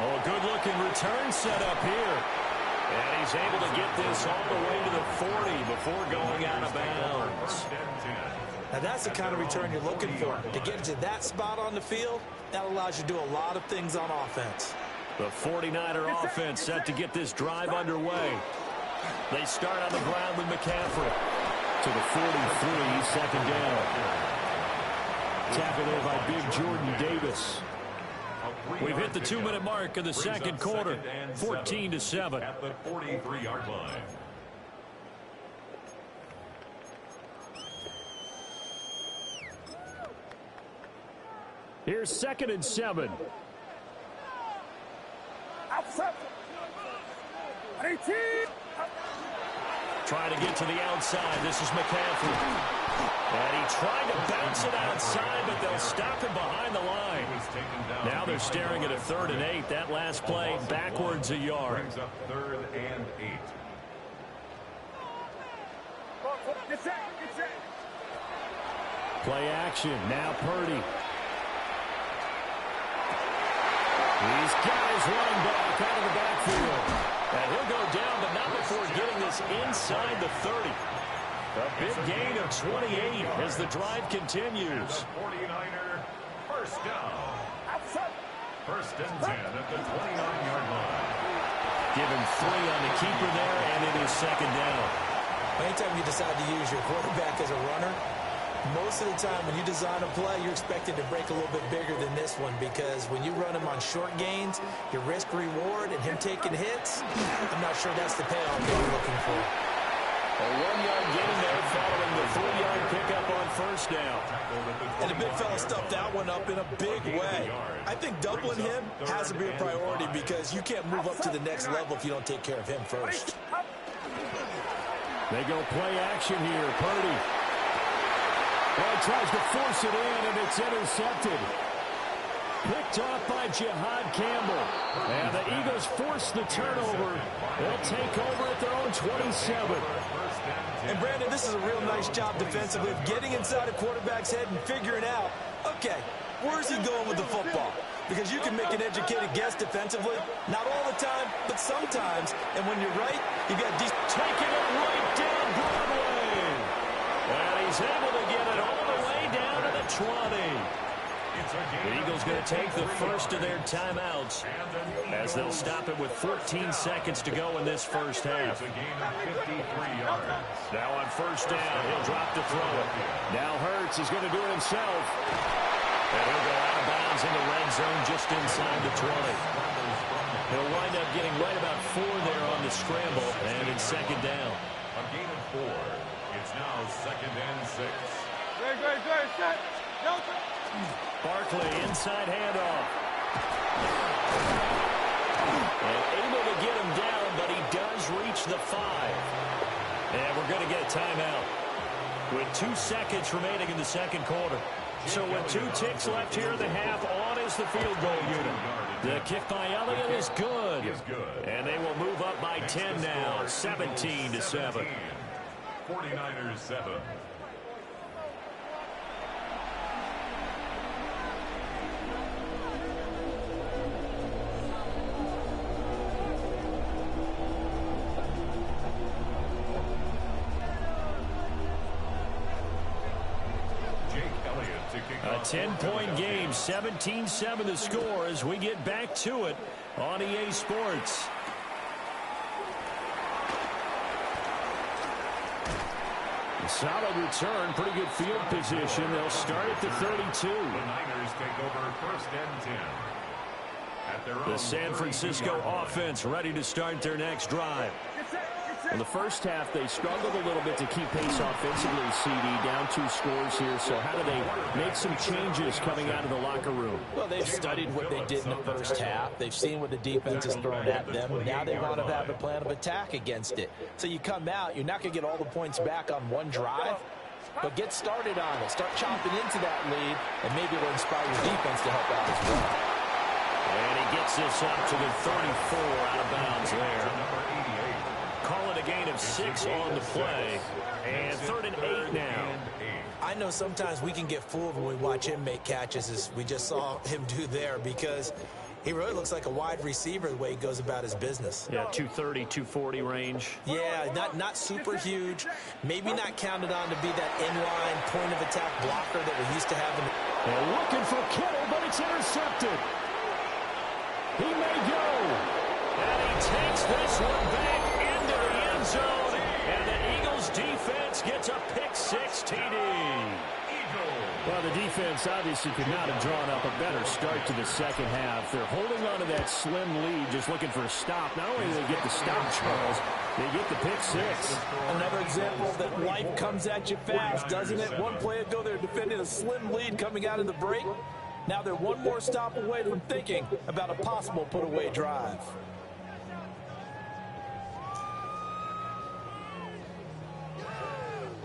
Oh, good-looking return set up here. And he's able to get this all the way to the 40 before going out of bounds. Now, that's the kind of return you're looking for. To get to that spot on the field, that allows you to do a lot of things on offense. The 49er offense set to get this drive underway. They start on the ground with McCaffrey. To the 43, second down. Tackled there by big Jordan Davis. We've hit the 2-minute mark of the second quarter, 14-7. At the 43-yard line. Here's 2nd and 7. Trying to get to the outside. This is McCaffrey. And he tried to bounce it outside, but they'll stop him behind the line. Now they're staring at a 3rd and 8. That last play backwards a yard. Brings up 3rd and 8. Play action. Now Purdy. He's got his running back out of the backfield. And he'll go down, but not before getting this inside the 30. A big gain of 28 as the drive continues. 49er, first down. 1st and 10 at the 29-yard line. Give him 3 on the keeper there, and it is 2nd down. Anytime you decide to use your quarterback as a runner, most of the time when you design a play, you're expected to break a little bit bigger than this one, because when you run him on short gains, your risk-reward and him taking hits, I'm not sure that's the payoff that you're looking for. A 1-yard gain there following the 3-yard pickup on 1st down. And the big fella stuffed that one up in a big way. I think doubling him has to be a priority, because you can't move up to the next level if you don't take care of him first. They go play action here. Purdy. Well, he tries to force it in, and it's intercepted. Picked off by Jihad Campbell. And the Eagles force the turnover. They'll take over at their own 27. And, Brandon, this is a real nice job defensively of getting inside a quarterback's head and figuring out, okay, where's he going with the football? Because you can make an educated guess defensively. Not all the time, but sometimes. And when you're right, you got taking it right down Broadway. And he's able to get it all the way down to the 20. The Eagles going to take the first of their timeouts as they'll stop it with 14 seconds to go in this first half. Now on 1st down, he'll drop to throw it. Now Hurts is going to do it himself. And he'll go out of bounds in the red zone just inside the 20. He'll wind up getting right about 4 there on the scramble, and it's 2nd down. A gain of 4. It's now 2nd and 6. Barkley, inside handoff. And able to get him down, but he does reach the 5. And we're going to get a timeout with 2 seconds remaining in the second quarter. So with 2 ticks left here in the half, on is the field goal unit. The kick by Elliott is good. And they will move up by 10 now, 17-7. 49ers 7. A 10-point game, 17-7 the score as we get back to it on EA Sports. Solid return, pretty good field position. They'll start at the 32. The Niners take over 1st and 10. At their own The San Francisco offense ready to start their next drive. In the first half, they struggled a little bit to keep pace offensively, CD, down 2 scores here. So how do they make some changes coming out of the locker room? Well, they've studied what they did in the first half. They've seen what the defense has thrown at them. Now they want to have a plan of attack against it. So you come out, you're not going to get all the points back on one drive, but get started on it. Start chopping into that lead, and maybe it'll inspire your defense to help out as well. And he gets this up to the 34 out of bounds there. Call it a gain of 6 on the play. And 3rd and 8 now. I know sometimes we can get fooled when we watch him make catches, as we just saw him do there, because He really looks like a wide receiver the way he goes about his business. Yeah, 230, 240 range. Yeah, not super huge. Maybe not counted on to be that inline point-of-attack blocker that we used to have. And looking for Kittle, but it's intercepted. He may go. And he takes this one back into the end zone. And the Eagles defense gets a pick-6 TD. Well, the defense obviously could not have drawn up a better start to the second half. They're holding on to that slim lead, just looking for a stop. Not only do they get the stop, Charles, they get the pick-6. Another example that life comes at you fast, doesn't it? One play ago, they're defending a slim lead coming out of the break. Now they're one more stop away from thinking about a possible put-away drive.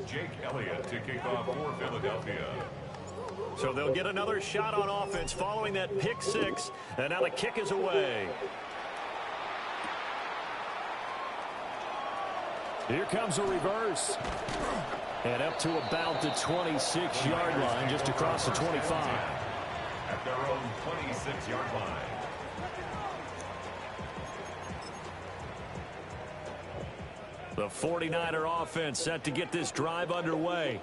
Jake Elliott to kick off for Philadelphia. So they'll get another shot on offense following that pick-6, and now the kick is away. Here comes a reverse. And up to about the 26-yard line, just across the 25. At their own 26-yard line. The 49er offense set to get this drive underway.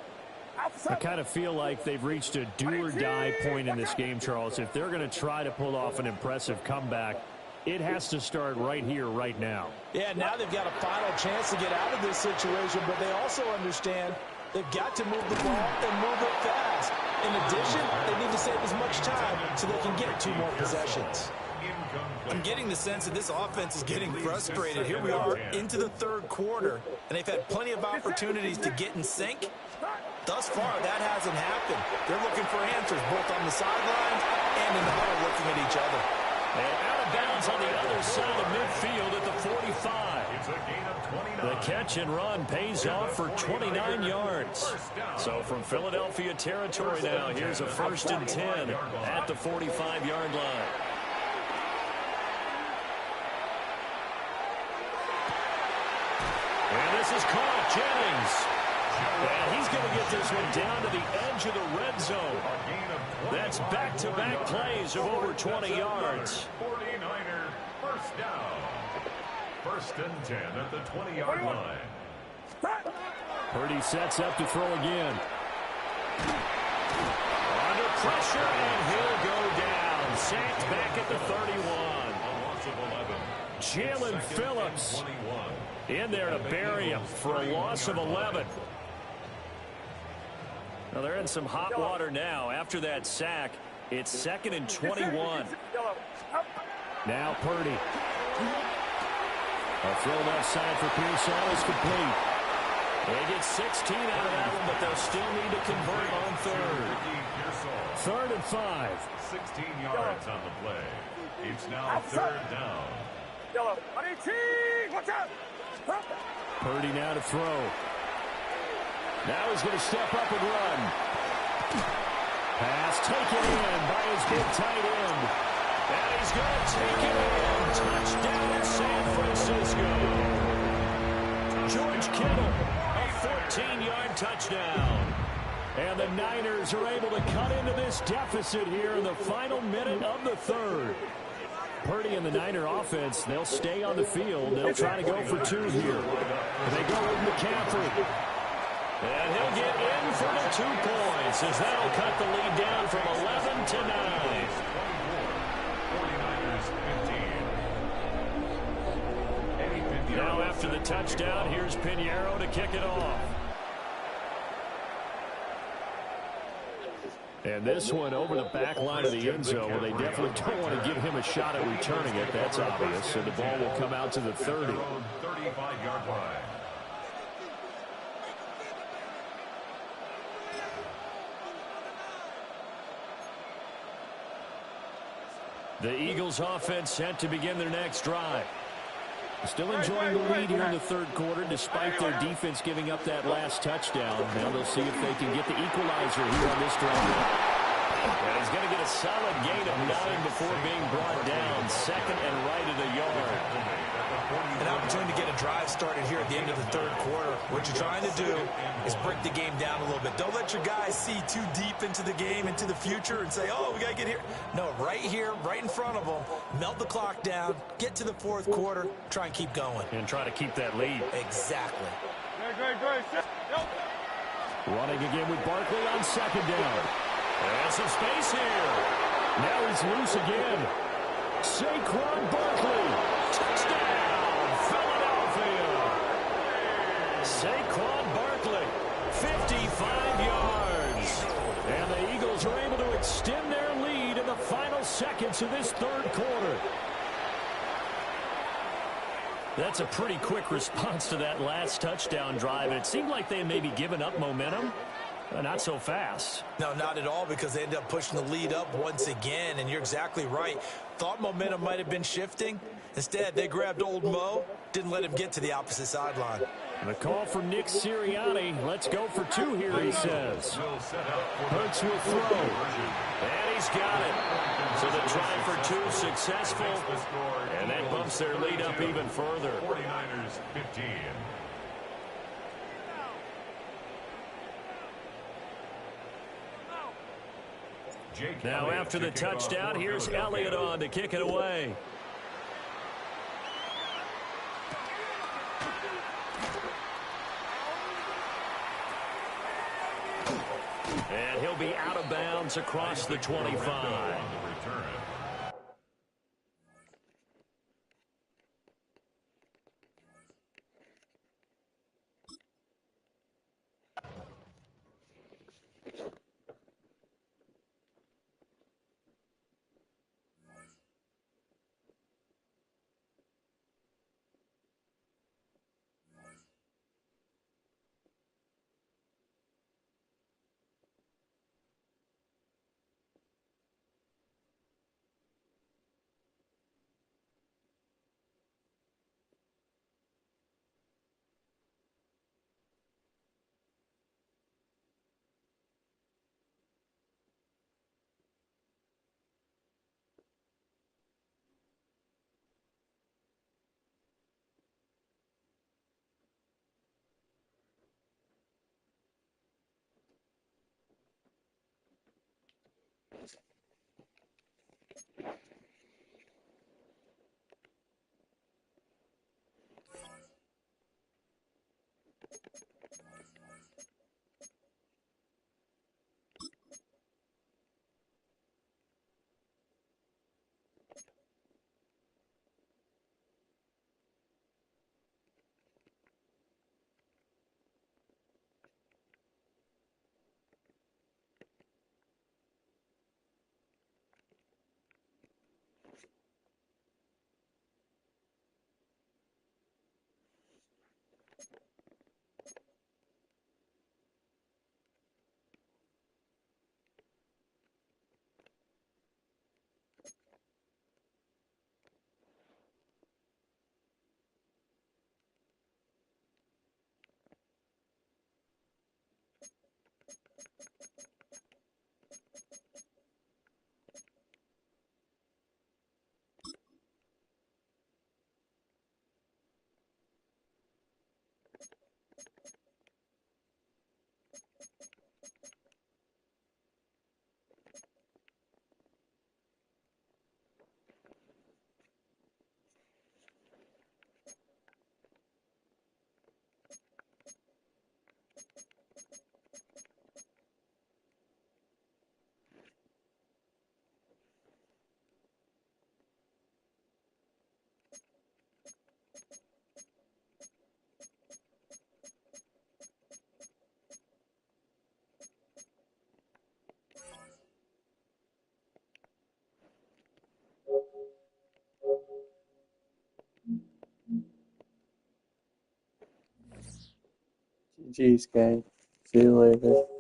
I kind of feel like they've reached a do-or-die point in this game, Charles. If they're going to try to pull off an impressive comeback, it has to start right here, right now. Yeah, now they've got a final chance to get out of this situation, but they also understand they've got to move the ball and move it fast. In addition, they need to save as much time so they can get 2 more possessions. I'm getting the sense that this offense is getting frustrated. Here we are into the third quarter, and they've had plenty of opportunities to get in sync. Thus far, that hasn't happened. They're looking for answers both on the sidelines and in the huddle looking at each other. And out of bounds on the other side of midfield at the 45. It's a gain of 29. The catch and run pays off for 29 yards. So from Philadelphia territory now, here's a 1st and 10 at the 45-yard line. And this is caught. Jennings. And he's going to get this one down to the edge of the red zone. That's back-to-back plays of over 20 yards. 49er first down. 1st and 10 at the 20-yard line. Purdy sets up to throw again. Under pressure, and he'll go down. Sacked back at the 31. A loss of 11. Jalen Phillips in there to bury him for a loss of 11. Well, they're in some hot water now. After that sack, it's 2nd and 21. Now Purdy. A throw left side for Pearson is complete. They get 16 out of that one, but they'll still need to convert on 3rd. 3rd and 5. 16 yards on the play. It's now 3rd down. Purdy now to throw. Now he's going to step up and run. Pass taken in by his big tight end. And he's going to take it in. Touchdown in San Francisco. George Kittle, a 14-yard touchdown. And the Niners are able to cut into this deficit here in the final minute of the 3rd. Purdy and the Niner offense, they'll stay on the field. They'll try to go for 2 here. They go with McCaffrey. And he'll get in for the 2 points as that'll cut the lead down from 11 to 9. 49ers 15. Now after the touchdown, here's Pinheiro to kick it off. And this one over the back line of the end zone, where they definitely don't want to give him a shot at returning it. That's obvious. So the ball will come out to the 30. 35-yard line. The Eagles offense set to begin their next drive. Still enjoying the lead here in the 3rd quarter, despite their defense giving up that last touchdown. Now they'll see if they can get the equalizer here on this drive. And he's going to get a solid gain of 9 before being brought down. Second and right at a yard. An opportunity to get a drive started here at the end of the third quarter. What you're trying to do is break the game down a little bit. Don't let your guys see too deep into the game, into the future, and say, oh, we got to get here. No, right here, right in front of them, melt the clock down, get to the fourth quarter, try and keep going. And try to keep that lead. Exactly. Great. Running again with Barkley on second down. And some space here. Now he's loose again. Saquon Barkley. Touchdown, Philadelphia. Saquon Barkley, 55 yards. And the Eagles are able to extend their lead in the final seconds of this third quarter. That's a pretty quick response to that last touchdown drive. And it seemed like they had maybe given up momentum. Not so fast. No, not at all, because they ended up pushing the lead up once again. And you're exactly right. Thought momentum might have been shifting. Instead, they grabbed old Mo, didn't let him get to the opposite sideline. The call from Nick Sirianni. Let's go for 2 here, he says. Hurts will throw. And he's got it. So the try for 2 successful. And that bumps their lead up even further. 49ers 15. Now after the touchdown, here's Elliott on to kick it away. And he'll be out of bounds across the 25. GG's, gang. See you later.